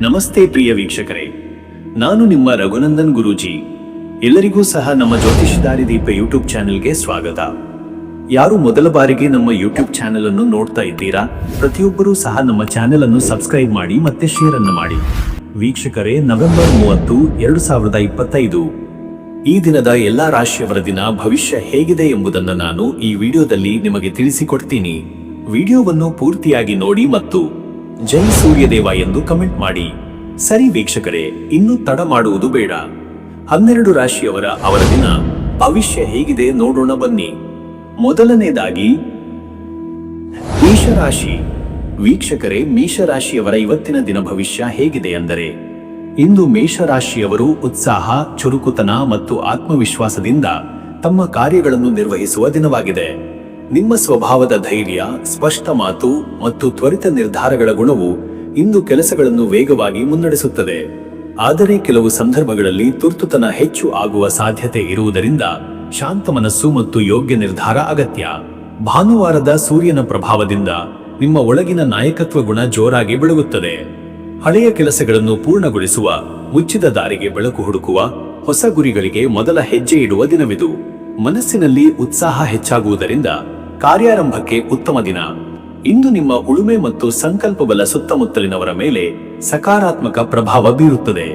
ನಮಸ್ತೆ ಪ್ರಿಯ ವೀಕ್ಷಕರೇ, ನಾನು ನಿಮ್ಮ ರಘುನಂದನ್ ಗುರೂಜಿ. ಎಲ್ಲರಿಗೂ ಸಹ ನಮ್ಮ ಜ್ಯೋತಿಷ ದಾರಿದೀಪ ಯೂಟ್ಯೂಬ್ ಚಾನೆಲ್ಗೆ ಸ್ವಾಗತ. ಯಾರು ಮೊದಲ ಬಾರಿಗೆ ನಮ್ಮ ಯೂಟ್ಯೂಬ್ ಚಾನೆಲ್ ಅನ್ನು ನೋಡ್ತಾ ಇದ್ದೀರಾ, ಪ್ರತಿಯೊಬ್ಬರೂ ಸಹ ನಮ್ಮ ಚಾನೆಲ್ ಅನ್ನು ಸಬ್ಸ್ಕ್ರೈಬ್ ಮಾಡಿ ಮತ್ತೆ ಶೇರ್ ಅನ್ನು ಮಾಡಿ. ವೀಕ್ಷಕರೇ, ನವೆಂಬರ್ 30, 2025 ಈ ದಿನದ ಎಲ್ಲಾ ರಾಶಿಯವರ ದಿನ ಭವಿಷ್ಯ ಹೇಗಿದೆ ಎಂಬುದನ್ನು ನಾನು ಈ ವಿಡಿಯೋದಲ್ಲಿ ನಿಮಗೆ ತಿಳಿಸಿಕೊಡ್ತೀನಿ. ವಿಡಿಯೋವನ್ನು ಪೂರ್ತಿಯಾಗಿ ನೋಡಿ ಮತ್ತು ಜೈ ಸೂರ್ಯದೇವ ಎಂದು ಕಮೆಂಟ್ ಮಾಡಿ. ಸರಿ ವೀಕ್ಷಕರೇ, ಇನ್ನು ತಡ ಮಾಡುವುದು ಬೇಡ. 12 ರಾಶಿಯವರ ಅವರ ದಿನ ಭವಿಷ್ಯ ಹೇಗಿದೆ ನೋಡೋಣ ಬನ್ನಿ. ಮೊದಲನೇದಾಗಿ ಮೇಷರಾಶಿ. ವೀಕ್ಷಕರೇ, ಮೇಷರಾಶಿಯವರ ಇವತ್ತಿನ ದಿನ ಭವಿಷ್ಯ ಹೇಗಿದೆ ಅಂದರೆ, ಇಂದು ಮೇಷರಾಶಿಯವರು ಉತ್ಸಾಹ, ಚುರುಕುತನ ಮತ್ತು ಆತ್ಮವಿಶ್ವಾಸದಿಂದ ತಮ್ಮ ಕಾರ್ಯಗಳನ್ನು ನಿರ್ವಹಿಸುವ ದಿನವಾಗಿದೆ. ನಿಮ್ಮ ಸ್ವಭಾವದ ಧೈರ್ಯ, ಸ್ಪಷ್ಟ ಮಾತು ಮತ್ತು ತ್ವರಿತ ನಿರ್ಧಾರಗಳ ಗುಣವು ಇಂದು ಕೆಲಸಗಳನ್ನು ವೇಗವಾಗಿ ಮುನ್ನಡೆಸುತ್ತದೆ. ಆದರೆ ಕೆಲವು ಸಂದರ್ಭಗಳಲ್ಲಿ ತುರ್ತುತನ ಹೆಚ್ಚು ಆಗುವ ಸಾಧ್ಯತೆ ಇರುವುದರಿಂದ ಶಾಂತ ಮನಸ್ಸು ಮತ್ತು ಯೋಗ್ಯ ನಿರ್ಧಾರ ಅಗತ್ಯ. ಭಾನುವಾರದ ಸೂರ್ಯನ ಪ್ರಭಾವದಿಂದ ನಿಮ್ಮ ಒಳಗಿನ ನಾಯಕತ್ವ ಗುಣ ಜೋರಾಗಿ ಬೆಳಗುತ್ತದೆ. ಹಳೆಯ ಕೆಲಸಗಳನ್ನು ಪೂರ್ಣಗೊಳಿಸುವ, ಮುಚ್ಚಿದ ದಾರಿಗೆ ಬೆಳಕು ಹುಡುಕುವ, ಹೊಸ ಗುರಿಗಳಿಗೆ ಮೊದಲ ಹೆಜ್ಜೆ ಇಡುವ ದಿನವಿದು. ಮನಸ್ಸಿನಲ್ಲಿ ಉತ್ಸಾಹ ಹೆಚ್ಚಾಗುವುದರಿಂದ ಕಾರ್ಯಾರಂಭಕ್ಕೆ ಉತ್ತಮ ದಿನ. ಇಂದು ನಿಮ್ಮ ಉಳುಮೆ ಮತ್ತು ಸಂಕಲ್ಪ ಬಲ ಸುತ್ತಮುತ್ತಲಿನವರ ಮೇಲೆ ಸಕಾರಾತ್ಮಕ ಪ್ರಭಾವ ಬೀರುತ್ತದೆ.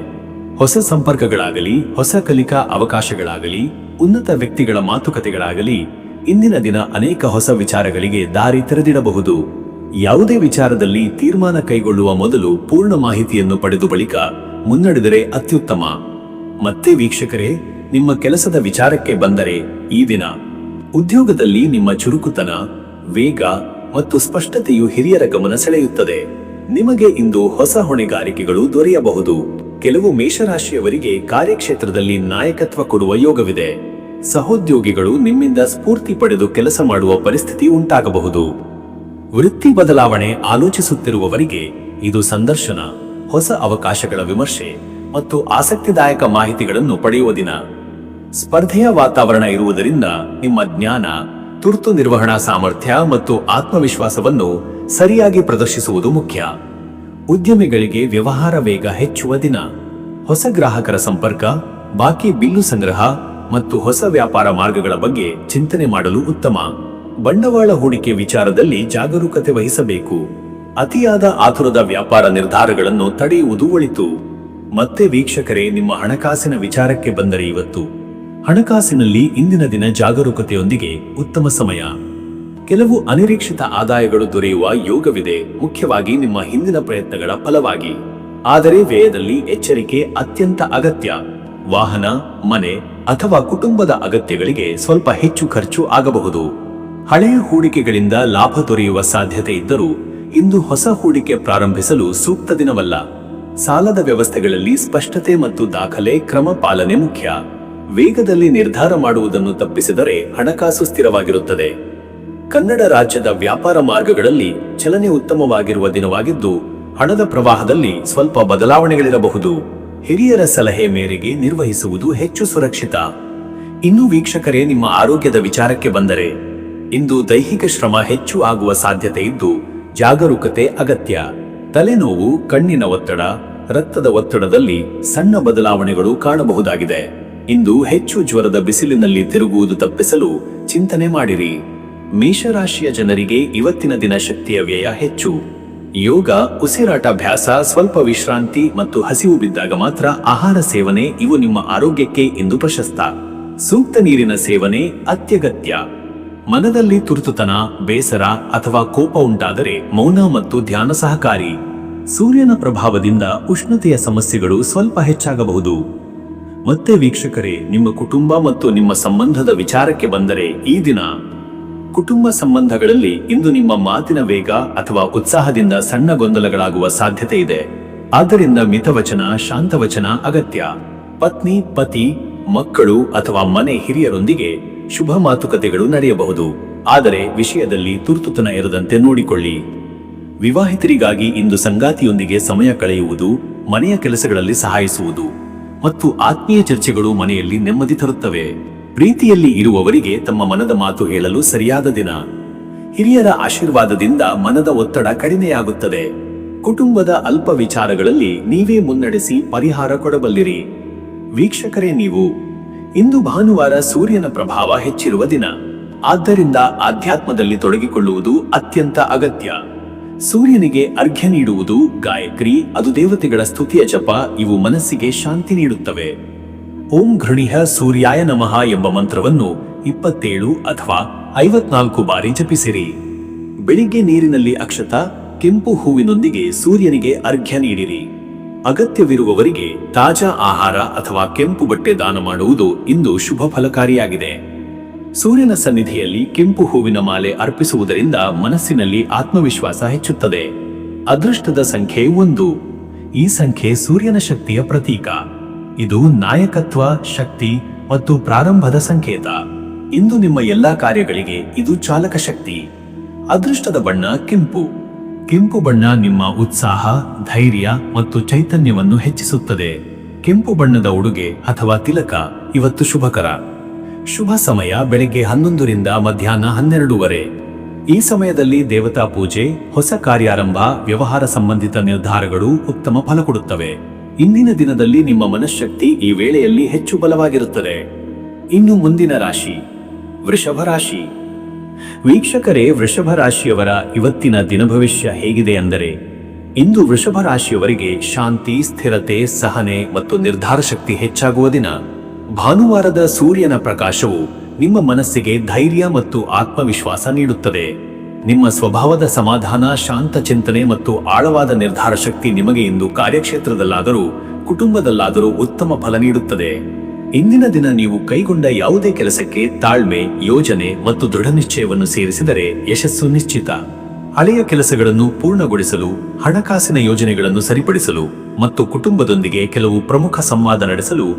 ಹೊಸ ಸಂಪರ್ಕಗಳಾಗಲಿ, ಹೊಸ ಕಲಿಕಾ ಅವಕಾಶಗಳಾಗಲಿ, ಉನ್ನತ ವ್ಯಕ್ತಿಗಳ ಮಾತುಕತೆಗಳಾಗಲಿ ಇಂದಿನ ದಿನ ಅನೇಕ ಹೊಸ ವಿಚಾರಗಳಿಗೆ ದಾರಿ ತೆರೆದಿಡಬಹುದು. ಯಾವುದೇ ವಿಚಾರದಲ್ಲಿ ತೀರ್ಮಾನ ಕೈಗೊಳ್ಳುವ ಮೊದಲು ಪೂರ್ಣ ಮಾಹಿತಿಯನ್ನು ಪಡೆದು ಬಳಿಕ ಮುನ್ನಡೆದರೆ ಅತ್ಯುತ್ತಮ. ಮತ್ತೆ ವೀಕ್ಷಕರೇ, ನಿಮ್ಮ ಕೆಲಸದ ವಿಚಾರಕ್ಕೆ ಬಂದರೆ, ಈ ದಿನ ಉದ್ಯೋಗದಲ್ಲಿ ನಿಮ್ಮ ಚುರುಕುತನ, ವೇಗ ಮತ್ತು ಸ್ಪಷ್ಟತೆಯು ಹಿರಿಯರ ಗಮನ ಸೆಳೆಯುತ್ತದೆ. ನಿಮಗೆ ಇಂದು ಹೊಸ ಹೊಣೆಗಾರಿಕೆಗಳು ದೊರೆಯಬಹುದು. ಕೆಲವು ಮೇಷರಾಶಿಯವರಿಗೆ ಕಾರ್ಯಕ್ಷೇತ್ರದಲ್ಲಿ ನಾಯಕತ್ವ ಕೊಡುವ ಯೋಗವಿದೆ. ಸಹೋದ್ಯೋಗಿಗಳು ನಿಮ್ಮಿಂದ ಸ್ಫೂರ್ತಿ ಪಡೆದು ಕೆಲಸ ಮಾಡುವ ಪರಿಸ್ಥಿತಿ ಉಂಟಾಗಬಹುದು. ವೃತ್ತಿ ಬದಲಾವಣೆ ಆಲೋಚಿಸುತ್ತಿರುವವರಿಗೆ ಇದು ಸಂದರ್ಶನ, ಹೊಸ ಅವಕಾಶಗಳ ವಿಮರ್ಶೆ ಮತ್ತು ಆಸಕ್ತಿದಾಯಕ ಮಾಹಿತಿಗಳನ್ನು ಪಡೆಯುವ ದಿನ. ಸ್ಪರ್ಧೆಯ ವಾತಾವರಣ ಇರುವುದರಿಂದ ನಿಮ್ಮ ಜ್ಞಾನ, ತುರ್ತು ನಿರ್ವಹಣಾ ಸಾಮರ್ಥ್ಯ ಮತ್ತು ಆತ್ಮವಿಶ್ವಾಸವನ್ನು ಸರಿಯಾಗಿ ಪ್ರದರ್ಶಿಸುವುದು ಮುಖ್ಯ. ಉದ್ಯಮಿಗಳಿಗೆ ವ್ಯವಹಾರ ವೇಗ ಹೆಚ್ಚುವ ದಿನ. ಹೊಸ ಗ್ರಾಹಕರ ಸಂಪರ್ಕ, ಬಾಕಿ ಬಿಲ್ಲು ಸಂಗ್ರಹ ಮತ್ತು ಹೊಸ ವ್ಯಾಪಾರ ಮಾರ್ಗಗಳ ಬಗ್ಗೆ ಚಿಂತನೆ ಮಾಡಲು ಉತ್ತಮ. ಬಂಡವಾಳ ಹೂಡಿಕೆ ವಿಚಾರದಲ್ಲಿ ಜಾಗರೂಕತೆ ವಹಿಸಬೇಕು. ಅತಿಯಾದ ಆತುರದ ವ್ಯಾಪಾರ ನಿರ್ಧಾರಗಳನ್ನು ತಡೆಯುವುದು ಒಳಿತು. ಮತ್ತೆ ವೀಕ್ಷಕರೇ, ನಿಮ್ಮ ಹಣಕಾಸಿನ ವಿಚಾರಕ್ಕೆ ಬಂದರೆ ಇವತ್ತು ಹಣಕಾಸಿನಲ್ಲಿ ಇಂದಿನ ದಿನ ಜಾಗರೂಕತೆಯೊಂದಿಗೆ ಉತ್ತಮ ಸಮಯ. ಕೆಲವು ಅನಿರೀಕ್ಷಿತ ಆದಾಯಗಳು ದೊರೆಯುವ ಯೋಗವಿದೆ, ಮುಖ್ಯವಾಗಿ ನಿಮ್ಮ ಹಿಂದಿನ ಪ್ರಯತ್ನಗಳ ಫಲವಾಗಿ. ಆದರೆ ವ್ಯಯದಲ್ಲಿ ಎಚ್ಚರಿಕೆ ಅತ್ಯಂತ ಅಗತ್ಯ. ವಾಹನ, ಮನೆ ಅಥವಾ ಕುಟುಂಬದ ಅಗತ್ಯಗಳಿಗೆ ಸ್ವಲ್ಪ ಹೆಚ್ಚು ಖರ್ಚು ಆಗಬಹುದು. ಹಳೆಯ ಹೂಡಿಕೆಗಳಿಂದ ಲಾಭ ದೊರೆಯುವ ಸಾಧ್ಯತೆ ಇದ್ದರೂ ಇಂದು ಹೊಸ ಹೂಡಿಕೆ ಪ್ರಾರಂಭಿಸಲು ಸೂಕ್ತ ದಿನವಲ್ಲ. ಸಾಲದ ವ್ಯವಸ್ಥೆಗಳಲ್ಲಿ ಸ್ಪಷ್ಟತೆ ಮತ್ತು ದಾಖಲೆ ಕ್ರಮ ಪಾಲನೆ ಮುಖ್ಯ. ವೇಗದಲ್ಲಿ ನಿರ್ಧಾರ ಮಾಡುವುದನ್ನು ತಪ್ಪಿಸಿದರೆ ಹಣಕಾಸು ಸ್ಥಿರವಾಗಿರುತ್ತದೆ. ಕನ್ನಡ ರಾಜ್ಯದ ವ್ಯಾಪಾರ ಮಾರ್ಗಗಳಲ್ಲಿ ಚಲನೆ ಉತ್ತಮವಾಗಿರುವ ದಿನವಾಗಿದ್ದು, ಹಣದ ಪ್ರವಾಹದಲ್ಲಿ ಸ್ವಲ್ಪ ಬದಲಾವಣೆಗಳಿರಬಹುದು. ಹಿರಿಯರ ಸಲಹೆ ಮೇರೆಗೆ ನಿರ್ವಹಿಸುವುದು ಹೆಚ್ಚು ಸುರಕ್ಷಿತ. ಇನ್ನು ವೀಕ್ಷಕರೇ, ನಿಮ್ಮ ಆರೋಗ್ಯದ ವಿಚಾರಕ್ಕೆ ಬಂದರೆ, ಇಂದು ದೈಹಿಕ ಶ್ರಮ ಹೆಚ್ಚು ಆಗುವ ಸಾಧ್ಯತೆ ಇದ್ದು ಜಾಗರೂಕತೆ ಅಗತ್ಯ. ತಲೆನೋವು, ಕಣ್ಣಿನ ಒತ್ತಡ, ರಕ್ತದ ಒತ್ತಡದಲ್ಲಿ ಸಣ್ಣ ಬದಲಾವಣೆಗಳು ಕಾಣಬಹುದಾಗಿದೆ. ಇಂದು ಹೆಚ್ಚು ಜ್ವರದ ಬಿಸಿಲಿನಲ್ಲಿ ತಿರುಗುವುದು ತಪ್ಪಿಸಲು ಚಿಂತನೆ ಮಾಡಿರಿ. ಮೇಷರಾಶಿಯ ಜನರಿಗೆ ಇವತ್ತಿನ ದಿನ ಶಕ್ತಿಯ ವ್ಯಯ ಹೆಚ್ಚು. ಯೋಗ, ಉಸಿರಾಟಾಭ್ಯಾಸ, ಸ್ವಲ್ಪ ವಿಶ್ರಾಂತಿ ಮತ್ತು ಹಸಿವು ಬಿದ್ದಾಗ ಮಾತ್ರ ಆಹಾರ ಸೇವನೆ ಇವು ನಿಮ್ಮ ಆರೋಗ್ಯಕ್ಕೆ ಇಂದು ಪ್ರಶಸ್ತ. ಸೂಕ್ತ ನೀರಿನ ಸೇವನೆ ಅತ್ಯಗತ್ಯ. ಮನದಲ್ಲಿ ತುರ್ತುತನ, ಬೇಸರ ಅಥವಾ ಕೋಪ ಉಂಟಾದರೆ ಮೌನ ಮತ್ತು ಧ್ಯಾನ ಸಹಕಾರಿ. ಸೂರ್ಯನ ಪ್ರಭಾವದಿಂದ ಉಷ್ಣತೆಯ ಸಮಸ್ಯೆಗಳು ಸ್ವಲ್ಪ ಹೆಚ್ಚಾಗಬಹುದು. ಮತ್ತೆ ವೀಕ್ಷಕರೇ, ನಿಮ್ಮ ಕುಟುಂಬ ಮತ್ತು ನಿಮ್ಮ ಸಂಬಂಧದ ವಿಚಾರಕ್ಕೆ ಬಂದರೆ, ಈ ದಿನ ಕುಟುಂಬ ಸಂಬಂಧಗಳಲ್ಲಿ ಇಂದು ನಿಮ್ಮ ಮಾತಿನ ವೇಗ ಅಥವಾ ಉತ್ಸಾಹದಿಂದ ಸಣ್ಣ ಗೊಂದಲಗಳಾಗುವ ಸಾಧ್ಯತೆ ಇದೆ. ಆದ್ದರಿಂದ ಮಿತವಚನ, ಶಾಂತವಚನ ಅಗತ್ಯ. ಪತ್ನಿ, ಪತಿ, ಮಕ್ಕಳು ಅಥವಾ ಮನೆ ಹಿರಿಯರೊಂದಿಗೆ ಶುಭ ಮಾತುಕತೆಗಳು ನಡೆಯಬಹುದು. ಆದರೆ ವಿಷಯದಲ್ಲಿ ತುರ್ತುತನ ಇರದಂತೆ ನೋಡಿಕೊಳ್ಳಿ. ವಿವಾಹಿತರಿಗಾಗಿ ಇಂದು ಸಂಗಾತಿಯೊಂದಿಗೆ ಸಮಯ ಕಳೆಯುವುದು, ಮನೆಯ ಕೆಲಸಗಳಲ್ಲಿ ಸಹಾಯಿಸುವುದು ಮತ್ತು ಆತ್ಮೀಯ ಚರ್ಚೆಗಳು ಮನೆಯಲ್ಲಿ ನೆಮ್ಮದಿ ತರುತ್ತವೆ. ಪ್ರೀತಿಯಲ್ಲಿ ಇರುವವರಿಗೆ ತಮ್ಮ ಮನದ ಮಾತು ಹೇಳಲು ಸರಿಯಾದ ದಿನ. ಹಿರಿಯರ ಆಶೀರ್ವಾದದಿಂದ ಮನದ ಒತ್ತಡ ಕಡಿಮೆಯಾಗುತ್ತದೆ. ಕುಟುಂಬದ ಅಲ್ಪ ವಿಚಾರಗಳಲ್ಲಿ ನೀವೇ ಮುನ್ನಡೆಸಿ ಪರಿಹಾರ ಕೊಡಬಲ್ಲಿರಿ. ವೀಕ್ಷಕರೇ, ನೀವು ಇಂದು ಭಾನುವಾರ ಸೂರ್ಯನ ಪ್ರಭಾವ ಹೆಚ್ಚಿರುವ ದಿನ. ಆದ್ದರಿಂದ ಆಧ್ಯಾತ್ಮದಲ್ಲಿ ತೊಡಗಿಕೊಳ್ಳುವುದು ಅತ್ಯಂತ ಅಗತ್ಯ. ಸೂರ್ಯನಿಗೆ ಅರ್ಘ್ಯ ನೀಡುವುದು, ಗಾಯತ್ರಿ, ಅದು ದೇವತೆಗಳ ಸ್ತುತಿಯ ಜಪ, ಇವು ಮನಸ್ಸಿಗೆ ಶಾಂತಿ ನೀಡುತ್ತವೆ. ಓಂ ಘೃಣಿಹ ಸೂರ್ಯಾಯ ನಮಃ ಎಂಬ ಮಂತ್ರವನ್ನು 27 ಅಥವಾ 54 ಬಾರಿ ಜಪಿಸಿರಿ. ಬೆಳಿಗ್ಗೆ ನೀರಿನಲ್ಲಿ ಅಕ್ಷತ, ಕೆಂಪು ಹೂವಿನೊಂದಿಗೆ ಸೂರ್ಯನಿಗೆ ಅರ್ಘ್ಯ ನೀಡಿರಿ. ಅಗತ್ಯವಿರುವವರಿಗೆ ತಾಜಾ ಆಹಾರ ಅಥವಾ ಕೆಂಪು ಬಟ್ಟೆ ದಾನ ಮಾಡುವುದು ಇಂದು ಶುಭ ಫಲಕಾರಿಯಾಗಿದೆ. ಸೂರ್ಯನ ಸನ್ನಿಧಿಯಲ್ಲಿ ಕೆಂಪು ಹೂವಿನ ಮಾಲೆ ಅರ್ಪಿಸುವುದರಿಂದ ಮನಸ್ಸಿನಲ್ಲಿ ಆತ್ಮವಿಶ್ವಾಸ ಹೆಚ್ಚುತ್ತದೆ. ಅದೃಷ್ಟದ ಸಂಖ್ಯೆ 1. ಈ ಸಂಖ್ಯೆ ಸೂರ್ಯನ ಶಕ್ತಿಯ ಪ್ರತೀಕ. ಇದು ನಾಯಕತ್ವ, ಶಕ್ತಿ ಮತ್ತು ಪ್ರಾರಂಭದ ಸಂಕೇತ. ಇಂದು ನಿಮ್ಮ ಎಲ್ಲಾ ಕಾರ್ಯಗಳಿಗೆ ಇದು ಚಾಲಕ ಶಕ್ತಿ. ಅದೃಷ್ಟದ ಬಣ್ಣ ಕೆಂಪು. ಕೆಂಪು ಬಣ್ಣ ನಿಮ್ಮ ಉತ್ಸಾಹ, ಧೈರ್ಯ ಮತ್ತು ಚೈತನ್ಯವನ್ನು ಹೆಚ್ಚಿಸುತ್ತದೆ. ಕೆಂಪು ಬಣ್ಣದ ಉಡುಗೆ ಅಥವಾ ತಿಲಕ ಇವತ್ತು ಶುಭಕರ. ಶುಭ ಸಮಯ ಬೆಳಗ್ಗೆ 11 ರಿಂದ ಮಧ್ಯಾಹ್ನ 12 ಈ ಸಮಯದಲ್ಲಿ ದೇವತಾ ಪೂಜೆ, ಹೊಸ ಕಾರ್ಯಾರಂಭ, ವ್ಯವಹಾರ ಸಂಬಂಧಿತ ನಿರ್ಧಾರಗಳು ಉತ್ತಮ ಫಲ ಕೊಡುತ್ತವೆ. ಇಂದಿನ ದಿನದಲ್ಲಿ ನಿಮ್ಮ ಮನಃಶಕ್ತಿ ಈ ವೇಳೆಯಲ್ಲಿ ಹೆಚ್ಚು ಬಲವಾಗಿರುತ್ತದೆ. ಇನ್ನು ಮುಂದಿನ ರಾಶಿ ವೃಷಭ ರಾಶಿ. ವೀಕ್ಷಕರೇ, ವೃಷಭ ರಾಶಿಯವರ ಇವತ್ತಿನ ದಿನ ಭವಿಷ್ಯ ಹೇಗಿದೆ ಅಂದರೆ, ಇಂದು ವೃಷಭ ರಾಶಿಯವರಿಗೆ ಶಾಂತಿ, ಸ್ಥಿರತೆ, ಸಹನೆ ಮತ್ತು ನಿರ್ಧಾರ ಶಕ್ತಿ ಹೆಚ್ಚಾಗುವ ದಿನ. ಭಾನುವಾರದ ಸೂರ್ಯನ ಪ್ರಕಾಶವು ನಿಮ್ಮ ಮನಸ್ಸಿಗೆ ಧೈರ್ಯ ಮತ್ತು ಆತ್ಮವಿಶ್ವಾಸ ನೀಡುತ್ತದೆ. ನಿಮ್ಮ ಸ್ವಭಾವದ ಸಮಾಧಾನ, ಶಾಂತ ಚಿಂತನೆ ಮತ್ತು ಆಳವಾದ ನಿರ್ಧಾರ ಶಕ್ತಿ ನಿಮಗೆ ಇಂದು ಕಾರ್ಯಕ್ಷೇತ್ರದಲ್ಲಾದರೂ ಕುಟುಂಬದಲ್ಲಾದರೂ ಉತ್ತಮ ಫಲ ನೀಡುತ್ತದೆ. ಇಂದಿನ ದಿನ ನೀವು ಕೈಗೊಂಡ ಯಾವುದೇ ಕೆಲಸಕ್ಕೆ ತಾಳ್ಮೆ, ಯೋಜನೆ ಮತ್ತು ದೃಢ ನಿಶ್ಚಯವನ್ನು ಸೇರಿಸಿದರೆ ಯಶಸ್ಸು ನಿಶ್ಚಿತ. ಹಳೆಯ ಕೆಲಸಗಳನ್ನು ಪೂರ್ಣಗೊಳಿಸಲು, ಹಣಕಾಸಿನ ಯೋಜನೆಗಳನ್ನು ಸರಿಪಡಿಸಲು ಮತ್ತು ಕುಟುಂಬದೊಂದಿಗೆ ಕೆಲವು ಪ್ರಮುಖ ಸಂವಾದ ನಡೆಸಲು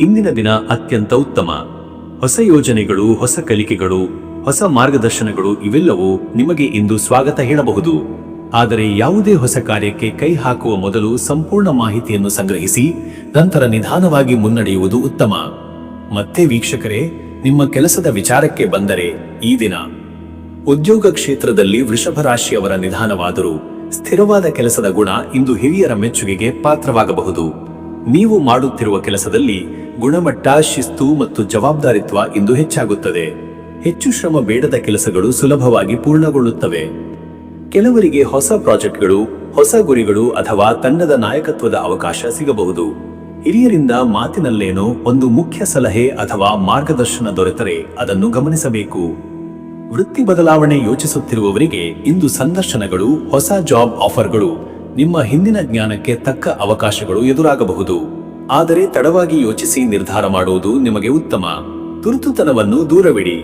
ಇಂದಿನ ದಿನ ಅತ್ಯಂತ ಉತ್ತಮ. ಹೊಸ ಯೋಜನೆಗಳು, ಹೊಸ ಕಲಿಕೆಗಳು, ಹೊಸ ಮಾರ್ಗದರ್ಶನಗಳು ಇವೆಲ್ಲವೂ ನಿಮಗೆ ಇಂದು ಸ್ವಾಗತ ಹೇಳಬಹುದು. ಆದರೆ ಯಾವುದೇ ಹೊಸ ಕಾರ್ಯಕ್ಕೆ ಕೈ ಹಾಕುವ ಮೊದಲು ಸಂಪೂರ್ಣ ಮಾಹಿತಿಯನ್ನು ಸಂಗ್ರಹಿಸಿ ನಂತರ ನಿಧಾನವಾಗಿ ಮುನ್ನಡೆಯುವುದು ಉತ್ತಮ. ಮತ್ತೆ ವೀಕ್ಷಕರೇ, ನಿಮ್ಮ ಕೆಲಸದ ವಿಚಾರಕ್ಕೆ ಬಂದರೆ, ಈ ದಿನ ಉದ್ಯೋಗ ಕ್ಷೇತ್ರದಲ್ಲಿ ವೃಷಭ ರಾಶಿಯವರ ನಿಧಾನವಾದರೂ ಸ್ಥಿರವಾದ ಕೆಲಸದ ಗುಣ ಇಂದು ಹಿರಿಯರ ಮೆಚ್ಚುಗೆಗೆ ಪಾತ್ರವಾಗಬಹುದು. ನೀವು ಮಾಡುತ್ತಿರುವ ಕೆಲಸದಲ್ಲಿ ಗುಣಮಟ್ಟ, ಶಿಸ್ತು ಮತ್ತು ಜವಾಬ್ದಾರಿತ್ವ ಇಂದು ಹೆಚ್ಚಾಗುತ್ತದೆ. ಹೆಚ್ಚು ಶ್ರಮ ಬೇಡದ ಕೆಲಸಗಳು ಸುಲಭವಾಗಿ ಪೂರ್ಣಗೊಳ್ಳುತ್ತವೆ. ಕೆಲವರಿಗೆ ಹೊಸ ಪ್ರಾಜೆಕ್ಟ್ಗಳು, ಹೊಸ ಗುರಿಗಳು ಅಥವಾ ತಂಡದ ನಾಯಕತ್ವದ ಅವಕಾಶ ಸಿಗಬಹುದು. ಹಿರಿಯರಿಂದ ಮಾತಿನಲ್ಲೇನೋ ಒಂದು ಮುಖ್ಯ ಸಲಹೆ ಅಥವಾ ಮಾರ್ಗದರ್ಶನ ದೊರೆತರೆ ಅದನ್ನು ಗಮನಿಸಬೇಕು. ವೃತ್ತಿ ಬದಲಾವಣೆ ಯೋಚಿಸುತ್ತಿರುವವರಿಗೆ ಇಂದು ಸಂದರ್ಶನಗಳು, ಹೊಸ ಜಾಬ್ ಆಫರ್ಗಳು, ನಿಮ್ಮ ಹಿಂದಿನ ಜ್ಞಾನಕ್ಕೆ ತಕ್ಕ ಅವಕಾಶಗಳು ಎದುರಾಗಬಹುದು. ಆದರೆ ತಡವಾಗಿ ಯೋಚಿಸಿ ನಿರ್ಧಾರ ಮಾಡುವುದು ನಿಮಗೆ ಉತ್ತಮ. ತುರ್ತುತನವನ್ನು ದೂರವಿಡಿ.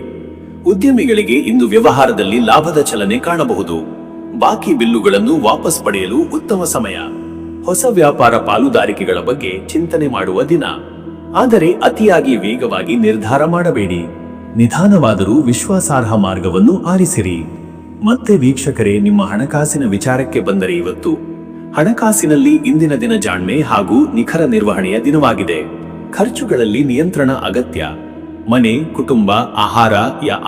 ಉದ್ಯಮಿಗಳಿಗೆ ಇಂದು ವ್ಯವಹಾರದಲ್ಲಿ ಲಾಭದ ಚಲನೆ ಕಾಣಬಹುದು. ಬಾಕಿ ಬಿಲ್ಲುಗಳನ್ನು ವಾಪಸ್ ಪಡೆಯಲು ಉತ್ತಮ ಸಮಯ. ಹೊಸ ವ್ಯಾಪಾರ ಪಾಲುದಾರಿಕೆಗಳ ಬಗ್ಗೆ ಚಿಂತನೆ ಮಾಡುವ ದಿನ. ಆದರೆ ಅತಿಯಾಗಿ ವೇಗವಾಗಿ ನಿರ್ಧಾರ ಮಾಡಬೇಡಿ. ನಿಧಾನವಾದರೂ ವಿಶ್ವಾಸಾರ್ಹ ಮಾರ್ಗವನ್ನು ಆರಿಸಿರಿ. ಮತ್ತೆ ವೀಕ್ಷಕರೇ, ನಿಮ್ಮ ಹಣಕಾಸಿನ ವಿಚಾರಕ್ಕೆ ಬಂದರೆ, ಇವತ್ತು ಹಣಕಾಸಿನಲ್ಲಿ ಇಂದಿನ ದಿನ ಜಾಣ್ಮೆ ಹಾಗೂ ನಿಖರ ನಿರ್ವಹಣೆಯ ದಿನವಾಗಿದೆ. ಖರ್ಚುಗಳಲ್ಲಿ ನಿಯಂತ್ರಣ ಅಗತ್ಯ. ಮನೆ, ಕುಟುಂಬ, ಆಹಾರ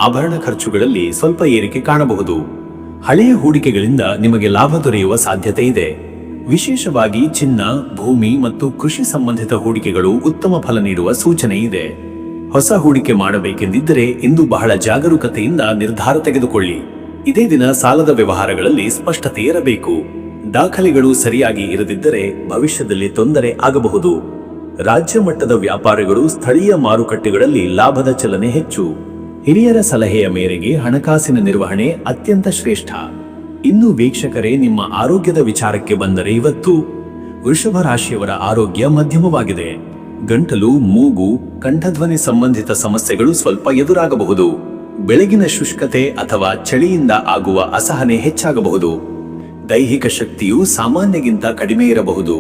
ಆಭರಣ ಖರ್ಚುಗಳಲ್ಲಿ ಸ್ವಲ್ಪ ಏರಿಕೆ ಕಾಣಬಹುದು. ಹಳೆಯ ಹೂಡಿಕೆಗಳಿಂದ ನಿಮಗೆ ಲಾಭ ದೊರೆಯುವ ಸಾಧ್ಯತೆ ಇದೆ. ವಿಶೇಷವಾಗಿ ಚಿನ್ನ, ಭೂಮಿ ಮತ್ತು ಕೃಷಿ ಸಂಬಂಧಿತ ಹೂಡಿಕೆಗಳು ಉತ್ತಮ ಫಲ ನೀಡುವ ಸೂಚನೆ ಇದೆ. ಹೊಸ ಹೂಡಿಕೆ ಮಾಡಬೇಕೆಂದಿದ್ದರೆ ಇಂದು ಬಹಳ ಜಾಗರೂಕತೆಯಿಂದ ನಿರ್ಧಾರ ತೆಗೆದುಕೊಳ್ಳಿ. ಇದೇ ದಿನ ಸಾಲದ ವ್ಯವಹಾರಗಳಲ್ಲಿ ಸ್ಪಷ್ಟತೆ ಇರಬೇಕು. ದಾಖಲೆಗಳು ಸರಿಯಾಗಿ ಇರದಿದ್ದರೆ ಭವಿಷ್ಯದಲ್ಲಿ ತೊಂದರೆ ಆಗಬಹುದು. ರಾಜ್ಯ ಮಟ್ಟದ ವ್ಯಾಪಾರಿಗಳು ಸ್ಥಳೀಯ ಮಾರುಕಟ್ಟೆಗಳಲ್ಲಿ ಲಾಭದ ಚಲನೆ ಹೆಚ್ಚು. ಹಿರಿಯರ ಸಲಹೆಯ ಮೇರೆಗೆ ಹಣಕಾಸಿನ ನಿರ್ವಹಣೆ ಅತ್ಯಂತ ಶ್ರೇಷ್ಠ. ಇನ್ನು ವೀಕ್ಷಕರೇ, ನಿಮ್ಮ ಆರೋಗ್ಯದ ವಿಚಾರಕ್ಕೆ ಬಂದರೆ, ಇವತ್ತು ವೃಷಭ ರಾಶಿಯವರ ಆರೋಗ್ಯ ಮಧ್ಯಮವಾಗಿದೆ. ಗಂಟಲು, ಮೂಗು, ಕಂಠಧ್ವನಿ ಸಂಬಂಧಿತ ಸಮಸ್ಯೆಗಳು ಸ್ವಲ್ಪ ಎದುರಾಗಬಹುದು. ಬೆಳಗಿನ ಶುಷ್ಕತೆ ಅಥವಾ ಚಳಿಯಿಂದ ಆಗುವ ಅಸಹನೆ ಹೆಚ್ಚಾಗಬಹುದು. ದೈಹಿಕ ಶಕ್ತಿಯು ಸಾಮಾನ್ಯಗಿಂತ ಕಡಿಮೆ ಇರಬಹುದು.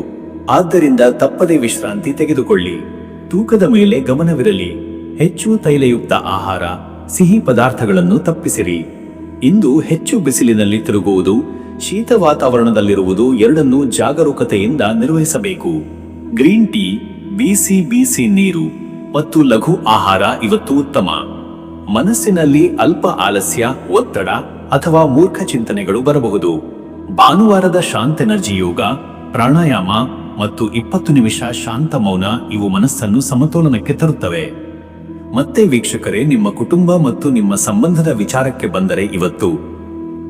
ಆದ್ದರಿಂದ ತಪ್ಪದೆ ವಿಶ್ರಾಂತಿ ತೆಗೆದುಕೊಳ್ಳಿ. ತೂಕದ ಮೇಲೆ ಗಮನವಿರಲಿ. ಹೆಚ್ಚು ತೈಲಯುಕ್ತ ಆಹಾರ, ಸಿಹಿ ಪದಾರ್ಥಗಳನ್ನು ತಪ್ಪಿಸಿರಿ. ಇಂದು ಹೆಚ್ಚು ಬಿಸಿಲಿನಲ್ಲಿ ತಿರುಗುವುದು, ಶೀತ ವಾತಾವರಣದಲ್ಲಿರುವುದು ಎರಡನ್ನೂ ಜಾಗರೂಕತೆಯಿಂದ ನಿರ್ವಹಿಸಬೇಕು. ಗ್ರೀನ್ ಟೀ, ಬಿಸಿ ನೀರು ಮತ್ತು ಲಘು ಆಹಾರ ಇವತ್ತು ಉತ್ತಮ. ಮನಸ್ಸಿನಲ್ಲಿ ಅಲ್ಪ ಆಲಸ್ಯ, ಒತ್ತಡ ಅಥವಾ ಮೂರ್ಖ ಚಿಂತನೆಗಳು ಬರಬಹುದು. ಭಾನುವಾರದ ಶಾಂತ ಎನರ್ಜಿ ಯೋಗ, ಪ್ರಾಣಾಯಾಮ ಮತ್ತು 20 ನಿಮಿಷ ಶಾಂತ ಮೌನ ಇವು ಮನಸ್ಸನ್ನು ಸಮತೋಲನಕ್ಕೆ ತರುತ್ತವೆ. ಮತ್ತೆ ವೀಕ್ಷಕರೇ, ನಿಮ್ಮ ಕುಟುಂಬ ಮತ್ತು ನಿಮ್ಮ ಸಂಬಂಧದ ವಿಚಾರಕ್ಕೆ ಬಂದರೆ ಇವತ್ತು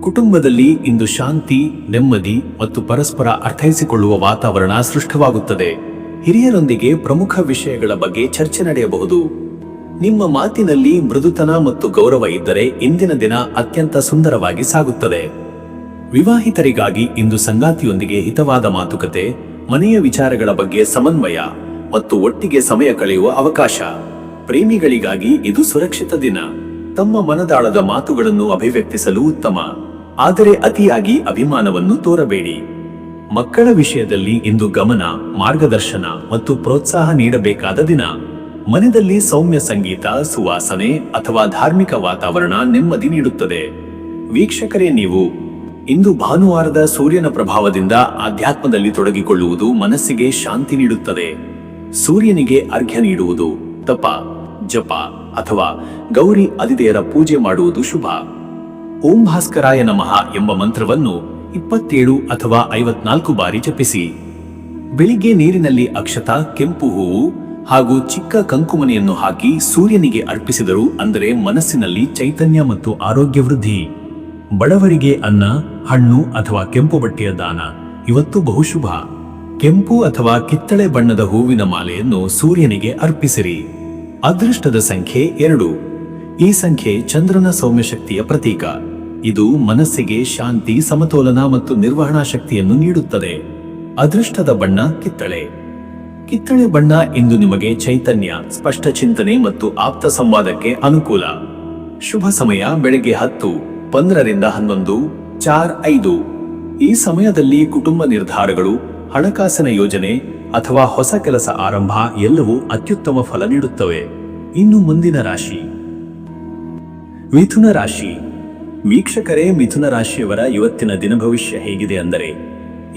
ಕುಟುಂಬದಲ್ಲಿ ಇಂದು ಶಾಂತಿ, ನೆಮ್ಮದಿ ಮತ್ತು ಪರಸ್ಪರ ಅರ್ಥೈಸಿಕೊಳ್ಳುವ ವಾತಾವರಣ ಸೃಷ್ಟವಾಗುತ್ತದೆ. ಹಿರಿಯರೊಂದಿಗೆ ಪ್ರಮುಖ ವಿಷಯಗಳ ಬಗ್ಗೆ ಚರ್ಚೆ ನಡೆಯಬಹುದು. ನಿಮ್ಮ ಮಾತಿನಲ್ಲಿ ಮೃದುತನ ಮತ್ತು ಗೌರವ ಇದ್ದರೆ ಇಂದಿನ ದಿನ ಅತ್ಯಂತ ಸುಂದರವಾಗಿ ಸಾಗುತ್ತದೆ. ವಿವಾಹಿತರಿಗಾಗಿ ಇಂದು ಸಂಗಾತಿಯೊಂದಿಗೆ ಹಿತವಾದ ಮಾತುಕತೆ, ಮನೆಯ ವಿಚಾರಗಳ ಬಗ್ಗೆ ಸಮನ್ವಯ ಮತ್ತು ಒಟ್ಟಿಗೆ ಸಮಯ ಕಳೆಯುವ ಅವಕಾಶ. ಪ್ರೇಮಿಗಳಿಗಾಗಿ ಇದು ಸುರಕ್ಷಿತ ದಿನ. ತಮ್ಮ ಮನದಾಳದ ಮಾತುಗಳನ್ನು ಅಭಿವ್ಯಕ್ತಿಸಲು ಉತ್ತಮ, ಆದರೆ ಅತಿಯಾಗಿ ಅಭಿಮಾನವನ್ನು ತೋರಬೇಡಿ. ಮಕ್ಕಳ ವಿಷಯದಲ್ಲಿ ಇಂದು ಗಮನ, ಮಾರ್ಗದರ್ಶನ ಮತ್ತು ಪ್ರೋತ್ಸಾಹ ನೀಡಬೇಕಾದ ದಿನ. ಮನೆಯಲ್ಲಿ ಸೌಮ್ಯ ಸಂಗೀತ, ಸುವಾಸನೆ ಅಥವಾ ಧಾರ್ಮಿಕ ವಾತಾವರಣ ನೆಮ್ಮದಿ ನೀಡುತ್ತದೆ. ವೀಕ್ಷಕರೇ, ನೀವು ಇಂದು ಭಾನುವಾರದ ಸೂರ್ಯನ ಪ್ರಭಾವದಿಂದ ಆಧ್ಯಾತ್ಮದಲ್ಲಿ ತೊಡಗಿಕೊಳ್ಳುವುದು ಮನಸ್ಸಿಗೆ ಶಾಂತಿ ನೀಡುತ್ತದೆ. ಸೂರ್ಯನಿಗೆ ಅರ್ಘ್ಯ ನೀಡುವುದು, ತಪ, ಜಪ ಅಥವಾ ಗೌರಿ ಅದಿದೆಯರ ಪೂಜೆ ಮಾಡುವುದು ಶುಭ. ಓಂ ಭಾಸ್ಕರಾಯ ನಮಃ ಎಂಬ ಮಂತ್ರವನ್ನು 27 ಅಥವಾ 54 ಬಾರಿ ಜಪಿಸಿ. ಬೆಳಿಗ್ಗೆ ನೀರಿನಲ್ಲಿ ಅಕ್ಷತ, ಕೆಂಪು ಹೂವು ಹಾಗೂ ಚಿಕ್ಕ ಕಂಕುಮನೆಯನ್ನು ಹಾಕಿ ಸೂರ್ಯನಿಗೆ ಅರ್ಪಿಸಿದರು ಅಂದರೆ ಮನಸ್ಸಿನಲ್ಲಿ ಚೈತನ್ಯ ಮತ್ತು ಆರೋಗ್ಯ ವೃದ್ಧಿ. ಬಡವರಿಗೆ ಅನ್ನ, ಹಣ್ಣು ಅಥವಾ ಕೆಂಪು ಬಟ್ಟೆಯ ದಾನ ಇವತ್ತು ಬಹುಶುಭ. ಕೆಂಪು ಅಥವಾ ಕಿತ್ತಳೆ ಬಣ್ಣದ ಹೂವಿನ ಮಾಲೆಯನ್ನು ಸೂರ್ಯನಿಗೆ ಅರ್ಪಿಸಿರಿ. ಅದೃಷ್ಟದ ಸಂಖ್ಯೆ 2. ಈ ಸಂಖ್ಯೆ ಚಂದ್ರನ ಸೌಮ್ಯ ಶಕ್ತಿಯ ಪ್ರತೀಕ. ಇದು ಮನಸ್ಸಿಗೆ ಶಾಂತಿ, ಸಮತೋಲನ ಮತ್ತು ನಿರ್ವಹಣಾ ಶಕ್ತಿಯನ್ನು ನೀಡುತ್ತದೆ. ಅದೃಷ್ಟದ ಬಣ್ಣ ಕಿತ್ತಳೆ. ಕಿತ್ತಳೆ ಬಣ್ಣ ಇಂದು ನಿಮಗೆ ಚೈತನ್ಯ, ಸ್ಪಷ್ಟ ಚಿಂತನೆ ಮತ್ತು ಆಪ್ತ ಸಂವಾದಕ್ಕೆ ಅನುಕೂಲ. ಶುಭ ಸಮಯ ಬೆಳಗ್ಗೆ 10:15 ರಿಂದ 11, 4:05. ಈ ಸಮಯದಲ್ಲಿ ಕುಟುಂಬ ನಿರ್ಧಾರಗಳು, ಹಣಕಾಸಿನ ಯೋಜನೆ ಅಥವಾ ಹೊಸ ಕೆಲಸ ಆರಂಭ ಎಲ್ಲವೂ ಅತ್ಯುತ್ತಮ ಫಲ ನೀಡುತ್ತವೆ. ಇನ್ನು ಮುಂದಿನ ರಾಶಿ ಮಿಥುನ ರಾಶಿ. ವೀಕ್ಷಕರೇ, ಮಿಥುನ ರಾಶಿಯವರ ಇವತ್ತಿನ ದಿನ ಭವಿಷ್ಯ ಹೇಗಿದೆ ಅಂದರೆ,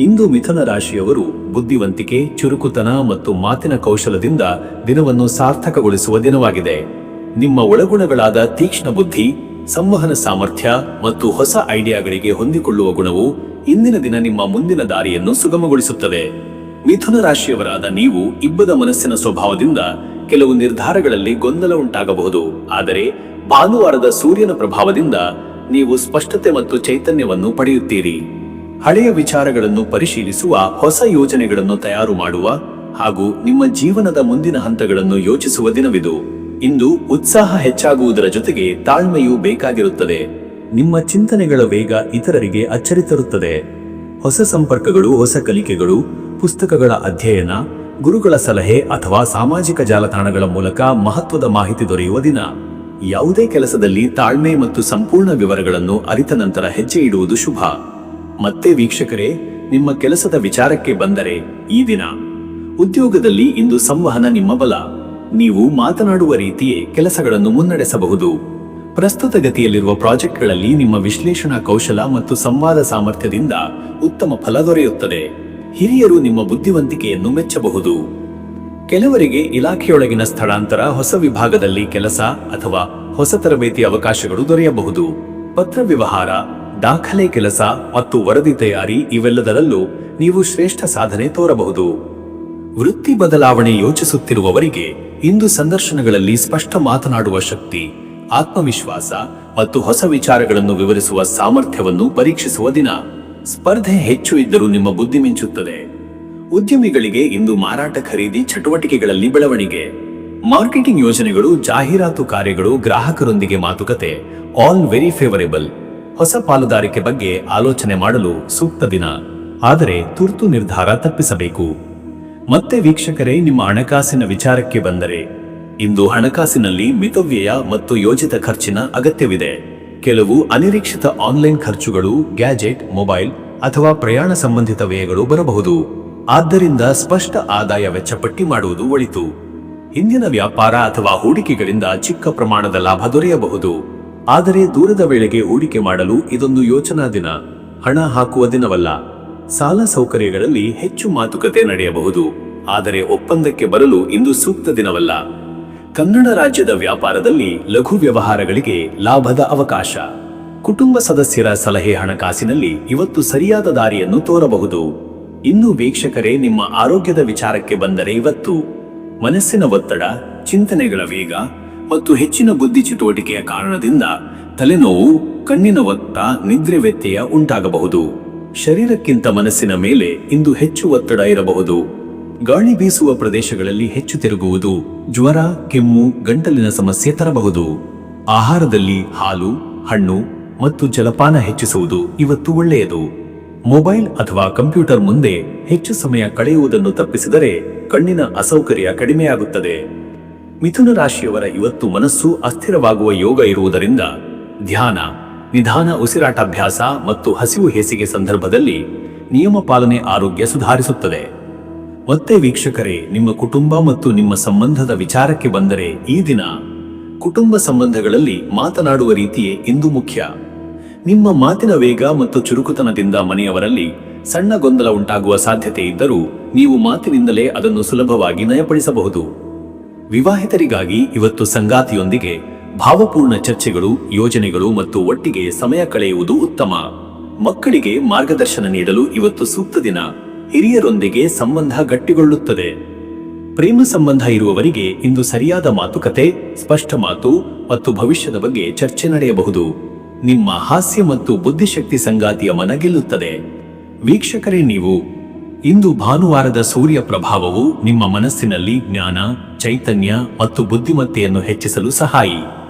ಇಂದು ಮಿಥುನ ರಾಶಿಯವರು ಬುದ್ಧಿವಂತಿಕೆ, ಚುರುಕುತನ ಮತ್ತು ಮಾತಿನ ಕೌಶಲದಿಂದ ದಿನವನ್ನು ಸಾರ್ಥಕಗೊಳಿಸುವ ದಿನವಾಗಿದೆ. ನಿಮ್ಮ ಒಳಗುಣಗಳಾದ ತೀಕ್ಷ್ಣ ಬುದ್ಧಿ, ಸಂವಹನ ಸಾಮರ್ಥ್ಯ ಮತ್ತು ಹೊಸ ಐಡಿಯಾಗಳಿಗೆ ಹೊಂದಿಕೊಳ್ಳುವ ಗುಣವು ಇಂದಿನ ದಿನ ನಿಮ್ಮ ಮುಂದಿನ ದಾರಿಯನ್ನು ಸುಗಮಗೊಳಿಸುತ್ತದೆ. ಮಿಥುನ ರಾಶಿಯವರಾದ ನೀವು ಇಬ್ಬದ ಮನಸ್ಸಿನ ಸ್ವಭಾವದಿಂದ ಕೆಲವು ನಿರ್ಧಾರಗಳಲ್ಲಿ ಗೊಂದಲ ಉಂಟಾಗಬಹುದು. ಆದರೆ ಭಾನುವಾರದ ಸೂರ್ಯನ ಪ್ರಭಾವದಿಂದ ನೀವು ಸ್ಪಷ್ಟತೆ ಮತ್ತು ಚೈತನ್ಯವನ್ನು ಪಡೆಯುತ್ತೀರಿ. ಹಳೆಯ ವಿಚಾರಗಳನ್ನು ಪರಿಶೀಲಿಸುವ, ಹೊಸ ಯೋಜನೆಗಳನ್ನು ತಯಾರು ಮಾಡುವ ಹಾಗೂ ನಿಮ್ಮ ಜೀವನದ ಮುಂದಿನ ಹಂತಗಳನ್ನು ಯೋಚಿಸುವ ದಿನವಿದು. ಇಂದು ಉತ್ಸಾಹ ಹೆಚ್ಚಾಗುವುದರ ಜೊತೆಗೆ ತಾಳ್ಮೆಯೂ ಬೇಕಾಗಿರುತ್ತದೆ. ನಿಮ್ಮ ಚಿಂತನೆಗಳ ವೇಗ ಇತರರಿಗೆ ಅಚ್ಚರಿ ತರುತ್ತದೆ. ಹೊಸ ಸಂಪರ್ಕಗಳು, ಹೊಸ ಕಲಿಕೆಗಳು, ಪುಸ್ತಕಗಳ ಅಧ್ಯಯನ, ಗುರುಗಳ ಸಲಹೆ ಅಥವಾ ಸಾಮಾಜಿಕ ಜಾಲತಾಣಗಳ ಮೂಲಕ ಮಹತ್ವದ ಮಾಹಿತಿ ದೊರೆಯುವ ದಿನ. ಯಾವುದೇ ಕೆಲಸದಲ್ಲಿ ತಾಳ್ಮೆ ಮತ್ತು ಸಂಪೂರ್ಣ ವಿವರಗಳನ್ನು ಅರಿತ ನಂತರ ಹೆಜ್ಜೆ ಇಡುವುದು ಶುಭ. ಮತ್ತೆ ವೀಕ್ಷಕರೇ, ನಿಮ್ಮ ಕೆಲಸದ ವಿಚಾರಕ್ಕೆ ಬಂದರೆ ಈ ದಿನ ಉದ್ಯೋಗದಲ್ಲಿ ಇಂದು ಸಂವಹನ ನಿಮ್ಮ ಬಲ. ನೀವು ಮಾತನಾಡುವ ರೀತಿಯೇ ಕೆಲಸಗಳನ್ನು ಮುನ್ನಡೆಸಬಹುದು. ಪ್ರಸ್ತುತ ಗತಿಯಲ್ಲಿರುವ ಪ್ರಾಜೆಕ್ಟ್ಗಳಲ್ಲಿ ನಿಮ್ಮ ವಿಶ್ಲೇಷಣಾ ಕೌಶಲ ಮತ್ತು ಸಂವಾದ ಸಾಮರ್ಥ್ಯದಿಂದ ಉತ್ತಮ ಫಲ ದೊರೆಯುತ್ತದೆ. ಹಿರಿಯರು ನಿಮ್ಮ ಬುದ್ಧಿವಂತಿಕೆಯನ್ನು ಮೆಚ್ಚಬಹುದು. ಕೆಲವರಿಗೆ ಇಲಾಖೆಯೊಳಗಿನ ಸ್ಥಳಾಂತರ, ಹೊಸ ವಿಭಾಗದಲ್ಲಿ ಕೆಲಸ ಅಥವಾ ಹೊಸ ತರಬೇತಿ ಅವಕಾಶಗಳು ದೊರೆಯಬಹುದು. ಪತ್ರ ವ್ಯವಹಾರ, ದಾಖಲೆ ಕೆಲಸ ಮತ್ತು ವರದಿ ತಯಾರಿ ಇವೆಲ್ಲದರಲ್ಲೂ ನೀವು ಶ್ರೇಷ್ಠ ಸಾಧನೆ ತೋರಬಹುದು. ವೃತ್ತಿ ಬದಲಾವಣೆ ಯೋಚಿಸುತ್ತಿರುವವರಿಗೆ ಇಂದು ಸಂದರ್ಶನಗಳಲ್ಲಿ ಸ್ಪಷ್ಟ ಮಾತನಾಡುವ ಶಕ್ತಿ, ಆತ್ಮವಿಶ್ವಾಸ ಮತ್ತು ಹೊಸ ವಿಚಾರಗಳನ್ನು ವಿವರಿಸುವ ಸಾಮರ್ಥ್ಯವನ್ನು ಪರೀಕ್ಷಿಸುವ ದಿನ. ಸ್ಪರ್ಧೆ ಹೆಚ್ಚು ಇದ್ದರೂ ನಿಮ್ಮ ಬುದ್ಧಿ ಮಿಂಚುತ್ತದೆ. ಉದ್ಯಮಿಗಳಿಗೆ ಇಂದು ಮಾರಾಟ, ಖರೀದಿ ಚಟುವಟಿಕೆಗಳಲ್ಲಿ ಬೆಳವಣಿಗೆ. ಮಾರ್ಕೆಟಿಂಗ್ ಯೋಜನೆಗಳು, ಜಾಹೀರಾತು ಕಾರ್ಯಗಳು, ಗ್ರಾಹಕರೊಂದಿಗೆ ಮಾತುಕತೆ ಆಲ್ ವೆರಿ ಫೇವರೇಬಲ್. ಹೊಸ ಪಾಲುದಾರಿಕೆ ಬಗ್ಗೆ ಆಲೋಚನೆ ಮಾಡಲು ಸೂಕ್ತ ದಿನ, ಆದರೆ ತುರ್ತು ನಿರ್ಧಾರ ತಪ್ಪಿಸಬೇಕು. ಮತ್ತೆ ವೀಕ್ಷಕರೇ, ನಿಮ್ಮ ಹಣಕಾಸಿನ ವಿಚಾರಕ್ಕೆ ಬಂದರೆ ಇಂದು ಹಣಕಾಸಿನಲ್ಲಿ ಮಿತವ್ಯಯ ಮತ್ತು ಯೋಜಿತ ಖರ್ಚಿನ ಅಗತ್ಯವಿದೆ. ಕೆಲವು ಅನಿರೀಕ್ಷಿತ ಆನ್ಲೈನ್ ಖರ್ಚುಗಳು, ಗ್ಯಾಜೆಟ್, ಮೊಬೈಲ್ ಅಥವಾ ಪ್ರಯಾಣ ಸಂಬಂಧಿತ ವ್ಯಯಗಳು ಬರಬಹುದು. ಆದ್ದರಿಂದ ಸ್ಪಷ್ಟ ಆದಾಯ ವೆಚ್ಚ ಪಟ್ಟಿ ಮಾಡುವುದು ಒಳಿತು. ಹಿಂದಿನ ವ್ಯಾಪಾರ ಅಥವಾ ಹೂಡಿಕೆಗಳಿಂದ ಚಿಕ್ಕ ಪ್ರಮಾಣದ ಲಾಭ ದೊರೆಯಬಹುದು. ಆದರೆ ದೂರದ ವೇಳೆಗೆ ಹೂಡಿಕೆ ಮಾಡಲು ಇದೊಂದು ಯೋಚನಾ ದಿನ, ಹಣ ಹಾಕುವ ದಿನವಲ್ಲ. ಸಾಲ ಸೌಕರ್ಯಗಳಲ್ಲಿ ಹೆಚ್ಚು ಮಾತುಕತೆ ನಡೆಯಬಹುದು, ಆದರೆ ಒಪ್ಪಂದಕ್ಕೆ ಬರಲು ಇಂದು ಸೂಕ್ತ ದಿನವಲ್ಲ. ಕನ್ನಡ ರಾಜ್ಯದ ವ್ಯಾಪಾರದಲ್ಲಿ ಲಘು ವ್ಯವಹಾರಗಳಿಗೆ ಲಾಭದ ಅವಕಾಶ. ಕುಟುಂಬ ಸದಸ್ಯರ ಸಲಹೆ ಹಣಕಾಸಿನಲ್ಲಿ ಇವತ್ತು ಸರಿಯಾದ ದಾರಿಯನ್ನು ತೋರಬಹುದು. ಇನ್ನು ವೀಕ್ಷಕರೇ, ನಿಮ್ಮ ಆರೋಗ್ಯದ ವಿಚಾರಕ್ಕೆ ಬಂದರೆ ಇವತ್ತು ಮನಸ್ಸಿನ ಒತ್ತಡ, ಚಿಂತನೆಗಳ ವೇಗ ಮತ್ತು ಹೆಚ್ಚಿನ ಬುದ್ಧಿ ಚಟುವಟಿಕೆಯ ಕಾರಣದಿಂದ ತಲೆನೋವು, ಕಣ್ಣಿನ ಒತ್ತಡ, ನಿದ್ರೆ ವ್ಯತ್ಯಯ ಉಂಟಾಗಬಹುದು. ಶರೀರಕ್ಕಿಂತ ಮನಸ್ಸಿನ ಮೇಲೆ ಇಂದು ಹೆಚ್ಚು ಒತ್ತಡ ಇರಬಹುದು. ಗಾಳಿ ಬೀಸುವ ಪ್ರದೇಶಗಳಲ್ಲಿ ಹೆಚ್ಚು ತಿರುಗುವುದು ಜ್ವರ, ಕೆಮ್ಮು, ಗಂಟಲಿನ ಸಮಸ್ಯೆ ತರಬಹುದು. ಆಹಾರದಲ್ಲಿ ಹಾಲು, ಹಣ್ಣು ಮತ್ತು ಜಲಪಾನ ಹೆಚ್ಚಿಸುವುದು ಇವತ್ತು ಒಳ್ಳೆಯದು. ಮೊಬೈಲ್ ಅಥವಾ ಕಂಪ್ಯೂಟರ್ ಮುಂದೆ ಹೆಚ್ಚು ಸಮಯ ಕಳೆಯುವುದನ್ನು ತಪ್ಪಿಸಿದರೆ ಕಣ್ಣಿನ ಅಸೌಕರ್ಯ ಕಡಿಮೆಯಾಗುತ್ತದೆ. ಮಿಥುನ ರಾಶಿಯವರ ಇವತ್ತು ಮನಸ್ಸು ಅಸ್ಥಿರವಾಗುವ ಯೋಗ ಇರುವುದರಿಂದ ಧ್ಯಾನ, ನಿಧಾನ ಉಸಿರಾಟಾಭ್ಯಾಸ ಮತ್ತು ಹಸಿವು ಹೇಸಿಗೆ ಸಂದರ್ಭದಲ್ಲಿ ನಿಯಮ ಪಾಲನೆ ಆರೋಗ್ಯ ಸುಧಾರಿಸುತ್ತದೆ. ಮತ್ತೆ ವೀಕ್ಷಕರೇ, ನಿಮ್ಮ ಕುಟುಂಬ ಮತ್ತು ನಿಮ್ಮ ಸಂಬಂಧದ ವಿಚಾರಕ್ಕೆ ಬಂದರೆ ಈ ದಿನ ಕುಟುಂಬ ಸಂಬಂಧಗಳಲ್ಲಿ ಮಾತನಾಡುವ ರೀತಿಯೇ ಇಂದು ಮುಖ್ಯ. ನಿಮ್ಮ ಮಾತಿನ ವೇಗ ಮತ್ತು ಚುರುಕುತನದಿಂದ ಮನೆಯವರಲ್ಲಿ ಸಣ್ಣ ಗೊಂದಲ ಉಂಟಾಗುವ ಸಾಧ್ಯತೆ ಇದ್ದರೂ ನೀವು ಮಾತಿನಿಂದಲೇ ಅದನ್ನು ಸುಲಭವಾಗಿ ನಯಪಡಿಸಬಹುದು. ವಿವಾಹಿತರಿಗಾಗಿ ಇವತ್ತು ಸಂಗಾತಿಯೊಂದಿಗೆ ಭಾವಪೂರ್ಣ ಚರ್ಚೆಗಳು, ಯೋಜನೆಗಳು ಮತ್ತು ಒಟ್ಟಿಗೆ ಸಮಯ ಕಳೆಯುವುದು ಉತ್ತಮ. ಮಕ್ಕಳಿಗೆ ಮಾರ್ಗದರ್ಶನ ನೀಡಲು ಇವತ್ತು ಸೂಕ್ತ ದಿನ. ಹಿರಿಯರೊಂದಿಗೆ ಸಂಬಂಧ ಗಟ್ಟಿಗೊಳ್ಳುತ್ತದೆ. ಪ್ರೇಮ ಸಂಬಂಧ ಇರುವವರಿಗೆ ಇಂದು ಸರಿಯಾದ ಮಾತುಕತೆ, ಸ್ಪಷ್ಟ ಮಾತು ಮತ್ತು ಭವಿಷ್ಯದ ಬಗ್ಗೆ ಚರ್ಚೆ ನಡೆಯಬಹುದು. ನಿಮ್ಮ ಹಾಸ್ಯ ಮತ್ತು ಬುದ್ಧಿಶಕ್ತಿ ಸಂಗಾತಿಯ ಮನ ಗೆಲ್ಲುತ್ತದೆ. ವೀಕ್ಷಕರೇ, ನೀವು ಇಂದು ಭಾನುವಾರದ ಸೂರ್ಯ ಪ್ರಭಾವವು ನಿಮ್ಮ ಮನಸ್ಸಿನಲ್ಲಿ ಜ್ಞಾನ, ಚೈತನ್ಯ ಮತ್ತು ಬುದ್ಧಿಮತ್ತೆಯನ್ನು ಹೆಚ್ಚಿಸಲು ಸಹಾಯಿ.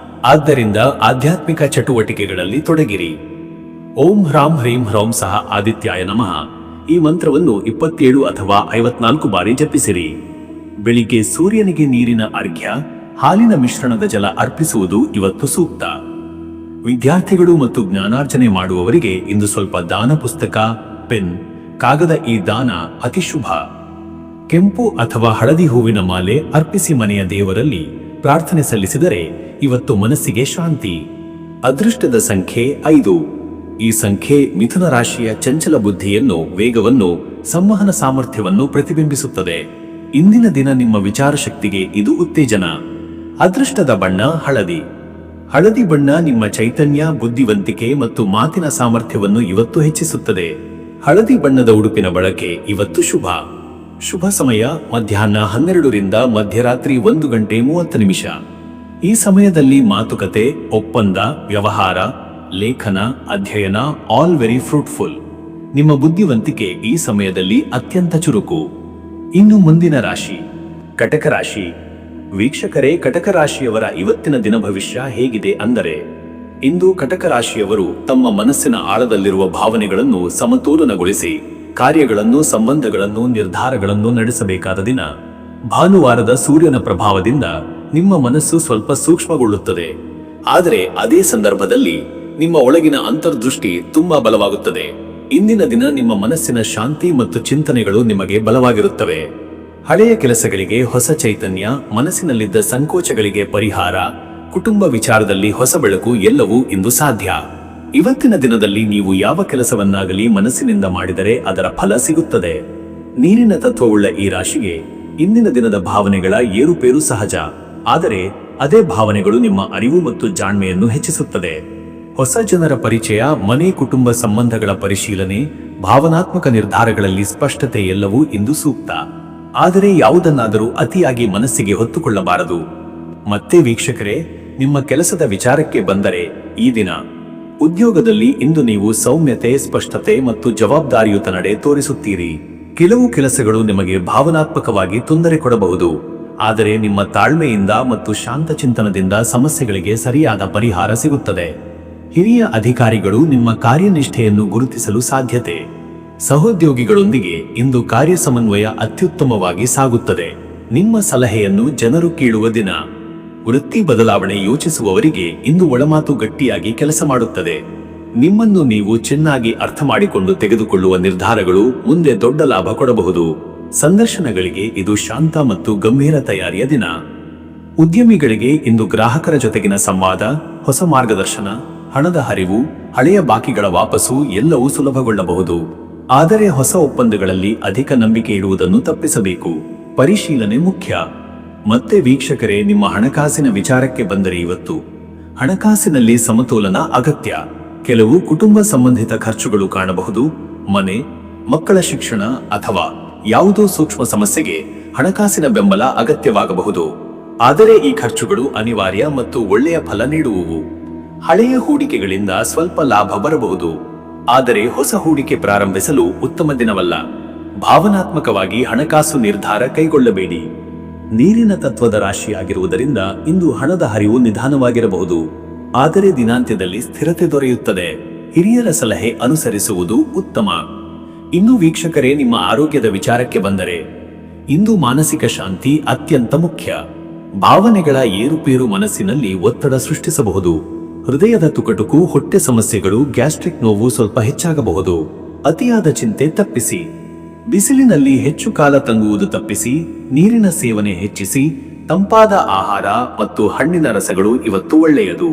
ಆದ್ದರಿಂದ ಆಧ್ಯಾತ್ಮಿಕ ಚಟುವಟಿಕೆಗಳಲ್ಲಿ ತೊಡಗಿರಿ. ಓಂ ಹ್ರಾಂ ಹ್ರೀಂ ಹ್ರೌಂ ಸಹ ಆದಿತ್ಯಾಯ ನಮಃ ಈ ಮಂತ್ರವನ್ನು 27 ಅಥವಾ 54 ಬಾರಿ ಜಪಿಸಿರಿ. ಬೆಳಿಗ್ಗೆ ಸೂರ್ಯನಿಗೆ ನೀರಿನ ಅರ್ಘ್ಯ, ಹಾಲಿನ ಮಿಶ್ರಣದ ಜಲ ಅರ್ಪಿಸುವುದು ಇವತ್ತು ಸೂಕ್ತ. ವಿದ್ಯಾರ್ಥಿಗಳು ಮತ್ತು ಜ್ಞಾನಾರ್ಜನೆ ಮಾಡುವವರಿಗೆ ಇಂದು ಸ್ವಲ್ಪ ದಾನ ಪುಸ್ತಕ, ಪೆನ್, ಕಾಗದ ಈ ದಾನ ಅತಿ ಶುಭ. ಕೆಂಪು ಅಥವಾ ಹಳದಿ ಹೂವಿನ ಮಾಲೆ ಅರ್ಪಿಸಿ ಮನೆಯ ದೇವರಲ್ಲಿ ಪ್ರಾರ್ಥನೆ ಸಲ್ಲಿಸಿದರೆ ಇವತ್ತು ಮನಸ್ಸಿಗೆ ಶಾಂತಿ. ಅದೃಷ್ಟದ ಸಂಖ್ಯೆ 5. ಈ ಸಂಖ್ಯೆ ಮಿಥುನ ರಾಶಿಯ ಚಂಚಲ ಬುದ್ಧಿಯನ್ನು, ವೇಗವನ್ನು, ಸಂವಹನ ಸಾಮರ್ಥ್ಯವನ್ನು ಪ್ರತಿಬಿಂಬಿಸುತ್ತದೆ. ಇಂದಿನ ದಿನ ನಿಮ್ಮ ವಿಚಾರ ಶಕ್ತಿಗೆ ಇದು ಉತ್ತೇಜನ. ಅದೃಷ್ಟದ ಬಣ್ಣ ಹಳದಿ. ಹಳದಿ ಬಣ್ಣ ನಿಮ್ಮ ಚೈತನ್ಯ, ಬುದ್ಧಿವಂತಿಕೆ ಮತ್ತು ಮಾತಿನ ಸಾಮರ್ಥ್ಯವನ್ನು ಇವತ್ತು ಹೆಚ್ಚಿಸುತ್ತದೆ. ಹಳದಿ ಬಣ್ಣದ ಉಡುಪಿನ ಬಳಕೆ ಇವತ್ತು ಶುಭ. ಶುಭ ಸಮಯ ಮಧ್ಯಾಹ್ನ 12 ರಿಂದ ಮಧ್ಯರಾತ್ರಿ 1 ಗಂಟೆ 30 ನಿಮಿಷ. ಈ ಸಮಯದಲ್ಲಿ ಮಾತುಕತೆ, ಒಪ್ಪಂದ, ವ್ಯವಹಾರ, ಲೇಖನ, ಅಧ್ಯಯನ ಆಲ್ ವೆರಿ ಫ್ರೂಟ್ಫುಲ್. ನಿಮ್ಮ ಬುದ್ಧಿವಂತಿಕೆ ಈ ಸಮಯದಲ್ಲಿ ಅತ್ಯಂತ ಚುರುಕು. ಇನ್ನು ಮುಂದಿನ ರಾಶಿ ಕಟಕ ರಾಶಿ. ವೀಕ್ಷಕರೇ, ಕಟಕ ರಾಶಿಯವರ ಇವತ್ತಿನ ದಿನ ಭವಿಷ್ಯ ಹೇಗಿದೆ ಅಂದರೆ, ಇಂದು ಕಟಕ ರಾಶಿಯವರು ತಮ್ಮ ಮನಸ್ಸಿನ ಆಳದಲ್ಲಿರುವ ಭಾವನೆಗಳನ್ನು ಸಮತೋಲನಗೊಳಿಸಿ ಕಾರ್ಯಗಳನ್ನು, ಸಂಬಂಧಗಳನ್ನು, ನಿರ್ಧಾರಗಳನ್ನು ನಡೆಸಬೇಕಾದ ದಿನ. ಭಾನುವಾರದ ಸೂರ್ಯನ ಪ್ರಭಾವದಿಂದ ನಿಮ್ಮ ಮನಸ್ಸು ಸ್ವಲ್ಪ ಸೂಕ್ಷ್ಮಗೊಳ್ಳುತ್ತದೆ. ಆದರೆ ಅದೇ ಸಂದರ್ಭದಲ್ಲಿ ನಿಮ್ಮ ಒಳಗಿನ ಅಂತರ್ದೃಷ್ಟಿ ತುಂಬಾ ಬಲವಾಗುತ್ತದೆ. ಇಂದಿನ ದಿನ ನಿಮ್ಮ ಮನಸ್ಸಿನ ಶಾಂತಿ ಮತ್ತು ಚಿಂತನೆಗಳು ನಿಮಗೆ ಬಲವಾಗಿರುತ್ತವೆ. ಹಳೆಯ ಕೆಲಸಗಳಿಗೆ ಹೊಸ ಚೈತನ್ಯ, ಮನಸ್ಸಿನಲ್ಲಿದ್ದ ಸಂಕೋಚಗಳಿಗೆ ಪರಿಹಾರ, ಕುಟುಂಬ ವಿಚಾರದಲ್ಲಿ ಹೊಸ ಬೆಳಕು ಎಲ್ಲವೂ ಇಂದು ಸಾಧ್ಯ. ಇವತ್ತಿನ ದಿನದಲ್ಲಿ ನೀವು ಯಾವ ಕೆಲಸವನ್ನಾಗಲಿ ಮನಸ್ಸಿನಿಂದ ಮಾಡಿದರೆ ಅದರ ಫಲ ಸಿಗುತ್ತದೆ. ನೀರಿನ ತತ್ವವುಳ್ಳ ಈ ರಾಶಿಗೆ ಇಂದಿನ ದಿನದ ಭಾವನೆಗಳ ಏರುಪೇರು ಸಹಜ. ಆದರೆ ಅದೇ ಭಾವನೆಗಳು ನಿಮ್ಮ ಅರಿವು ಮತ್ತು ಜಾಣ್ಮೆಯನ್ನು ಹೆಚ್ಚಿಸುತ್ತದೆ. ಹೊಸ ಜನರ ಪರಿಚಯ, ಮನೆ, ಕುಟುಂಬ ಸಂಬಂಧಗಳ ಪರಿಶೀಲನೆ, ಭಾವನಾತ್ಮಕ ನಿರ್ಧಾರಗಳಲ್ಲಿ ಸ್ಪಷ್ಟತೆ ಎಲ್ಲವೂ ಇಂದು ಸೂಕ್ತ. ಆದರೆ ಯಾವುದನ್ನಾದರೂ ಅತಿಯಾಗಿ ಮನಸ್ಸಿಗೆ ಹೊತ್ತುಕೊಳ್ಳಬಾರದು. ಮತ್ತೆ ವೀಕ್ಷಕರೇ, ನಿಮ್ಮ ಕೆಲಸದ ವಿಚಾರಕ್ಕೆ ಬಂದರೆ ಈ ದಿನ ಉದ್ಯೋಗದಲ್ಲಿ ಇಂದು ನೀವು ಸೌಮ್ಯತೆ, ಸ್ಪಷ್ಟತೆ ಮತ್ತು ಜವಾಬ್ದಾರಿಯುತ ನಡೆ ತೋರಿಸುತ್ತೀರಿ. ಕೆಲವು ಕೆಲಸಗಳು ನಿಮಗೆ ಭಾವನಾತ್ಮಕವಾಗಿ ತೊಂದರೆ ಕೊಡಬಹುದು. ಆದರೆ ನಿಮ್ಮ ತಾಳ್ಮೆಯಿಂದ ಮತ್ತು ಶಾಂತ ಚಿಂತನದಿಂದ ಸಮಸ್ಯೆಗಳಿಗೆ ಸರಿಯಾದ ಪರಿಹಾರ ಸಿಗುತ್ತದೆ. ಹಿರಿಯ ಅಧಿಕಾರಿಗಳು ನಿಮ್ಮ ಕಾರ್ಯನಿಷ್ಠೆಯನ್ನು ಗುರುತಿಸಲು ಸಾಧ್ಯತೆ. ಸಹೋದ್ಯೋಗಿಗಳೊಂದಿಗೆ ಇಂದು ಕಾರ್ಯ ಸಮನ್ವಯ ಅತ್ಯುತ್ತಮವಾಗಿ ಸಾಗುತ್ತದೆ. ನಿಮ್ಮ ಸಲಹೆಯನ್ನು ಜನರು ಕೇಳುವ ದಿನ. ವೃತ್ತಿ ಬದಲಾವಣೆ ಯೋಚಿಸುವವರಿಗೆ ಇಂದು ಒಳಮಾತು ಗಟ್ಟಿಯಾಗಿ ಕೆಲಸ ಮಾಡುತ್ತದೆ. ನಿಮ್ಮನ್ನು ನೀವು ಚೆನ್ನಾಗಿ ಅರ್ಥ ಮಾಡಿಕೊಂಡು ತೆಗೆದುಕೊಳ್ಳುವ ನಿರ್ಧಾರಗಳು ಮುಂದೆ ದೊಡ್ಡ ಲಾಭ ಕೊಡಬಹುದು. ಸಂದರ್ಶನಗಳಿಗೆ ಇದು ಶಾಂತ ಮತ್ತು ಗಂಭೀರ ತಯಾರಿಯ ದಿನ. ಉದ್ಯಮಿಗಳಿಗೆ ಇಂದು ಗ್ರಾಹಕರ ಜೊತೆಗಿನ ಸಂವಾದ, ಹೊಸ ಮಾರ್ಗದರ್ಶನ, ಹಣದ ಹರಿವು, ಹಳೆಯ ಬಾಕಿಗಳ ವಾಪಸು ಎಲ್ಲವೂ ಸುಲಭಗೊಳ್ಳಬಹುದು. ಆದರೆ ಹೊಸ ಒಪ್ಪಂದಗಳಲ್ಲಿ ಅಧಿಕ ನಂಬಿಕೆ ಇಡುವುದನ್ನು ತಪ್ಪಿಸಬೇಕು. ಪರಿಶೀಲನೆ ಮುಖ್ಯ. ಮತ್ತೆ ವೀಕ್ಷಕರೇ, ನಿಮ್ಮ ಹಣಕಾಸಿನ ವಿಚಾರಕ್ಕೆ ಬಂದರೆ ಇವತ್ತು ಹಣಕಾಸಿನಲ್ಲಿ ಸಮತೋಲನ ಅಗತ್ಯ. ಕೆಲವು ಕುಟುಂಬ ಸಂಬಂಧಿತ ಖರ್ಚುಗಳು ಕಾಣಬಹುದು. ಮನೆ, ಮಕ್ಕಳ ಶಿಕ್ಷಣ ಅಥವಾ ಯಾವುದೋ ಸೂಕ್ಷ್ಮ ಸಮಸ್ಯೆಗೆ ಹಣಕಾಸಿನ ಬೆಂಬಲ ಅಗತ್ಯವಾಗಬಹುದು. ಆದರೆ ಈ ಖರ್ಚುಗಳು ಅನಿವಾರ್ಯ ಮತ್ತು ಒಳ್ಳೆಯ ಫಲ ನೀಡುವುವು. ಹಳೆಯ ಹೂಡಿಕೆಗಳಿಂದ ಸ್ವಲ್ಪ ಲಾಭ ಬರಬಹುದು, ಆದರೆ ಹೊಸ ಹೂಡಿಕೆ ಪ್ರಾರಂಭಿಸಲು ಉತ್ತಮ ದಿನವಲ್ಲ. ಭಾವನಾತ್ಮಕವಾಗಿ ಹಣಕಾಸು ನಿರ್ಧಾರ ಕೈಗೊಳ್ಳಬೇಡಿ. ನೀರಿನ ತತ್ವದ ರಾಶಿಯಾಗಿರುವುದರಿಂದ ಇಂದು ಹಣದ ಹರಿವು ನಿಧಾನವಾಗಿರಬಹುದು, ಆದರೆ ದಿನಾಂತ್ಯದಲ್ಲಿ ಸ್ಥಿರತೆ ದೊರೆಯುತ್ತದೆ. ಹಿರಿಯರ ಸಲಹೆ ಅನುಸರಿಸುವುದು ಉತ್ತಮ. ಇನ್ನು ವೀಕ್ಷಕರೇ, ನಿಮ್ಮ ಆರೋಗ್ಯದ ವಿಚಾರಕ್ಕೆ ಬಂದರೆ ಇಂದು ಮಾನಸಿಕ ಶಾಂತಿ ಅತ್ಯಂತ ಮುಖ್ಯ. ಭಾವನೆಗಳ ಏರುಪೇರು ಮನಸ್ಸಿನಲ್ಲಿ ಒತ್ತಡ ಸೃಷ್ಟಿಸಬಹುದು. ಹೃದಯದ ತುಕಟುಕು, ಹೊಟ್ಟೆ ಸಮಸ್ಯೆಗಳು, ಗ್ಯಾಸ್ಟ್ರಿಕ್ ನೋವು ಸ್ವಲ್ಪ ಹೆಚ್ಚಾಗಬಹುದು. ಅತಿಯಾದ ಚಿಂತೆ ತಪ್ಪಿಸಿ. ಬಿಸಿಲಿನಲ್ಲಿ ಹೆಚ್ಚು ಕಾಲ ತಂಗುವುದು ತಪ್ಪಿಸಿ. ನೀರಿನ ಸೇವನೆ ಹೆಚ್ಚಿಸಿ. ತಂಪಾದ ಆಹಾರ ಮತ್ತು ಹಣ್ಣಿನ ರಸಗಳು ಇವತ್ತು ಒಳ್ಳೆಯದು.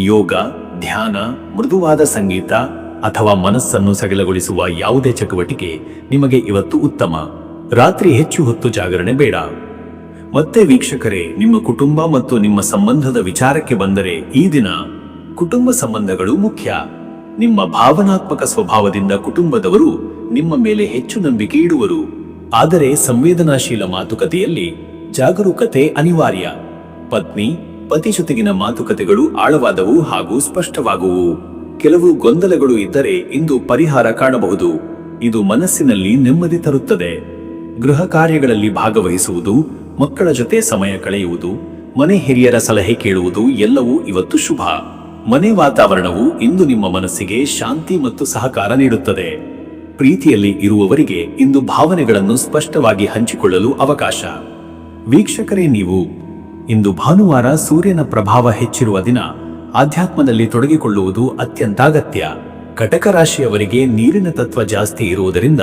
ಯೋಗ, ಧ್ಯಾನ, ಮೃದುವಾದ ಸಂಗೀತ ಅಥವಾ ಮನಸ್ಸನ್ನು ಸಡಿಲಗೊಳಿಸುವ ಯಾವುದೇ ಚಟುವಟಿಕೆ ನಿಮಗೆ ಇವತ್ತು ಉತ್ತಮ. ರಾತ್ರಿ ಹೆಚ್ಚು ಹೊತ್ತು ಜಾಗರಣೆ ಬೇಡ. ಮತ್ತೆ ವೀಕ್ಷಕರೇ, ನಿಮ್ಮ ಕುಟುಂಬ ಮತ್ತು ನಿಮ್ಮ ಸಂಬಂಧದ ವಿಚಾರಕ್ಕೆ ಬಂದರೆ ಈ ದಿನ ಕುಟುಂಬ ಸಂಬಂಧಗಳು ಮುಖ್ಯ. ನಿಮ್ಮ ಭಾವನಾತ್ಮಕ ಸ್ವಭಾವದಿಂದ ಕುಟುಂಬದವರು ನಿಮ್ಮ ಮೇಲೆ ಹೆಚ್ಚು ನಂಬಿಕೆ ಇಡುವರು. ಆದರೆ ಸಂವೇದನಾಶೀಲ ಮಾತುಕತೆಯಲ್ಲಿ ಜಾಗರೂಕತೆ ಅನಿವಾರ್ಯ. ಪತ್ನಿ, ಪತಿ ಜೊತೆಗಿನ ಮಾತುಕತೆಗಳು ಆಳವಾದವು ಹಾಗೂ ಸ್ಪಷ್ಟವಾಗುವು. ಕೆಲವು ಗೊಂದಲಗಳು ಇದ್ದರೆ ಇಂದು ಪರಿಹಾರ ಕಾಣಬಹುದು. ಇದು ಮನಸ್ಸಿನಲ್ಲಿ ನೆಮ್ಮದಿ ತರುತ್ತದೆ. ಗೃಹ ಕಾರ್ಯಗಳಲ್ಲಿ ಭಾಗವಹಿಸುವುದು, ಮಕ್ಕಳ ಜೊತೆ ಸಮಯ ಕಳೆಯುವುದು, ಮನೆ ಹಿರಿಯರ ಸಲಹೆ ಕೇಳುವುದು ಎಲ್ಲವೂ ಇವತ್ತು ಶುಭ. ಮನೆ ವಾತಾವರಣವು ಇಂದು ನಿಮ್ಮ ಮನಸ್ಸಿಗೆ ಶಾಂತಿ ಮತ್ತು ಸಹಕಾರ ನೀಡುತ್ತದೆ. ಪ್ರೀತಿಯಲ್ಲಿ ಇರುವವರಿಗೆ ಇಂದು ಭಾವನೆಗಳನ್ನು ಸ್ಪಷ್ಟವಾಗಿ ಹಂಚಿಕೊಳ್ಳಲು ಅವಕಾಶ. ವೀಕ್ಷಕರೇ, ನೀವು ಇಂದು ಭಾನುವಾರ, ಸೂರ್ಯನ ಪ್ರಭಾವ ಹೆಚ್ಚಿರುವ ದಿನ. ಆಧ್ಯಾತ್ಮದಲ್ಲಿ ತೊಡಗಿಕೊಳ್ಳುವುದು ಅತ್ಯಂತ ಅಗತ್ಯ. ಕಟಕ ರಾಶಿಯವರಿಗೆ ನೀರಿನ ತತ್ವ ಜಾಸ್ತಿ ಇರುವುದರಿಂದ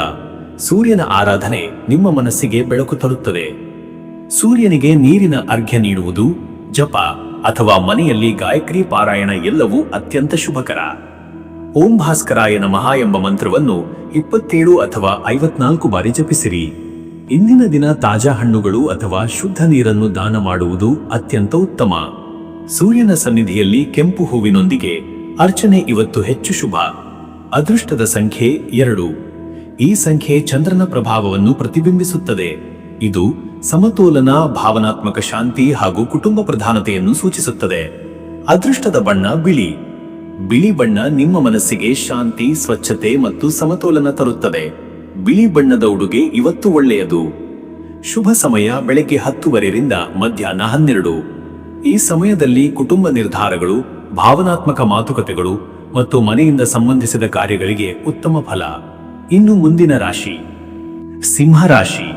ಸೂರ್ಯನ ಆರಾಧನೆ ನಿಮ್ಮ ಮನಸ್ಸಿಗೆ ಬೆಳಕು ತರುತ್ತದೆ. ಸೂರ್ಯನಿಗೆ ನೀರಿನ ಅರ್ಘ್ಯ ನೀಡುವುದು, ಜಪ ಅಥವಾ ಮನೆಯಲ್ಲಿ ಗಾಯತ್ರಿ ಪಾರಾಯಣ ಎಲ್ಲವೂ ಅತ್ಯಂತ ಶುಭಕರ. ಓಂ ಭಾಸ್ಕರಾಯ ನಮಃ ಎಂಬ ಮಂತ್ರವನ್ನು 27 ಅಥವಾ 54 ಬಾರಿ ಜಪಿಸಿರಿ. ಇಂದಿನ ದಿನ ತಾಜಾ ಹಣ್ಣುಗಳು ಅಥವಾ ಶುದ್ಧ ನೀರನ್ನು ದಾನ ಮಾಡುವುದು ಅತ್ಯಂತ ಉತ್ತಮ. ಸೂರ್ಯನ ಸನ್ನಿಧಿಯಲ್ಲಿ ಕೆಂಪು ಹೂವಿನೊಂದಿಗೆ ಅರ್ಚನೆ ಇವತ್ತು ಹೆಚ್ಚು ಶುಭ. ಅದೃಷ್ಟದ ಸಂಖ್ಯೆ 2. ಈ ಸಂಖ್ಯೆ ಚಂದ್ರನ ಪ್ರಭಾವವನ್ನು ಪ್ರತಿಬಿಂಬಿಸುತ್ತದೆ. ಇದು ಸಮತೋಲನ, ಭಾವನಾತ್ಮಕ ಶಾಂತಿ ಹಾಗೂ ಕುಟುಂಬ ಪ್ರಧಾನತೆಯನ್ನು ಸೂಚಿಸುತ್ತದೆ. ಅದೃಷ್ಟದ ಬಣ್ಣ ಬಿಳಿ. ಬಿಳಿ ಬಣ್ಣ ನಿಮ್ಮ ಮನಸ್ಸಿಗೆ ಶಾಂತಿ, ಸ್ವಚ್ಛತೆ ಮತ್ತು ಸಮತೋಲನ ತರುತ್ತದೆ. ಬಿಳಿ ಬಣ್ಣದ ಉಡುಗೆ ಇವತ್ತು ಒಳ್ಳೆಯದು. ಶುಭ ಸಮಯ ಬೆಳಗ್ಗೆ 10:30 ರಿಂದ ಮಧ್ಯಾಹ್ನ 12. ಈ ಸಮಯದಲ್ಲಿ ಕುಟುಂಬ ನಿರ್ಧಾರಗಳು, ಭಾವನಾತ್ಮಕ ಮಾತುಕತೆಗಳು ಮತ್ತು ಮನೆಯಿಂದ ಸಂಬಂಧಿಸಿದ ಕಾರ್ಯಗಳಿಗೆ ಉತ್ತಮ ಫಲ. ಇನ್ನು ಮುಂದಿನ ರಾಶಿ ಸಿಂಹರಾಶಿ.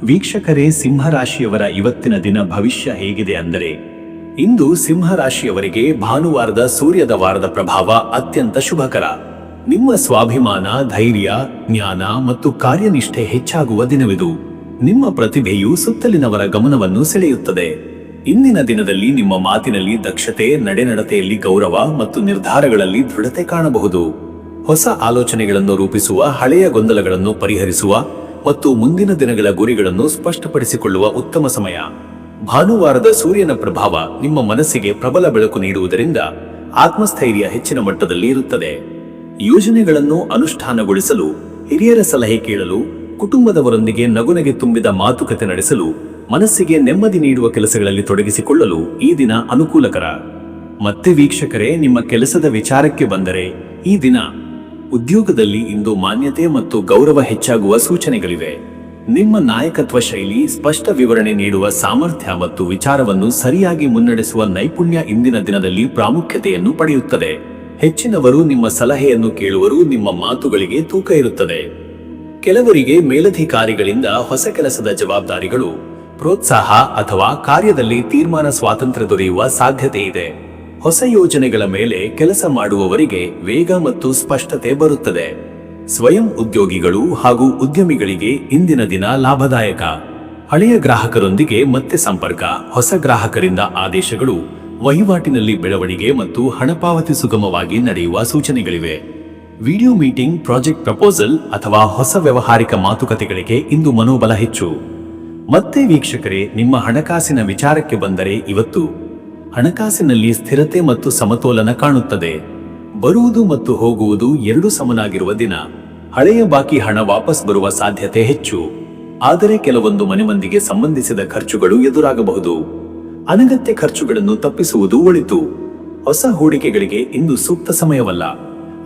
ವೀಕ್ಷಕರೇ, ಸಿಂಹರಾಶಿಯವರ ಇವತ್ತಿನ ದಿನ ಭವಿಷ್ಯ ಹೇಗಿದೆ ಅಂದರೆ, ಇಂದು ಸಿಂಹರಾಶಿಯವರಿಗೆ ಭಾನುವಾರದ ಸೂರ್ಯದ ವಾರದ ಪ್ರಭಾವ ಅತ್ಯಂತ ಶುಭಕರ. ನಿಮ್ಮ ಸ್ವಾಭಿಮಾನ, ಧೈರ್ಯ, ಜ್ಞಾನ ಮತ್ತು ಕಾರ್ಯನಿಷ್ಠೆ ಹೆಚ್ಚಾಗುವ ದಿನವಿದು. ನಿಮ್ಮ ಪ್ರತಿಭೆಯು ಸುತ್ತಲಿನವರ ಗಮನವನ್ನು ಸೆಳೆಯುತ್ತದೆ. ಇಂದಿನ ದಿನದಲ್ಲಿ ನಿಮ್ಮ ಮಾತಿನಲ್ಲಿ ದಕ್ಷತೆ, ನಡೆನಡತೆಯಲ್ಲಿ ಗೌರವ ಮತ್ತು ನಿರ್ಧಾರಗಳಲ್ಲಿ ದೃಢತೆ ಕಾಣಬಹುದು. ಹೊಸ ಆಲೋಚನೆಗಳನ್ನು ರೂಪಿಸುವ, ಹಳೆಯ ಗೊಂದಲಗಳನ್ನು ಪರಿಹರಿಸುವ ಮತ್ತು ಮುಂದಿನ ದಿನಗಳ ಗುರಿಗಳನ್ನು ಸ್ಪಷ್ಟಪಡಿಸಿಕೊಳ್ಳುವ ಉತ್ತಮ ಸಮಯ. ಭಾನುವಾರದ ಸೂರ್ಯನ ಪ್ರಭಾವ ನಿಮ್ಮ ಮನಸ್ಸಿಗೆ ಪ್ರಬಲ ಬೆಳಕು ನೀಡುವುದರಿಂದ ಆತ್ಮಸ್ಥೈರ್ಯ ಹೆಚ್ಚಿನ ಮಟ್ಟದಲ್ಲಿ ಇರುತ್ತದೆ. ಯೋಜನೆಗಳನ್ನು ಅನುಷ್ಠಾನಗೊಳಿಸಲು, ಹಿರಿಯರ ಸಲಹೆ ಕೇಳಲು, ಕುಟುಂಬದವರೊಂದಿಗೆ ನಗುನಗೆ ತುಂಬಿದ ಮಾತುಕತೆ ನಡೆಸಲು, ಮನಸ್ಸಿಗೆ ನೆಮ್ಮದಿ ನೀಡುವ ಕೆಲಸಗಳಲ್ಲಿ ತೊಡಗಿಸಿಕೊಳ್ಳಲು ಈ ದಿನ ಅನುಕೂಲಕರ. ಮತ್ತೆ ವೀಕ್ಷಕರೇ, ನಿಮ್ಮ ಕೆಲಸದ ವಿಚಾರಕ್ಕೆ ಬಂದರೆ ಈ ದಿನ ಉದ್ಯೋಗದಲ್ಲಿ ಇಂದು ಮಾನ್ಯತೆ ಮತ್ತು ಗೌರವ ಹೆಚ್ಚಾಗುವ ಸೂಚನೆಗಳಿವೆ. ನಿಮ್ಮ ನಾಯಕತ್ವ ಶೈಲಿ, ಸ್ಪಷ್ಟ ವಿವರಣೆ ನೀಡುವ ಸಾಮರ್ಥ್ಯ ಮತ್ತು ವಿಚಾರವನ್ನು ಸರಿಯಾಗಿ ಮುನ್ನಡೆಸುವ ನೈಪುಣ್ಯ ಇಂದಿನ ದಿನದಲ್ಲಿ ಪ್ರಾಮುಖ್ಯತೆಯನ್ನು ಪಡೆಯುತ್ತದೆ. ಹೆಚ್ಚಿನವರು ನಿಮ್ಮ ಸಲಹೆಯನ್ನು ಕೇಳುವರು. ನಿಮ್ಮ ಮಾತುಗಳಿಗೆ ತೂಕ ಇರುತ್ತದೆ. ಕೆಲವರಿಗೆ ಮೇಲಧಿಕಾರಿಗಳಿಂದ ಹೊಸ ಕೆಲಸದ ಜವಾಬ್ದಾರಿಗಳು, ಪ್ರೋತ್ಸಾಹ ಅಥವಾ ಕಾರ್ಯದಲ್ಲಿ ತೀರ್ಮಾನ ಸ್ವಾತಂತ್ರ್ಯ ದೊರೆಯುವ ಸಾಧ್ಯತೆ ಇದೆ. ಹೊಸ ಯೋಜನೆಗಳ ಮೇಲೆ ಕೆಲಸ ಮಾಡುವವರಿಗೆ ವೇಗ ಮತ್ತು ಸ್ಪಷ್ಟತೆ ಬರುತ್ತದೆ. ಸ್ವಯಂ ಉದ್ಯೋಗಿಗಳು ಹಾಗೂ ಉದ್ಯಮಿಗಳಿಗೆ ಇಂದಿನ ದಿನ ಲಾಭದಾಯಕ. ಹಳೆಯ ಗ್ರಾಹಕರೊಂದಿಗೆ ಮತ್ತೆ ಸಂಪರ್ಕ, ಹೊಸ ಗ್ರಾಹಕರಿಂದ ಆದೇಶಗಳು, ವಹಿವಾಟಿನಲ್ಲಿ ಬೆಳವಣಿಗೆ ಮತ್ತು ಹಣ ಪಾವತಿ ಸುಗಮವಾಗಿ ನಡೆಯುವ ಸೂಚನೆಗಳಿವೆ. ವಿಡಿಯೋ ಮೀಟಿಂಗ್, ಪ್ರಾಜೆಕ್ಟ್ ಪ್ರಪೋಸಲ್ ಅಥವಾ ಹೊಸ ವ್ಯವಹಾರಿಕ ಮಾತುಕತೆಗಳಿಗೆ ಇಂದು ಮನೋಬಲ ಹೆಚ್ಚು. ಮತ್ತೆ ವೀಕ್ಷಕರೇ, ನಿಮ್ಮ ಹಣಕಾಸಿನ ವಿಚಾರಕ್ಕೆ ಬಂದರೆ ಇವತ್ತು ಹಣಕಾಸಿನಲ್ಲಿ ಸ್ಥಿರತೆ ಮತ್ತು ಸಮತೋಲನ ಕಾಣುತ್ತದೆ. ಬರುವುದು ಮತ್ತು ಹೋಗುವುದು ಎರಡೂ ಸಮನಾಗಿರುವ ದಿನ. ಹಳೆಯ ಬಾಕಿ ಹಣ ವಾಪಸ್ ಬರುವ ಸಾಧ್ಯತೆ ಹೆಚ್ಚು. ಆದರೆ ಕೆಲವೊಂದು ಮನೆ ಮಂದಿಗೆ ಸಂಬಂಧಿಸಿದ ಖರ್ಚುಗಳು ಎದುರಾಗಬಹುದು. ಅನಗತ್ಯ ಖರ್ಚುಗಳನ್ನು ತಪ್ಪಿಸುವುದು ಒಳಿತು. ಹೊಸ ಹೂಡಿಕೆಗಳಿಗೆ ಇಂದು ಸೂಕ್ತ ಸಮಯವಲ್ಲ,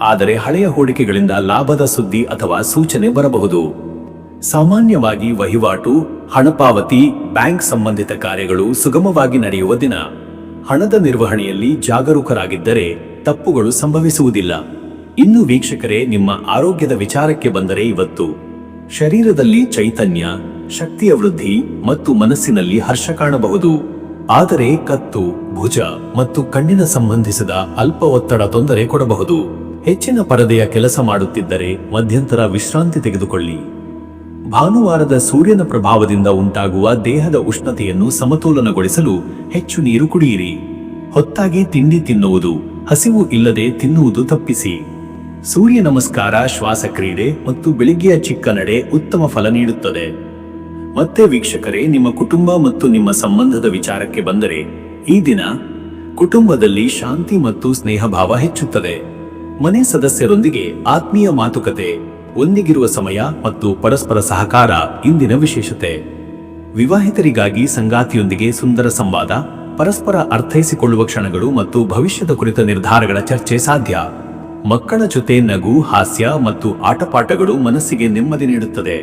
ಆದರೆ ಹಳೆಯ ಹೂಡಿಕೆಗಳಿಂದ ಲಾಭದ ಸುದ್ದಿ ಅಥವಾ ಸೂಚನೆ ಬರಬಹುದು. ಸಾಮಾನ್ಯವಾಗಿ ವಹಿವಾಟು, ಹಣಪಾವತಿ, ಬ್ಯಾಂಕ್ ಸಂಬಂಧಿತ ಕಾರ್ಯಗಳು ಸುಗಮವಾಗಿ ನಡೆಯುವ ದಿನ. ಹಣದ ನಿರ್ವಹಣೆಯಲ್ಲಿ ಜಾಗರೂಕರಾಗಿದ್ದರೆ ತಪ್ಪುಗಳು ಸಂಭವಿಸುವುದಿಲ್ಲ. ಇನ್ನು ವೀಕ್ಷಕರೇ, ನಿಮ್ಮ ಆರೋಗ್ಯದ ವಿಚಾರಕ್ಕೆ ಬಂದರೆ ಇವತ್ತು ಶರೀರದಲ್ಲಿ ಚೈತನ್ಯ, ಶಕ್ತಿಯ ವೃದ್ಧಿ ಮತ್ತು ಮನಸ್ಸಿನಲ್ಲಿ ಹರ್ಷ ಕಾಣಬಹುದು. ಆದರೆ ಕತ್ತು, ಭುಜ ಮತ್ತು ಕಣ್ಣಿನ ಸಂಬಂಧಿಸಿದ ಅಲ್ಪ ಒತ್ತಡ ತೊಂದರೆ ಕೊಡಬಹುದು. ಹೆಚ್ಚಿನ ಪರದೆಯ ಕೆಲಸ ಮಾಡುತ್ತಿದ್ದರೆ ಮಧ್ಯಂತರ ವಿಶ್ರಾಂತಿ ತೆಗೆದುಕೊಳ್ಳಿ. ಭಾನುವಾರದ ಸೂರ್ಯನ ಪ್ರಭಾವದಿಂದ ಉಂಟಾಗುವ ದೇಹದ ಉಷ್ಣತೆಯನ್ನು ಸಮತೋಲನಗೊಳಿಸಲು ಹೆಚ್ಚು ನೀರು ಕುಡಿಯಿರಿ. ಹೊತ್ತಾಗಿ ತಿಂಡಿ ತಿನ್ನುವುದು, ಹಸಿವು ಇಲ್ಲದೆ ತಿನ್ನುವುದು ತಪ್ಪಿಸಿ. ಸೂರ್ಯ ನಮಸ್ಕಾರ, ಶ್ವಾಸಕ್ರೀಡೆ ಮತ್ತು ಬೆಳಿಗ್ಗೆಯ ಚಿಕ್ಕ ನಡೆ ಉತ್ತಮ ಫಲ ನೀಡುತ್ತದೆ. ಮತ್ತೆ ವೀಕ್ಷಕರೇ, ನಿಮ್ಮ ಕುಟುಂಬ ಮತ್ತು ನಿಮ್ಮ ಸಂಬಂಧದ ವಿಚಾರಕ್ಕೆ ಬಂದರೆ ಈ ದಿನ ಕುಟುಂಬದಲ್ಲಿ ಶಾಂತಿ ಮತ್ತು ಸ್ನೇಹಭಾವ ಹೆಚ್ಚುತ್ತದೆ. ಮನೆ ಸದಸ್ಯರೊಂದಿಗೆ ಆತ್ಮೀಯ ಮಾತುಕತೆ, ಒಂದಿಗಿರುವ ಸಮಯ ಮತ್ತು ಪರಸ್ಪರ ಸಹಕಾರ ಇಂದಿನ ವಿಶೇಷತೆ. ವಿವಾಹಿತರಿಗಾಗಿ ಸಂಗಾತಿಯೊಂದಿಗೆ ಸುಂದರ ಸಂವಾದ, ಪರಸ್ಪರ ಅರ್ಥೈಸಿಕೊಳ್ಳುವ ಕ್ಷಣಗಳು ಮತ್ತು ಭವಿಷ್ಯದ ಕುರಿತ ನಿರ್ಧಾರಗಳ ಚರ್ಚೆ ಸಾಧ್ಯ. ಮಕ್ಕಳ ಜೊತೆ ನಗು, ಹಾಸ್ಯ ಮತ್ತು ಆಟಪಾಠಗಳು ಮನಸ್ಸಿಗೆ ನೆಮ್ಮದಿ ನೀಡುತ್ತದೆ.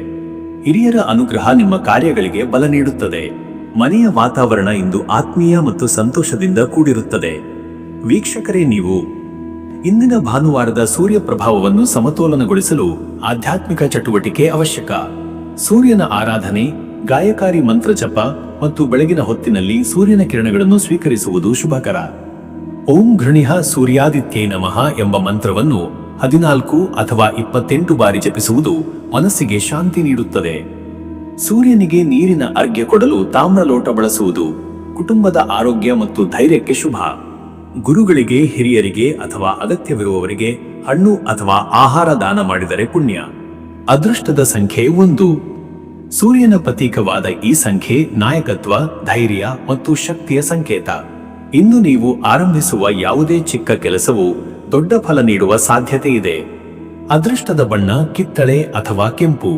ಹಿರಿಯರ ಅನುಗ್ರಹ ನಿಮ್ಮ ಕಾರ್ಯಗಳಿಗೆ ಬಲ ನೀಡುತ್ತದೆ. ಮನೆಯ ವಾತಾವರಣ ಇಂದು ಆತ್ಮೀಯ ಮತ್ತು ಸಂತೋಷದಿಂದ ಕೂಡಿರುತ್ತದೆ. ವೀಕ್ಷಕರೇ, ನೀವು ಇಂದಿನ ಭಾನುವಾರದ ಸೂರ್ಯ ಪ್ರಭಾವವನ್ನು ಸಮತೋಲನಗೊಳಿಸಲು ಆಧ್ಯಾತ್ಮಿಕ ಚಟುವಟಿಕೆ ಅವಶ್ಯಕ. ಸೂರ್ಯನ ಆರಾಧನೆ, ಗಾಯಕಾರಿ ಮಂತ್ರ ಜಪ ಮತ್ತು ಬೆಳಗಿನ ಹೊತ್ತಿನಲ್ಲಿ ಸೂರ್ಯನ ಕಿರಣಗಳನ್ನು ಸ್ವೀಕರಿಸುವುದು ಶುಭಕರ. ಓಂ ಘೃಣಿಃ ಸೂರ್ಯಾದಿತ್ಯೈ ನಮಃ ಎಂಬ ಮಂತ್ರವನ್ನು 14 ಅಥವಾ 28 ಬಾರಿ ಜಪಿಸುವುದು ಮನಸ್ಸಿಗೆ ಶಾಂತಿ ನೀಡುತ್ತದೆ. ಸೂರ್ಯನಿಗೆ ನೀರಿನ ಅರ್ಘ್ಯ ಕೊಡಲು ತಾಮ್ರ ಲೋಟ ಬಳಸುವುದು ಕುಟುಂಬದ ಆರೋಗ್ಯ ಮತ್ತು ಧೈರ್ಯಕ್ಕೆ ಶುಭ. ಗುರುಗಳಿಗೆ, ಹಿರಿಯರಿಗೆ ಅಥವಾ ಅಗತ್ಯವಿರುವವರಿಗೆ ಹಣ್ಣು ಅಥವಾ ಆಹಾರ ದಾನ ಮಾಡಿದರೆ ಪುಣ್ಯ. ಅದೃಷ್ಟದ ಸಂಖ್ಯೆ 1. ಸೂರ್ಯನ ಪ್ರತೀಕವಾದ ಈ ಸಂಖ್ಯೆ ನಾಯಕತ್ವ, ಧೈರ್ಯ ಮತ್ತು ಶಕ್ತಿಯ ಸಂಕೇತ. ಇಂದು ನೀವು ಆರಂಭಿಸುವ ಯಾವುದೇ ಚಿಕ್ಕ ಕೆಲಸವು ದೊಡ್ಡ ಫಲ ನೀಡುವ ಸಾಧ್ಯತೆ ಇದೆ. ಅದೃಷ್ಟದ ಬಣ್ಣ ಕಿತ್ತಳೆ ಅಥವಾ ಕೆಂಪು.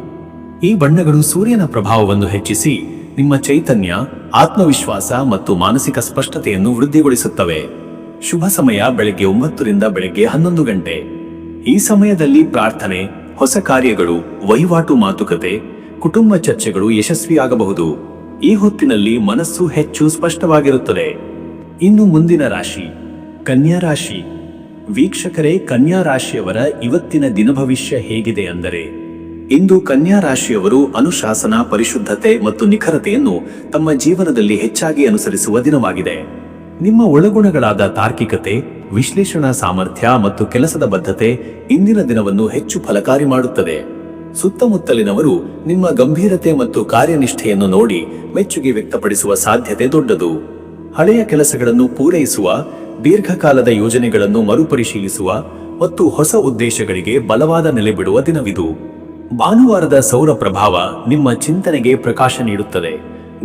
ಈ ಬಣ್ಣಗಳು ಸೂರ್ಯನ ಪ್ರಭಾವವನ್ನು ಹೆಚ್ಚಿಸಿ ನಿಮ್ಮ ಚೈತನ್ಯ, ಆತ್ಮವಿಶ್ವಾಸ ಮತ್ತು ಮಾನಸಿಕ ಸ್ಪಷ್ಟತೆಯನ್ನು ವೃದ್ಧಿಗೊಳಿಸುತ್ತವೆ. ಶುಭ ಸಮಯ ಬೆಳಗ್ಗೆ 9 ರಿಂದ ಬೆಳಗ್ಗೆ 11 ಗಂಟೆ. ಈ ಸಮಯದಲ್ಲಿ ಪ್ರಾರ್ಥನೆ, ಹೊಸ ಕಾರ್ಯಗಳು, ವಹಿವಾಟು ಮಾತುಕತೆ, ಕುಟುಂಬ ಚರ್ಚೆಗಳು ಯಶಸ್ವಿಯಾಗಬಹುದು. ಈ ಹೊತ್ತಿನಲ್ಲಿ ಮನಸ್ಸು ಹೆಚ್ಚು ಸ್ಪಷ್ಟವಾಗಿರುತ್ತದೆ. ಇನ್ನು ಮುಂದಿನ ರಾಶಿ ಕನ್ಯಾ ರಾಶಿ. ವೀಕ್ಷಕರೇ, ಕನ್ಯಾ ರಾಶಿಯವರ ಇವತ್ತಿನ ದಿನ ಭವಿಷ್ಯ ಹೇಗಿದೆ ಅಂದರೆ, ಇಂದು ಕನ್ಯಾ ರಾಶಿಯವರು ಅನುಶಾಸನ, ಪರಿಶುದ್ಧತೆ ಮತ್ತು ನಿಖರತೆಯನ್ನು ತಮ್ಮ ಜೀವನದಲ್ಲಿ ಹೆಚ್ಚಾಗಿ ಅನುಸರಿಸುವ ದಿನವಾಗಿದೆ. ನಿಮ್ಮ ಒಳಗುಣಗಳಾದ ತಾರ್ಕಿಕತೆ, ವಿಶ್ಲೇಷಣಾ ಸಾಮರ್ಥ್ಯ ಮತ್ತು ಕೆಲಸದ ಬದ್ಧತೆ ಇಂದಿನ ದಿನವನ್ನು ಹೆಚ್ಚು ಫಲಕಾರಿ ಮಾಡುತ್ತದೆ. ಸುತ್ತಮುತ್ತಲಿನವರು ನಿಮ್ಮ ಗಂಭೀರತೆ ಮತ್ತು ಕಾರ್ಯನಿಷ್ಠೆಯನ್ನು ನೋಡಿ ಮೆಚ್ಚುಗೆ ವ್ಯಕ್ತಪಡಿಸುವ ಸಾಧ್ಯತೆ ದೊಡ್ಡದು. ಹಳೆಯ ಕೆಲಸಗಳನ್ನು ಪೂರೈಸುವ, ದೀರ್ಘಕಾಲದ ಯೋಜನೆಗಳನ್ನು ಮರುಪರಿಶೀಲಿಸುವ ಮತ್ತು ಹೊಸ ಉದ್ದೇಶಗಳಿಗೆ ಬಲವಾದ ನೆಲೆ ಬಿಡುವ ದಿನವಿದು. ಭಾನುವಾರದ ಸೌರ ಪ್ರಭಾವ ನಿಮ್ಮ ಚಿಂತನೆಗೆ ಪ್ರಕಾಶ ನೀಡುತ್ತದೆ.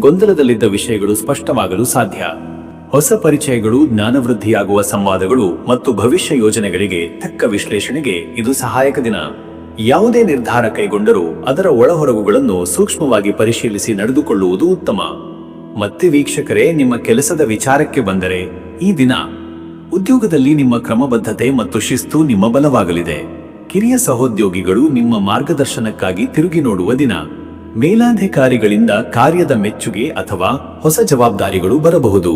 ಗೊಂದಲದಲ್ಲಿದ್ದ ವಿಷಯಗಳು ಸ್ಪಷ್ಟವಾಗಲು ಸಾಧ್ಯ. ಹೊಸ ಪರಿಚಯಗಳು, ಜ್ಞಾನವೃದ್ಧಿಯಾಗುವ ಸಂವಾದಗಳು ಮತ್ತು ಭವಿಷ್ಯ ಯೋಜನೆಗಳಿಗೆ ತಕ್ಕ ವಿಶ್ಲೇಷಣೆಗೆ ಇದು ಸಹಾಯಕ ದಿನ. ಯಾವುದೇ ನಿರ್ಧಾರ ಕೈಗೊಂಡರೂ ಅದರ ಒಳಹೊರಗುಗಳನ್ನು ಸೂಕ್ಷ್ಮವಾಗಿ ಪರಿಶೀಲಿಸಿ ನಡೆದುಕೊಳ್ಳುವುದು ಉತ್ತಮ. ಮತ್ತೆ ವೀಕ್ಷಕರೇ, ನಿಮ್ಮ ಕೆಲಸದ ವಿಚಾರಕ್ಕೆ ಬಂದರೆ ಈ ದಿನ ಉದ್ಯೋಗದಲ್ಲಿ ನಿಮ್ಮ ಕ್ರಮಬದ್ಧತೆ ಮತ್ತು ಶಿಸ್ತು ನಿಮ್ಮ ಬಲವಾಗಲಿದೆ. ಕಿರಿಯ ಸಹೋದ್ಯೋಗಿಗಳು ನಿಮ್ಮ ಮಾರ್ಗದರ್ಶನಕ್ಕಾಗಿ ತಿರುಗಿ ನೋಡುವ ದಿನ. ಮೇಲಾಧಿಕಾರಿಗಳಿಂದ ಕಾರ್ಯದ ಮೆಚ್ಚುಗೆ ಅಥವಾ ಹೊಸ ಜವಾಬ್ದಾರಿಗಳು ಬರಬಹುದು.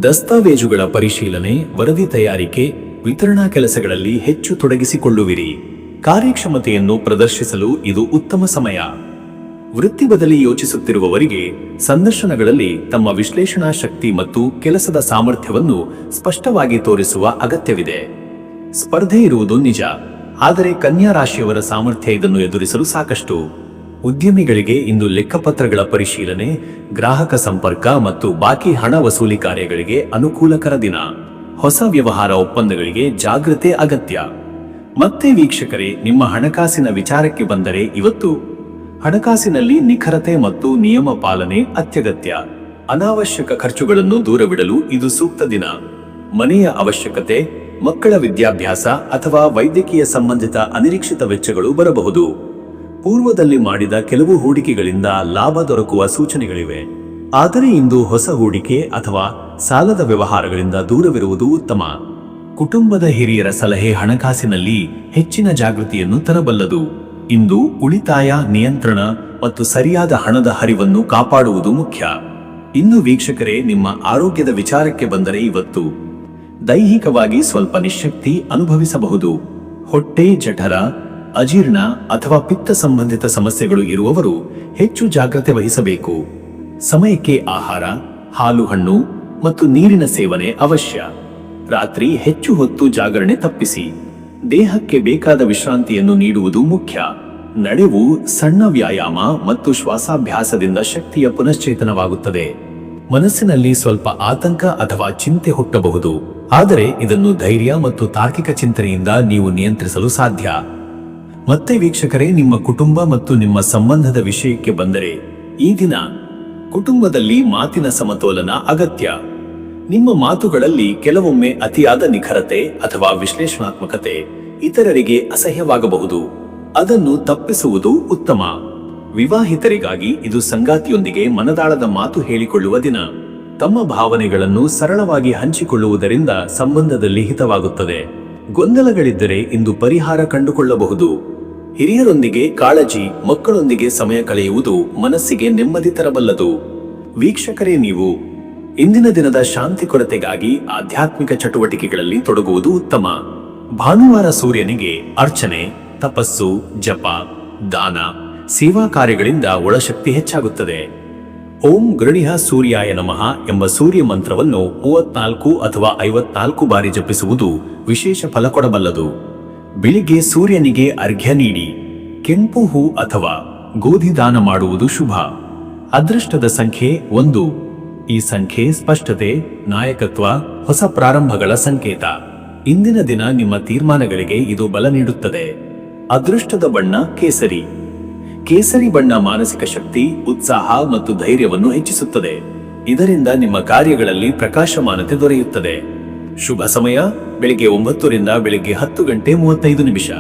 ದಸ್ತಾವೇಜುಗಳ ಪರಿಶೀಲನೆ, ವರದಿ ತಯಾರಿಕೆ, ವಿತರಣಾ ಕೆಲಸಗಳಲ್ಲಿ ಹೆಚ್ಚು ತೊಡಗಿಸಿಕೊಳ್ಳುವಿರಿ. ಕಾರ್ಯಕ್ಷಮತೆಯನ್ನು ಪ್ರದರ್ಶಿಸಲು ಇದು ಉತ್ತಮ ಸಮಯ. ವೃತ್ತಿ ಬದಲಿ ಯೋಚಿಸುತ್ತಿರುವವರಿಗೆ ಸಂದರ್ಶನಗಳಲ್ಲಿ ತಮ್ಮ ವಿಶ್ಲೇಷಣಾ ಶಕ್ತಿ ಮತ್ತು ಕೆಲಸದ ಸಾಮರ್ಥ್ಯವನ್ನು ಸ್ಪಷ್ಟವಾಗಿ ತೋರಿಸುವ ಅಗತ್ಯವಿದೆ. ಸ್ಪರ್ಧೆ ಇರುವುದು ನಿಜ, ಆದರೆ ಕನ್ಯಾ ರಾಶಿಯವರ ಸಾಮರ್ಥ್ಯ ಇದನ್ನು ಎದುರಿಸಲು ಸಾಕಷ್ಟು. ಉದ್ಯಮಿಗಳಿಗೆ ಇಂದು ಲೆಕ್ಕಪತ್ರಗಳ ಪರಿಶೀಲನೆ, ಗ್ರಾಹಕ ಸಂಪರ್ಕ ಮತ್ತು ಬಾಕಿ ಹಣ ವಸೂಲಿ ಕಾರ್ಯಗಳಿಗೆ ಅನುಕೂಲಕರ ದಿನ. ಹೊಸ ವ್ಯವಹಾರ ಒಪ್ಪಂದಗಳಿಗೆ ಜಾಗೃತೆ ಅಗತ್ಯ. ಮತ್ತೆ ವೀಕ್ಷಕರೇ, ನಿಮ್ಮ ಹಣಕಾಸಿನ ವಿಚಾರಕ್ಕೆ ಬಂದರೆ ಇವತ್ತು ಹಣಕಾಸಿನಲ್ಲಿ ನಿಖರತೆ ಮತ್ತು ನಿಯಮ ಪಾಲನೆ ಅತ್ಯಗತ್ಯ. ಅನಾವಶ್ಯಕ ಖರ್ಚುಗಳನ್ನು ದೂರವಿಡಲು ಇದು ಸೂಕ್ತ ದಿನ. ಮನೆಯ ಅವಶ್ಯಕತೆ ಮಕ್ಕಳ ವಿದ್ಯಾಭ್ಯಾಸ ಅಥವಾ ವೈದ್ಯಕೀಯ ಸಂಬಂಧಿತ ಅನಿರೀಕ್ಷಿತ ವೆಚ್ಚಗಳು ಬರಬಹುದು. ಪೂರ್ವದಲ್ಲಿ ಮಾಡಿದ ಕೆಲವು ಹೂಡಿಕೆಗಳಿಂದ ಲಾಭ ದೊರಕುವ ಸೂಚನೆಗಳಿವೆ. ಆದರೆ ಇಂದು ಹೊಸ ಹೂಡಿಕೆ ಅಥವಾ ಸಾಲದ ವ್ಯವಹಾರಗಳಿಂದ ದೂರವಿರುವುದು ಉತ್ತಮ. ಕುಟುಂಬದ ಹಿರಿಯರ ಸಲಹೆ ಹಣಕಾಸಿನಲ್ಲಿ ಹೆಚ್ಚಿನ ಜಾಗೃತಿಯನ್ನು ತರಬಲ್ಲದು. ಇಂದು ಉಳಿತಾಯ, ನಿಯಂತ್ರಣ ಮತ್ತು ಸರಿಯಾದ ಹಣದ ಹರಿವನ್ನು ಕಾಪಾಡುವುದು ಮುಖ್ಯ. ಇನ್ನು ವೀಕ್ಷಕರೇ, ನಿಮ್ಮ ಆರೋಗ್ಯದ ವಿಚಾರಕ್ಕೆ ಬಂದರೆ ಇವತ್ತು ದೈಹಿಕವಾಗಿ ಸ್ವಲ್ಪ ನಿಶ್ಶಕ್ತಿ ಅನುಭವಿಸಬಹುದು. ಹೊಟ್ಟೆ, ಜಠರ, ಅಜೀರ್ಣ ಅಥವಾ ಪಿತ್ತ ಸಂಬಂಧಿತ ಸಮಸ್ಯೆಗಳು ಇರುವವರು ಹೆಚ್ಚು ಜಾಗ್ರತೆ ವಹಿಸಬೇಕು. ಸಮಯಕ್ಕೆ ಆಹಾರ, ಹಾಲು, ಹಣ್ಣು ಮತ್ತು ನೀರಿನ ಸೇವನೆ ಅವಶ್ಯ. ರಾತ್ರಿ ಹೆಚ್ಚು ಹೊತ್ತು ಜಾಗರಣೆ ತಪ್ಪಿಸಿ. ದೇಹಕ್ಕೆ ಬೇಕಾದ ವಿಶ್ರಾಂತಿಯನ್ನು ನೀಡುವುದು ಮುಖ್ಯ. ನಡೆವು, ಸಣ್ಣ ವ್ಯಾಯಾಮ ಮತ್ತು ಶ್ವಾಸಾಭ್ಯಾಸದಿಂದ ಶಕ್ತಿಯ ಪುನಶ್ಚೇತನವಾಗುತ್ತದೆ. ಮನಸ್ಸಿನಲ್ಲಿ ಸ್ವಲ್ಪ ಆತಂಕ ಅಥವಾ ಚಿಂತೆ ಹುಟ್ಟಬಹುದು, ಆದರೆ ಇದನ್ನು ಧೈರ್ಯ ಮತ್ತು ತಾರ್ಕಿಕ ಚಿಂತನೆಯಿಂದ ನೀವು ನಿಯಂತ್ರಿಸಲು ಸಾಧ್ಯ. ಮತ್ತೆ ವೀಕ್ಷಕರೇ, ನಿಮ್ಮ ಕುಟುಂಬ ಮತ್ತು ನಿಮ್ಮ ಸಂಬಂಧದ ವಿಷಯಕ್ಕೆ ಬಂದರೆ ಈ ದಿನ ಕುಟುಂಬದಲ್ಲಿ ಮಾತಿನ ಸಮತೋಲನ ಅಗತ್ಯ. ನಿಮ್ಮ ಮಾತುಗಳಲ್ಲಿ ಕೆಲವೊಮ್ಮೆ ಅತಿಯಾದ ನಿಖರತೆ ಅಥವಾ ವಿಶ್ಲೇಷಣಾತ್ಮಕತೆ ಇತರರಿಗೆ ಅಸಹ್ಯವಾಗಬಹುದು. ಅದನ್ನು ತಪ್ಪಿಸುವುದು ಉತ್ತಮ. ವಿವಾಹಿತರಿಗಾಗಿ ಇದು ಸಂಗಾತಿಯೊಂದಿಗೆ ಮನದಾಳದ ಮಾತು ಹೇಳಿಕೊಳ್ಳುವ ದಿನ. ತಮ್ಮ ಭಾವನೆಗಳನ್ನು ಸರಳವಾಗಿ ಹಂಚಿಕೊಳ್ಳುವುದರಿಂದ ಸಂಬಂಧದಲ್ಲಿ ಹಿತವಾಗುತ್ತದೆ. ಗೊಂದಲಗಳಿದ್ದರೆ ಇಂದು ಪರಿಹಾರ ಕಂಡುಕೊಳ್ಳಬಹುದು. ಹಿರಿಯರೊಂದಿಗೆ ಕಾಳಜಿ, ಮಕ್ಕಳೊಂದಿಗೆ ಸಮಯ ಕಳೆಯುವುದು ಮನಸ್ಸಿಗೆ ನೆಮ್ಮದಿ ತರಬಲ್ಲದು. ವೀಕ್ಷಕರೇ, ನೀವು ಇಂದಿನ ದಿನದ ಶಾಂತಿ ಕೊರತೆಗಾಗಿ ಆಧ್ಯಾತ್ಮಿಕ ಚಟುವಟಿಕೆಗಳಲ್ಲಿ ತೊಡಗುವುದು ಉತ್ತಮ. ಭಾನುವಾರ ಸೂರ್ಯನಿಗೆ ಅರ್ಚನೆ, ತಪಸ್ಸು, ಜಪ, ದಾನ, ಸೇವಾ ಕಾರ್ಯಗಳಿಂದ ಒಳಶಕ್ತಿ ಹೆಚ್ಚಾಗುತ್ತದೆ. ಓಂ ಗೃಣಿಹ ಸೂರ್ಯಾಯ ನಮಃ ಎಂಬ ಸೂರ್ಯ ಮಂತ್ರವನ್ನು 34 ಅಥವಾ 54 ಬಾರಿ ಜಪಿಸುವುದು ವಿಶೇಷ ಫಲ ಕೊಡಬಲ್ಲದು. ಬೆಳಿಗ್ಗೆ ಸೂರ್ಯನಿಗೆ ಅರ್ಘ್ಯ ನೀಡಿ ಕೆಂಪು ಹೂ ಅಥವಾ ಗೋಧಿ ದಾನ ಮಾಡುವುದು ಶುಭ. ಅದೃಷ್ಟದ ಸಂಖ್ಯೆ 1. ಈ ಸಂಖ್ಯೆ ಸ್ಪಷ್ಟತೆ, ನಾಯಕತ್ವ, ಹೊಸ ಪ್ರಾರಂಭಗಳ ಸಂಕೇತ. ಇಂದಿನ ದಿನ ನಿಮ್ಮ ತೀರ್ಮಾನಗಳಿಗೆ ಇದು ಬಲ ನೀಡುತ್ತದೆ. ಅದೃಷ್ಟದ ಬಣ್ಣ ಕೇಸರಿ. ಕೇಸರಿ ಬಣ್ಣ ಮಾನಸಿಕ ಶಕ್ತಿ, ಉತ್ಸಾಹ ಮತ್ತು ಧೈರ್ಯವನ್ನು ಹೆಚ್ಚಿಸುತ್ತದೆ. ಇದರಿಂದ ನಿಮ್ಮ ಕಾರ್ಯಗಳಲ್ಲಿ ಪ್ರಕಾಶಮಾನತೆ ದೊರೆಯುತ್ತದೆ. ಶುಭ ಸಮಯ ಬೆಳಿಗ್ಗೆ 9 ರಿಂದ ಬೆಳಿಗ್ಗೆ 10:35.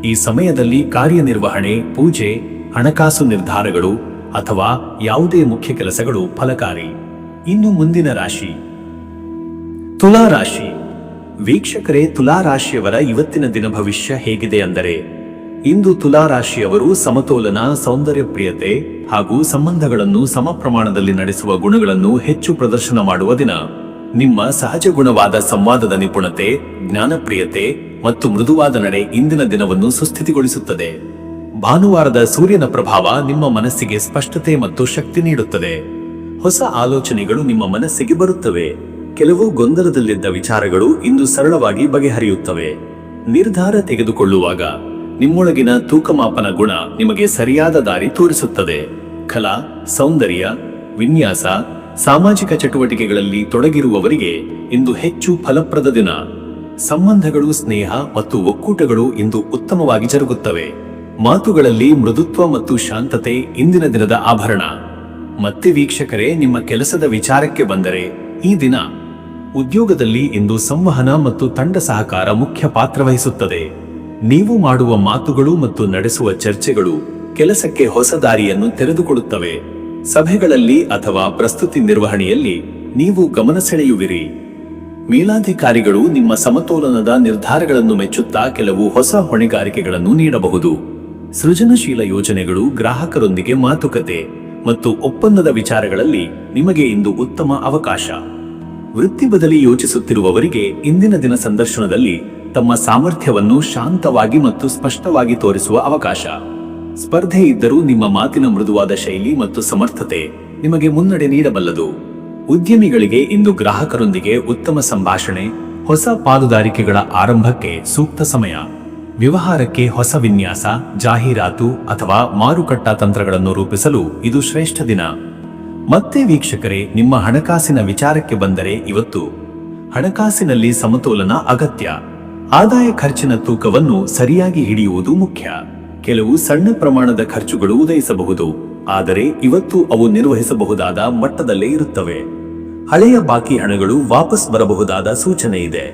ಈ ಸಮಯದಲ್ಲಿ ಕಾರ್ಯನಿರ್ವಹಣೆ, ಪೂಜೆ, ಹಣಕಾಸು ನಿರ್ಧಾರಗಳು ಅಥವಾ ಯಾವುದೇ ಮುಖ್ಯ ಕೆಲಸಗಳು ಫಲಕಾರಿ. ಇನ್ನು ಮುಂದಿನ ರಾಶಿ ತುಲಾ ರಾಶಿ. ವೀಕ್ಷಕರೇ, ತುಲಾ ರಾಶಿಯವರ ಇವತ್ತಿನ ದಿನ ಭವಿಷ್ಯ ಹೇಗಿದೆ ಅಂದರೆ, ಇಂದು ತುಲಾ ರಾಶಿಯವರು ಸಮತೋಲನ, ಸೌಂದರ್ಯ ಪ್ರಿಯತೆ ಹಾಗೂ ಸಂಬಂಧಗಳನ್ನು ಸಮ ಪ್ರಮಾಣದಲ್ಲಿ ನಡೆಸುವ ಗುಣಗಳನ್ನು ಹೆಚ್ಚು ಪ್ರದರ್ಶನ ಮಾಡುವ ದಿನ. ನಿಮ್ಮ ಸಹಜ ಗುಣವಾದ ಸಂವಾದದ ನಿಪುಣತೆ, ಜ್ಞಾನಪ್ರಿಯತೆ ಮತ್ತು ಮೃದುವಾದ ನಡೆ ಇಂದಿನ ದಿನವನ್ನು ಸುಸ್ಥಿತಿಗೊಳಿಸುತ್ತದೆ. ಭಾನುವಾರದ ಸೂರ್ಯನ ಪ್ರಭಾವ ನಿಮ್ಮ ಮನಸ್ಸಿಗೆ ಸ್ಪಷ್ಟತೆ ಮತ್ತು ಶಕ್ತಿ ನೀಡುತ್ತದೆ. ಹೊಸ ಆಲೋಚನೆಗಳು ನಿಮ್ಮ ಮನಸ್ಸಿಗೆ ಬರುತ್ತವೆ. ಕೆಲವು ಗೊಂದಲದಲ್ಲಿದ್ದ ವಿಚಾರಗಳು ಇಂದು ಸರಳವಾಗಿ ಬಗೆಹರಿಯುತ್ತವೆ. ನಿರ್ಧಾರ ತೆಗೆದುಕೊಳ್ಳುವಾಗ ನಿಮ್ಮೊಳಗಿನ ತೂಕಮಾಪನ ಗುಣ ನಿಮಗೆ ಸರಿಯಾದ ದಾರಿ ತೋರಿಸುತ್ತದೆ. ಕಲಾ, ಸೌಂದರ್ಯ, ವಿನ್ಯಾಸ, ಸಾಮಾಜಿಕ ಚಟುವಟಿಕೆಗಳಲ್ಲಿ ತೊಡಗಿರುವವರಿಗೆ ಇಂದು ಹೆಚ್ಚು ಫಲಪ್ರದ ದಿನ. ಸಂಬಂಧಗಳು, ಸ್ನೇಹ ಮತ್ತು ಒಕ್ಕೂಟಗಳು ಇಂದು ಉತ್ತಮವಾಗಿ ಜರುಗುತ್ತವೆ. ಮಾತುಗಳಲ್ಲಿ ಮೃದುತ್ವ ಮತ್ತು ಶಾಂತತೆ ಇಂದಿನ ದಿನದ ಆಭರಣ. ಮತ್ತೆ ವೀಕ್ಷಕರೇ, ನಿಮ್ಮ ಕೆಲಸದ ವಿಚಾರಕ್ಕೆ ಬಂದರೆ ಈ ದಿನ ಉದ್ಯೋಗದಲ್ಲಿ ಇಂದು ಸಂವಹನ ಮತ್ತು ತಂಡ ಸಹಕಾರ ಮುಖ್ಯ ಪಾತ್ರ ವಹಿಸುತ್ತದೆ. ನೀವು ಮಾಡುವ ಮಾತುಗಳು ಮತ್ತು ನಡೆಸುವ ಚರ್ಚೆಗಳು ಕೆಲಸಕ್ಕೆ ಹೊಸ ದಾರಿಯನ್ನು ತೆರೆದುಕೊಡುತ್ತವೆ. ಸಭೆಗಳಲ್ಲಿ ಅಥವಾ ಪ್ರಸ್ತುತಿ ನಿರ್ವಹಣೆಯಲ್ಲಿ ನೀವು ಗಮನ ಸೆಳೆಯುವಿರಿ. ಮೇಲಾಧಿಕಾರಿಗಳು ನಿಮ್ಮ ಸಮತೋಲನದ ನಿರ್ಧಾರಗಳನ್ನು ಮೆಚ್ಚುತ್ತಾ ಕೆಲವು ಹೊಸ ಹೊಣೆಗಾರಿಕೆಗಳನ್ನು ನೀಡಬಹುದು. ಸೃಜನಶೀಲ ಯೋಜನೆಗಳು, ಗ್ರಾಹಕರೊಂದಿಗೆ ಮಾತುಕತೆ ಮತ್ತು ಒಪ್ಪಂದದ ವಿಚಾರಗಳಲ್ಲಿ ನಿಮಗೆ ಇಂದು ಉತ್ತಮ ಅವಕಾಶ. ವೃತ್ತಿ ಬದಲಿ ಯೋಚಿಸುತ್ತಿರುವವರಿಗೆ ಇಂದಿನ ದಿನ ಸಂದರ್ಶನದಲ್ಲಿ ತಮ್ಮ ಸಾಮರ್ಥ್ಯವನ್ನು ಶಾಂತವಾಗಿ ಮತ್ತು ಸ್ಪಷ್ಟವಾಗಿ ತೋರಿಸುವ ಅವಕಾಶ. ಸ್ಪರ್ಧೆ ಇದ್ದರೂ ನಿಮ್ಮ ಮಾತಿನ ಮೃದುವಾದ ಶೈಲಿ ಮತ್ತು ಸಮರ್ಥತೆ ನಿಮಗೆ ಮುನ್ನಡೆ ನೀಡಬಲ್ಲದು. ಉದ್ಯಮಿಗಳಿಗೆ ಇಂದು ಗ್ರಾಹಕರೊಂದಿಗೆ ಉತ್ತಮ ಸಂಭಾಷಣೆ, ಹೊಸ ಪಾಲುದಾರಿಕೆಗಳ ಆರಂಭಕ್ಕೆ ಸೂಕ್ತ ಸಮಯ. ವ್ಯವಹಾರಕ್ಕೆ ಹೊಸ ವಿನ್ಯಾಸ, ಜಾಹೀರಾತು ಅಥವಾ ಮಾರುಕಟ್ಟಾ ತಂತ್ರಗಳನ್ನು ರೂಪಿಸಲು ಇದು ಶ್ರೇಷ್ಠ ದಿನ. ಮತ್ತೆ ವೀಕ್ಷಕರೇ, ನಿಮ್ಮ ಹಣಕಾಸಿನ ವಿಚಾರಕ್ಕೆ ಬಂದರೆ ಇವತ್ತು ಹಣಕಾಸಿನಲ್ಲಿ ಸಮತೋಲನ ಅಗತ್ಯ. ಆದಾಯ ಖರ್ಚಿನ ತೂಕವನ್ನು ಸರಿಯಾಗಿ ಹಿಡಿಯುವುದು ಮುಖ್ಯ. ಕೆಲವು ಸಣ್ಣ ಪ್ರಮಾಣದ ಖರ್ಚುಗಳು ಉದಯಿಸಬಹುದು, ಆದರೆ ಇವತ್ತು ಅವು ನಿರ್ವಹಿಸಬಹುದಾದ ಮಟ್ಟದಲ್ಲೇ ಇರುತ್ತವೆ. ಹಳೆಯ ಬಾಕಿ ಹಣಗಳು ವಾಪಸ್ ಬರಬಹುದಾದ ಸೂಚನೆ ಇದೆ.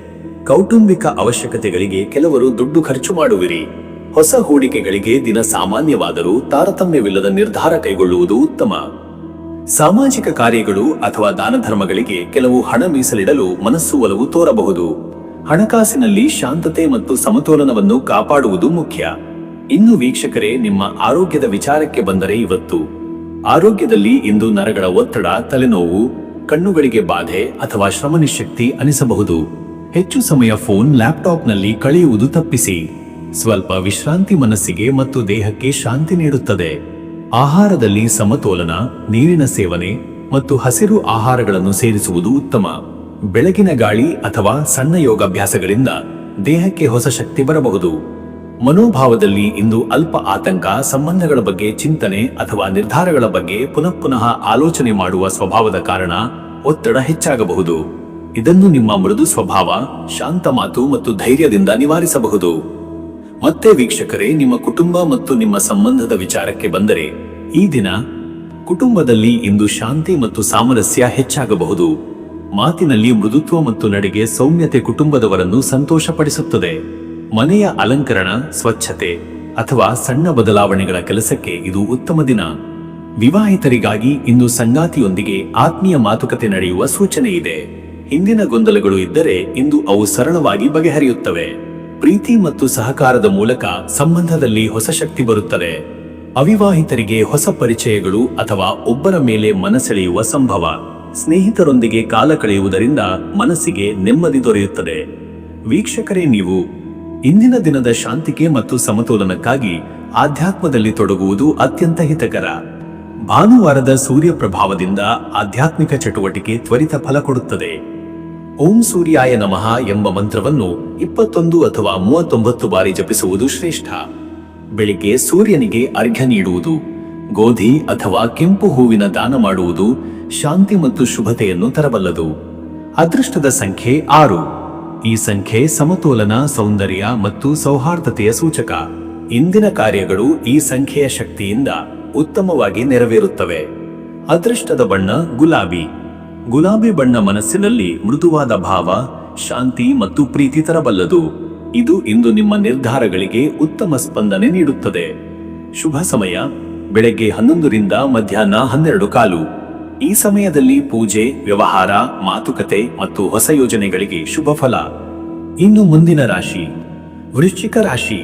ಕೌಟುಂಬಿಕ ಅವಶ್ಯಕತೆಗಳಿಗೆ ಕೆಲವರು ದುಡ್ಡು ಖರ್ಚು ಮಾಡುವಿರಿ. ಹೊಸ ಹೂಡಿಕೆಗಳಿಗೆ ದಿನ ಸಾಮಾನ್ಯವಾದರೂ ತಾರತಮ್ಯವಿಲ್ಲದ ನಿರ್ಧಾರ ಕೈಗೊಳ್ಳುವುದು ಉತ್ತಮ. ಸಾಮಾಜಿಕ ಕಾರ್ಯಗಳು ಅಥವಾ ದಾನ ಧರ್ಮಗಳಿಗೆ ಕೆಲವು ಹಣ ಮೀಸಲಿಡಲು ಮನಸ್ಸು ಒಲವು ತೋರಬಹುದು. ಹಣಕಾಸಿನಲ್ಲಿ ಶಾಂತತೆ ಮತ್ತು ಸಮತೋಲನವನ್ನು ಕಾಪಾಡುವುದು ಮುಖ್ಯ. ಇನ್ನು ವೀಕ್ಷಕರೇ, ನಿಮ್ಮ ಆರೋಗ್ಯದ ವಿಚಾರಕ್ಕೆ ಬಂದರೆ ಇವತ್ತು ಆರೋಗ್ಯದಲ್ಲಿ ಇಂದು ನರಗಳ ಒತ್ತಡ, ತಲೆನೋವು, ಕಣ್ಣುಗಳಿಗೆ ಬಾಧೆ ಅಥವಾ ಶ್ರಮನಿಶಕ್ತಿ ಅನಿಸಬಹುದು. ಹೆಚ್ಚು ಸಮಯ ಫೋನ್, ಲ್ಯಾಪ್ಟಾಪ್ನಲ್ಲಿ ಕಳೆಯುವುದು ತಪ್ಪಿಸಿ. ಸ್ವಲ್ಪ ವಿಶ್ರಾಂತಿ ಮನಸ್ಸಿಗೆ ಮತ್ತು ದೇಹಕ್ಕೆ ಶಾಂತಿ ನೀಡುತ್ತದೆ. ಆಹಾರದಲ್ಲಿ ಸಮತೋಲನ, ನೀರಿನ ಸೇವನೆ ಮತ್ತು ಹಸಿರು ಆಹಾರಗಳನ್ನು ಸೇರಿಸುವುದು ಉತ್ತಮ. ಬೆಳಗಿನ ಗಾಳಿ ಅಥವಾ ಸಣ್ಣ ಯೋಗಾಭ್ಯಾಸಗಳಿಂದ ದೇಹಕ್ಕೆ ಹೊಸ ಶಕ್ತಿ ಬರಬಹುದು. ಮನೋಭಾವದಲ್ಲಿ ಇಂದು ಅಲ್ಪ ಆತಂಕ, ಸಂಬಂಧಗಳ ಬಗ್ಗೆ ಚಿಂತನೆ ಅಥವಾ ನಿರ್ಧಾರಗಳ ಬಗ್ಗೆ ಪುನಃ ಆಲೋಚನೆ ಮಾಡುವ ಸ್ವಭಾವದ ಕಾರಣ ಒತ್ತಡ ಹೆಚ್ಚಾಗಬಹುದು. ಇದನ್ನು ನಿಮ್ಮ ಮೃದು ಸ್ವಭಾವ, ಶಾಂತ ಮಾತು ಮತ್ತು ಧೈರ್ಯದಿಂದ ನಿವಾರಿಸಬಹುದು. ಮತ್ತೆ ವೀಕ್ಷಕರೇ, ನಿಮ್ಮ ಕುಟುಂಬ ಮತ್ತು ನಿಮ್ಮ ಸಂಬಂಧದ ವಿಚಾರಕ್ಕೆ ಬಂದರೆ ಈ ದಿನ ಕುಟುಂಬದಲ್ಲಿ ಇಂದು ಶಾಂತಿ ಮತ್ತು ಸಾಮರಸ್ಯ ಹೆಚ್ಚಾಗಬಹುದು. ಮಾತಿನಲ್ಲಿ ಮೃದುತ್ವ ಮತ್ತು ನಡೆಗೆ ಸೌಮ್ಯತೆ ಕುಟುಂಬದವರನ್ನು ಸಂತೋಷಪಡಿಸುತ್ತದೆ. ಮನೆಯ ಅಲಂಕರಣ, ಸ್ವಚ್ಛತೆ ಅಥವಾ ಸಣ್ಣ ಬದಲಾವಣೆಗಳ ಕೆಲಸಕ್ಕೆ ಇದು ಉತ್ತಮ ದಿನ. ವಿವಾಹಿತರಿಗಾಗಿ ಇಂದು ಸಂಗಾತಿಯೊಂದಿಗೆ ಆತ್ಮೀಯ ಮಾತುಕತೆ ನಡೆಯುವ ಸೂಚನೆ ಇದೆ. ಹಿಂದಿನ ಗೊಂದಲಗಳು ಇದ್ದರೆ ಇಂದು ಅವು ಸರಳವಾಗಿ ಬಗೆಹರಿಯುತ್ತವೆ. ಪ್ರೀತಿ ಮತ್ತು ಸಹಕಾರದ ಮೂಲಕ ಸಂಬಂಧದಲ್ಲಿ ಹೊಸ ಶಕ್ತಿ ಬರುತ್ತದೆ. ಅವಿವಾಹಿತರಿಗೆ ಹೊಸ ಪರಿಚಯಗಳು ಅಥವಾ ಒಬ್ಬರ ಮೇಲೆ ಮನಸೆಳೆಯುವ ಸಂಭವ. ಸ್ನೇಹಿತರೊಂದಿಗೆ ಕಾಲ ಕಳೆಯುವುದರಿಂದ ಮನಸ್ಸಿಗೆ ನೆಮ್ಮದಿ ದೊರೆಯುತ್ತದೆ. ವೀಕ್ಷಕರೇ, ನೀವು ಇಂದಿನ ದಿನದ ಶಾಂತಿಗೆ ಮತ್ತು ಸಮತೋಲನಕ್ಕಾಗಿ ಆಧ್ಯಾತ್ಮದಲ್ಲಿ ತೊಡಗುವುದು ಅತ್ಯಂತ ಹಿತಕರ. ಭಾನುವಾರದ ಸೂರ್ಯ ಪ್ರಭಾವದಿಂದ ಆಧ್ಯಾತ್ಮಿಕ ಚಟುವಟಿಕೆ ತ್ವರಿತ ಫಲ ಕೊಡುತ್ತದೆ. ಓಂ ಸೂರ್ಯಾಯ ನಮಃ ಎಂಬ ಮಂತ್ರವನ್ನು 21 ಅಥವಾ 39 ಬಾರಿ ಜಪಿಸುವುದು ಶ್ರೇಷ್ಠ. ಬೆಳಿಗ್ಗೆ ಸೂರ್ಯನಿಗೆ ಅರ್ಘ್ಯ ನೀಡುವುದು, ಗೋಧಿ ಅಥವಾ ಕೆಂಪು ಹೂವಿನ ದಾನ ಮಾಡುವುದು ಶಾಂತಿ ಮತ್ತು ಶುಭತೆಯನ್ನು ತರಬಲ್ಲದು. ಅದೃಷ್ಟದ ಸಂಖ್ಯೆ 6. ಈ ಸಂಖ್ಯೆ ಸಮತೋಲನ, ಸೌಂದರ್ಯ ಮತ್ತು ಸೌಹಾರ್ದತೆಯ ಸೂಚಕ. ಇಂದಿನ ಕಾರ್ಯಗಳು ಈ ಸಂಖ್ಯೆಯ ಶಕ್ತಿಯಿಂದ ಉತ್ತಮವಾಗಿ ನೆರವೇರುತ್ತವೆ. ಅದೃಷ್ಟದ ಬಣ್ಣ ಗುಲಾಬಿ. ಗುಲಾಬಿ ಬಣ್ಣ ಮನಸ್ಸಿನಲ್ಲಿ ಮೃದುವಾದ ಭಾವ, ಶಾಂತಿ ಮತ್ತು ಪ್ರೀತಿ ತರಬಲ್ಲದು. ಇದು ಇಂದು ನಿಮ್ಮ ನಿರ್ಧಾರಗಳಿಗೆ ಉತ್ತಮ ಸ್ಪಂದನೆ ನೀಡುತ್ತದೆ. ಶುಭ ಸಮಯ ಬೆಳಗ್ಗೆ 11 ರಿಂದ ಮಧ್ಯಾಹ್ನ 12:15. ಈ ಸಮಯದಲ್ಲಿ ಪೂಜೆ, ವ್ಯವಹಾರ, ಮಾತುಕತೆ ಮತ್ತು ಹೊಸ ಯೋಜನೆಗಳಿಗೆ ಶುಭ ಫಲ. ಇನ್ನು ಮುಂದಿನ ರಾಶಿ ವೃಶ್ಚಿಕ ರಾಶಿ.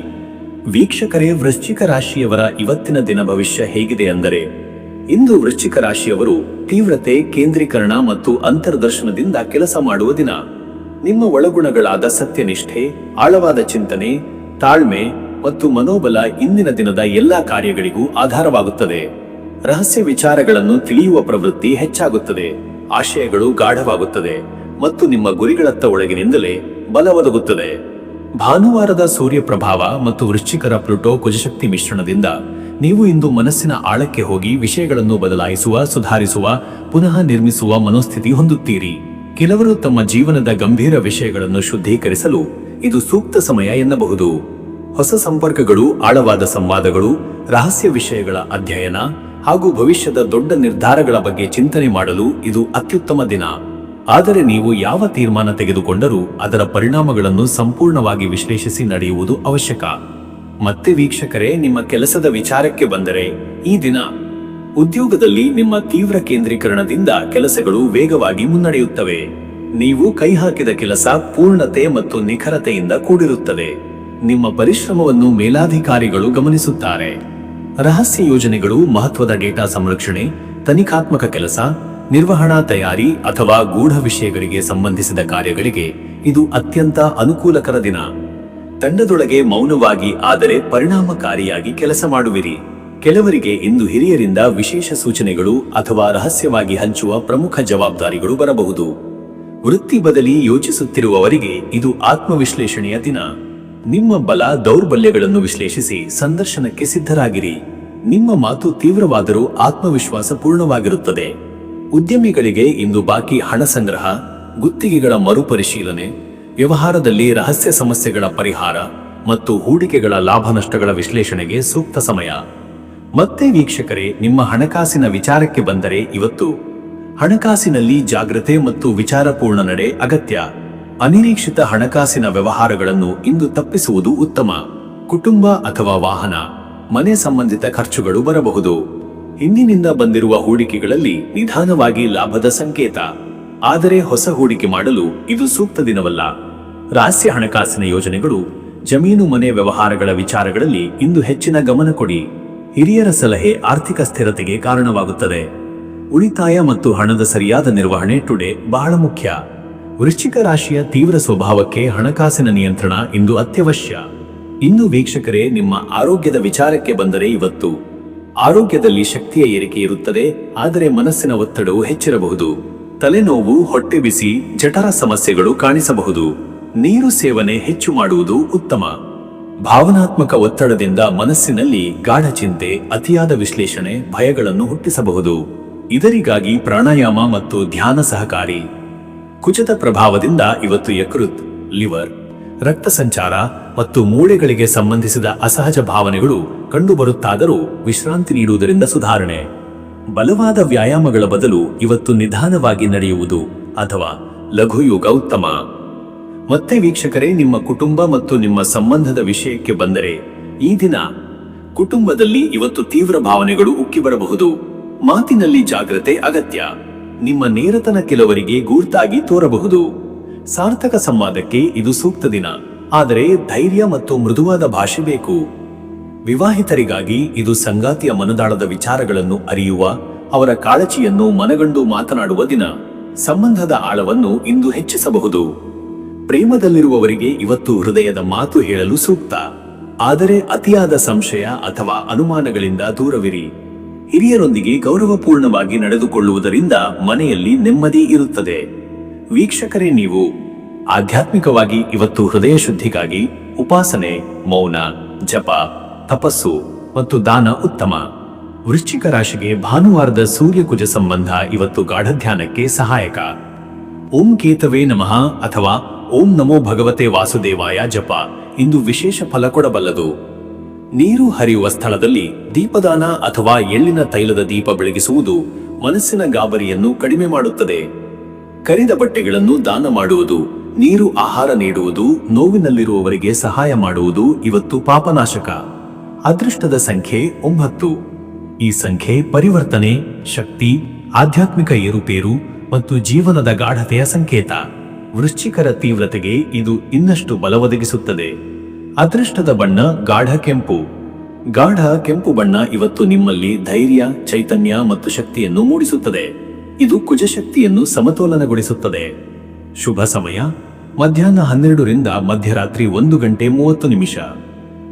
ವೀಕ್ಷಕರೇ, ವೃಶ್ಚಿಕ ರಾಶಿಯವರ ಇವತ್ತಿನ ದಿನ ಭವಿಷ್ಯ ಹೇಗಿದೆ ಅಂದರೆ, ಇಂದು ವೃಶ್ಚಿಕ ರಾಶಿಯವರು ತೀವ್ರತೆ, ಕೇಂದ್ರೀಕರಣ ಮತ್ತು ಅಂತರ್ದರ್ಶನದಿಂದ ಕೆಲಸ ಮಾಡುವ ದಿನ. ನಿಮ್ಮ ಒಳಗುಣಗಳಾದ ಸತ್ಯನಿಷ್ಠೆ, ಆಳವಾದ ಚಿಂತನೆ, ತಾಳ್ಮೆ ಮತ್ತು ಮನೋಬಲ ಇಂದಿನ ದಿನದ ಎಲ್ಲಾ ಕಾರ್ಯಗಳಿಗೂ ಆಧಾರವಾಗುತ್ತದೆ. ರಹಸ್ಯ ವಿಚಾರಗಳನ್ನು ತಿಳಿಯುವ ಪ್ರವೃತ್ತಿ ಹೆಚ್ಚಾಗುತ್ತದೆ. ಆಶಯಗಳು ಗಾಢವಾಗುತ್ತದೆ ಮತ್ತು ನಿಮ್ಮ ಗುರಿಗಳತ್ತ ಒಳಗಿನಿಂದಲೇ ಬಲ ಒದಗುತ್ತದೆ. ಭಾನುವಾರದ ಸೂರ್ಯ ಪ್ರಭಾವ ಮತ್ತು ವೃಶ್ಚಿಕರ ಪ್ಲುಟೋ ಕುಜಶಕ್ತಿ ಮಿಶ್ರಣದಿಂದ ನೀವು ಇಂದು ಮನಸ್ಸಿನ ಆಳಕ್ಕೆ ಹೋಗಿ ವಿಷಯಗಳನ್ನು ಬದಲಾಯಿಸುವ, ಸುಧಾರಿಸುವ, ಪುನಃ ನಿರ್ಮಿಸುವ ಮನೋಸ್ಥಿತಿ ಹೊಂದುತ್ತೀರಿ. ಕೆಲವರು ತಮ್ಮ ಜೀವನದ ಗಂಭೀರ ವಿಷಯಗಳನ್ನು ಶುದ್ಧೀಕರಿಸಲು ಇದು ಸೂಕ್ತ ಸಮಯ ಎನ್ನಬಹುದು. ಹೊಸ ಸಂಪರ್ಕಗಳು, ಆಳವಾದ ಸಂವಾದಗಳು, ರಹಸ್ಯ ವಿಷಯಗಳ ಅಧ್ಯಯನ ಹಾಗೂ ಭವಿಷ್ಯದ ದೊಡ್ಡ ನಿರ್ಧಾರಗಳ ಬಗ್ಗೆ ಚಿಂತನೆ ಮಾಡಲು ಇದು ಅತ್ಯುತ್ತಮ ದಿನ. ಆದರೆ ನೀವು ಯಾವ ತೀರ್ಮಾನ ತೆಗೆದುಕೊಂಡರೂ ಅದರ ಪರಿಣಾಮಗಳನ್ನು ಸಂಪೂರ್ಣವಾಗಿ ವಿಶ್ಲೇಷಿಸಿ ನಡೆಯುವುದು ಅವಶ್ಯಕ. ಮತ್ತೆ ವೀಕ್ಷಕರೇ, ನಿಮ್ಮ ಕೆಲಸದ ವಿಚಾರಕ್ಕೆ ಬಂದರೆ ಈ ದಿನ ಉದ್ಯೋಗದಲ್ಲಿ ನಿಮ್ಮ ತೀವ್ರ ಕೇಂದ್ರೀಕರಣದಿಂದ ಕೆಲಸಗಳು ವೇಗವಾಗಿ ಮುನ್ನಡೆಯುತ್ತವೆ. ನೀವು ಕೈ ಹಾಕಿದ ಕೆಲಸ ಪೂರ್ಣತೆ ಮತ್ತು ನಿಖರತೆಯಿಂದ ಕೂಡಿರುತ್ತದೆ. ನಿಮ್ಮ ಪರಿಶ್ರಮವನ್ನು ಮೇಲಾಧಿಕಾರಿಗಳು ಗಮನಿಸುತ್ತಾರೆ. ರಹಸ್ಯ ಯೋಜನೆಗಳು, ಮಹತ್ವದ ಡೇಟಾ ಸಂರಕ್ಷಣೆ, ತನಿಖಾತ್ಮಕ ಕೆಲಸ, ನಿರ್ವಹಣಾ ತಯಾರಿ ಅಥವಾ ಗೂಢ ವಿಷಯಗಳಿಗೆ ಸಂಬಂಧಿಸಿದ ಕಾರ್ಯಗಳಿಗೆ ಇದು ಅತ್ಯಂತ ಅನುಕೂಲಕರ ದಿನ. ತಂಡದೊಳಗೆ ಮೌನವಾಗಿ ಆದರೆ ಪರಿಣಾಮಕಾರಿಯಾಗಿ ಕೆಲಸ ಮಾಡುವಿರಿ. ಕೆಲವರಿಗೆ ಇಂದು ಹಿರಿಯರಿಂದ ವಿಶೇಷ ಸೂಚನೆಗಳು ಅಥವಾ ರಹಸ್ಯವಾಗಿ ಹಂಚುವ ಪ್ರಮುಖ ಜವಾಬ್ದಾರಿಗಳು ಬರಬಹುದು. ವೃತ್ತಿ ಬದಲಿ ಯೋಚಿಸುತ್ತಿರುವವರಿಗೆ ಇದು ಆತ್ಮವಿಶ್ಲೇಷಣೆಯ ದಿನ. ನಿಮ್ಮ ಬಲ, ದೌರ್ಬಲ್ಯಗಳನ್ನು ವಿಶ್ಲೇಷಿಸಿ ಸಂದರ್ಶನಕ್ಕೆ ಸಿದ್ಧರಾಗಿರಿ. ನಿಮ್ಮ ಮಾತು ತೀವ್ರವಾದರೂ ಆತ್ಮವಿಶ್ವಾಸ ಪೂರ್ಣವಾಗಿರುತ್ತದೆ. ಉದ್ಯಮಿಗಳಿಗೆ ಇಂದು ಬಾಕಿ ಹಣ ಸಂಗ್ರಹ, ಗುತ್ತಿಗೆಗಳ ಮರುಪರಿಶೀಲನೆ, ವ್ಯವಹಾರದಲ್ಲಿ ರಹಸ್ಯ ಸಮಸ್ಯೆಗಳ ಪರಿಹಾರ ಮತ್ತು ಹೂಡಿಕೆಗಳ ಲಾಭ ನಷ್ಟಗಳ ವಿಶ್ಲೇಷಣೆಗೆ ಸೂಕ್ತ ಸಮಯ. ಮತ್ತೆ ವೀಕ್ಷಕರೇ, ನಿಮ್ಮ ಹಣಕಾಸಿನ ವಿಚಾರಕ್ಕೆ ಬಂದರೆ ಇವತ್ತು ಹಣಕಾಸಿನಲ್ಲಿ ಜಾಗ್ರತೆ ಮತ್ತು ವಿಚಾರಪೂರ್ಣ ನಡೆ ಅಗತ್ಯ. ಅನಿರೀಕ್ಷಿತ ಹಣಕಾಸಿನ ವ್ಯವಹಾರಗಳನ್ನು ಇಂದು ತಪ್ಪಿಸುವುದು ಉತ್ತಮ. ಕುಟುಂಬ ಅಥವಾ ವಾಹನ, ಮನೆ ಸಂಬಂಧಿತ ಖರ್ಚುಗಳು ಬರಬಹುದು. ಹಿಂದಿನಿಂದ ಬಂದಿರುವ ಹೂಡಿಕೆಗಳಲ್ಲಿ ನಿಧಾನವಾಗಿ ಲಾಭದ ಸಂಕೇತ. ಆದರೆ ಹೊಸ ಹೂಡಿಕೆ ಮಾಡಲು ಇದು ಸೂಕ್ತ ದಿನವಲ್ಲ. ರಹಸ್ಯ ಹಣಕಾಸಿನ ಯೋಜನೆಗಳು, ಜಮೀನು ಮನೆ ವ್ಯವಹಾರಗಳ ವಿಚಾರಗಳಲ್ಲಿ ಇಂದು ಹೆಚ್ಚಿನ ಗಮನ ಕೊಡಿ. ಹಿರಿಯರ ಸಲಹೆ ಆರ್ಥಿಕ ಸ್ಥಿರತೆಗೆ ಕಾರಣವಾಗುತ್ತದೆ. ಉಳಿತಾಯ ಮತ್ತು ಹಣದ ಸರಿಯಾದ ನಿರ್ವಹಣೆ ಟುಡೇ ಬಹಳ ಮುಖ್ಯ. ವೃಶ್ಚಿಕ ರಾಶಿಯ ತೀವ್ರ ಸ್ವಭಾವಕ್ಕೆ ಹಣಕಾಸಿನ ನಿಯಂತ್ರಣ ಇಂದು ಅತ್ಯವಶ್ಯ. ಇನ್ನು ವೀಕ್ಷಕರೇ, ನಿಮ್ಮ ಆರೋಗ್ಯದ ವಿಚಾರಕ್ಕೆ ಬಂದರೆ ಇವತ್ತು ಆರೋಗ್ಯದಲ್ಲಿ ಶಕ್ತಿಯ ಏರಿಕೆ ಇರುತ್ತದೆ, ಆದರೆ ಮನಸ್ಸಿನ ಒತ್ತಡವು ಹೆಚ್ಚಿರಬಹುದು. ತಲೆನೋವು, ಹೊಟ್ಟೆ ಬಿಸಿ, ಜಠರ ಸಮಸ್ಯೆಗಳು ಕಾಣಿಸಬಹುದು. ನೀರು ಸೇವನೆ ಹೆಚ್ಚು ಮಾಡುವುದು ಉತ್ತಮ. ಭಾವನಾತ್ಮಕ ಒತ್ತಡದಿಂದ ಮನಸ್ಸಿನಲ್ಲಿ ಗಾಢ ಚಿಂತೆ, ಅತಿಯಾದ ವಿಶ್ಲೇಷಣೆ, ಭಯಗಳನ್ನು ಹುಟ್ಟಿಸಬಹುದು. ಇದರಿಗಾಗಿ ಪ್ರಾಣಾಯಾಮ ಮತ್ತು ಧ್ಯಾನ ಸಹಕಾರಿ. ಕುಜದ ಪ್ರಭಾವದಿಂದ ಇವತ್ತು ಯಕೃತ್, ಲಿವರ್, ರಕ್ತ ಸಂಚಾರ ಮತ್ತು ಮೂಳೆಗಳಿಗೆ ಸಂಬಂಧಿಸಿದ ಅಸಹಜ ಭಾವನೆಗಳು ಕಂಡುಬರುತ್ತಾದರೂ ವಿಶ್ರಾಂತಿ ನೀಡುವುದರಿಂದ ಸುಧಾರಣೆ. ಬಲವಾದ ವ್ಯಾಯಾಮಗಳ ಬದಲು ಇವತ್ತು ನಿಧಾನವಾಗಿ ನಡೆಯುವುದು ಅಥವಾ ಲಘುಯೋಗ ಉತ್ತಮ. ಮತ್ತೆ ವೀಕ್ಷಕರೇ, ನಿಮ್ಮ ಕುಟುಂಬ ಮತ್ತು ನಿಮ್ಮ ಸಂಬಂಧದ ವಿಷಯಕ್ಕೆ ಬಂದರೆ ಈ ದಿನ ಕುಟುಂಬದಲ್ಲಿ ಇವತ್ತು ತೀವ್ರ ಭಾವನೆಗಳು ಉಕ್ಕಿ ಬರಬಹುದು. ಮಾತಿನಲ್ಲಿ ಜಾಗ್ರತೆ ಅಗತ್ಯ. ನಿಮ್ಮ ನೇರತನ ಕೆಲವರಿಗೆ ಗೂರ್ತಾಗಿ ತೋರಬಹುದು. ಸಾರ್ಥಕ ಸಂವಾದಕ್ಕೆ ಇದು ಸೂಕ್ತ ದಿನ, ಆದರೆ ಧೈರ್ಯ ಮತ್ತು ಮೃದುವಾದ ಭಾಷೆ ಬೇಕು. ವಿವಾಹಿತರಿಗಾಗಿ ಇದು ಸಂಗಾತಿಯ ಮನದಾಳದ ವಿಚಾರಗಳನ್ನು ಅರಿಯುವ, ಅವರ ಕಾಳಜಿಯನ್ನು ಮನಗಂಡು ಮಾತನಾಡುವ ದಿನ. ಸಂಬಂಧದ ಆಳವನ್ನು ಇಂದು ಹೆಚ್ಚಿಸಬಹುದು. ಪ್ರೇಮದಲ್ಲಿರುವವರಿಗೆ ಇವತ್ತು ಹೃದಯದ ಮಾತು ಹೇಳಲು ಸೂಕ್ತ, ಆದರೆ ಅತಿಯಾದ ಸಂಶಯ ಅಥವಾ ಅನುಮಾನಗಳಿಂದ ದೂರವಿರಿ. ಹಿರಿಯರೊಂದಿಗೆ ಗೌರವಪೂರ್ಣವಾಗಿ ನಡೆದುಕೊಳ್ಳುವುದರಿಂದ ಮನೆಯಲ್ಲಿ ನೆಮ್ಮದಿ ಇರುತ್ತದೆ. ವೀಕ್ಷಕರೇ, ನೀವು ಆಧ್ಯಾತ್ಮಿಕವಾಗಿ ಇವತ್ತು ಹೃದಯ ಶುದ್ಧಿಗಾಗಿ ಉಪಾಸನೆ, ಮೌನ, ಜಪ, ತಪಸ್ಸು ಮತ್ತು ದಾನ ಉತ್ತಮ. ವೃಶ್ಚಿಕ ರಾಶಿಗೆ ಭಾನುವಾರದ ಸೂರ್ಯ ಕುಜ ಸಂಬಂಧ ಇವತ್ತು ಗಾಢ ಧ್ಯಾನಕ್ಕೆ ಸಹಾಯಕ. ಓಂ ಕೇತವೇ ನಮಃ ಅಥವಾ ಓಂ ನಮೋ ಭಗವತೆ ವಾಸುದೇವಾಯ ಜಪ ಇಂದು ವಿಶೇಷ ಫಲ ಕೊಡಬಲ್ಲದು. ನೀರು ಹರಿಯುವ ಸ್ಥಳದಲ್ಲಿ ದೀಪದಾನ ಅಥವಾ ಎಳ್ಳಿನ ತೈಲದ ದೀಪ ಬೆಳಗಿಸುವುದು ಮನಸ್ಸಿನ ಗಾಬರಿಯನ್ನು ಕಡಿಮೆ ಮಾಡುತ್ತದೆ. ಕರಿದ ಬಟ್ಟೆಗಳನ್ನು ದಾನ ಮಾಡುವುದು, ನೀರು ಆಹಾರ ನೀಡುವುದು, ನೋವಿನಲ್ಲಿರುವವರಿಗೆ ಸಹಾಯ ಮಾಡುವುದು ಇವತ್ತು ಪಾಪನಾಶಕ. ಅದೃಷ್ಟದ ಸಂಖ್ಯೆ 9. ಈ ಸಂಖ್ಯೆ ಪರಿವರ್ತನೆ, ಶಕ್ತಿ, ಆಧ್ಯಾತ್ಮಿಕ ಏರುಪೇರು ಮತ್ತು ಜೀವನದ ಗಾಢತೆಯ ಸಂಕೇತ. ವೃಶ್ಚಿಕರ ತೀವ್ರತೆಗೆ ಇದು ಇನ್ನಷ್ಟು ಬಲ ಒದಗಿಸುತ್ತದೆ. ಅದೃಷ್ಟದ ಬಣ್ಣ ಗಾಢ ಕೆಂಪು. ಗಾಢ ಕೆಂಪು ಬಣ್ಣ ಇವತ್ತು ನಿಮ್ಮಲ್ಲಿ ಧೈರ್ಯ, ಚೈತನ್ಯ ಮತ್ತು ಶಕ್ತಿಯನ್ನು ಮೂಡಿಸುತ್ತದೆ. ಇದು ಕುಜಶಕ್ತಿಯನ್ನು ಸಮತೋಲನಗೊಳಿಸುತ್ತದೆ. ಶುಭ ಸಮಯ ಮಧ್ಯಾಹ್ನ 12 ರಿಂದ ಮಧ್ಯರಾತ್ರಿ 1:30.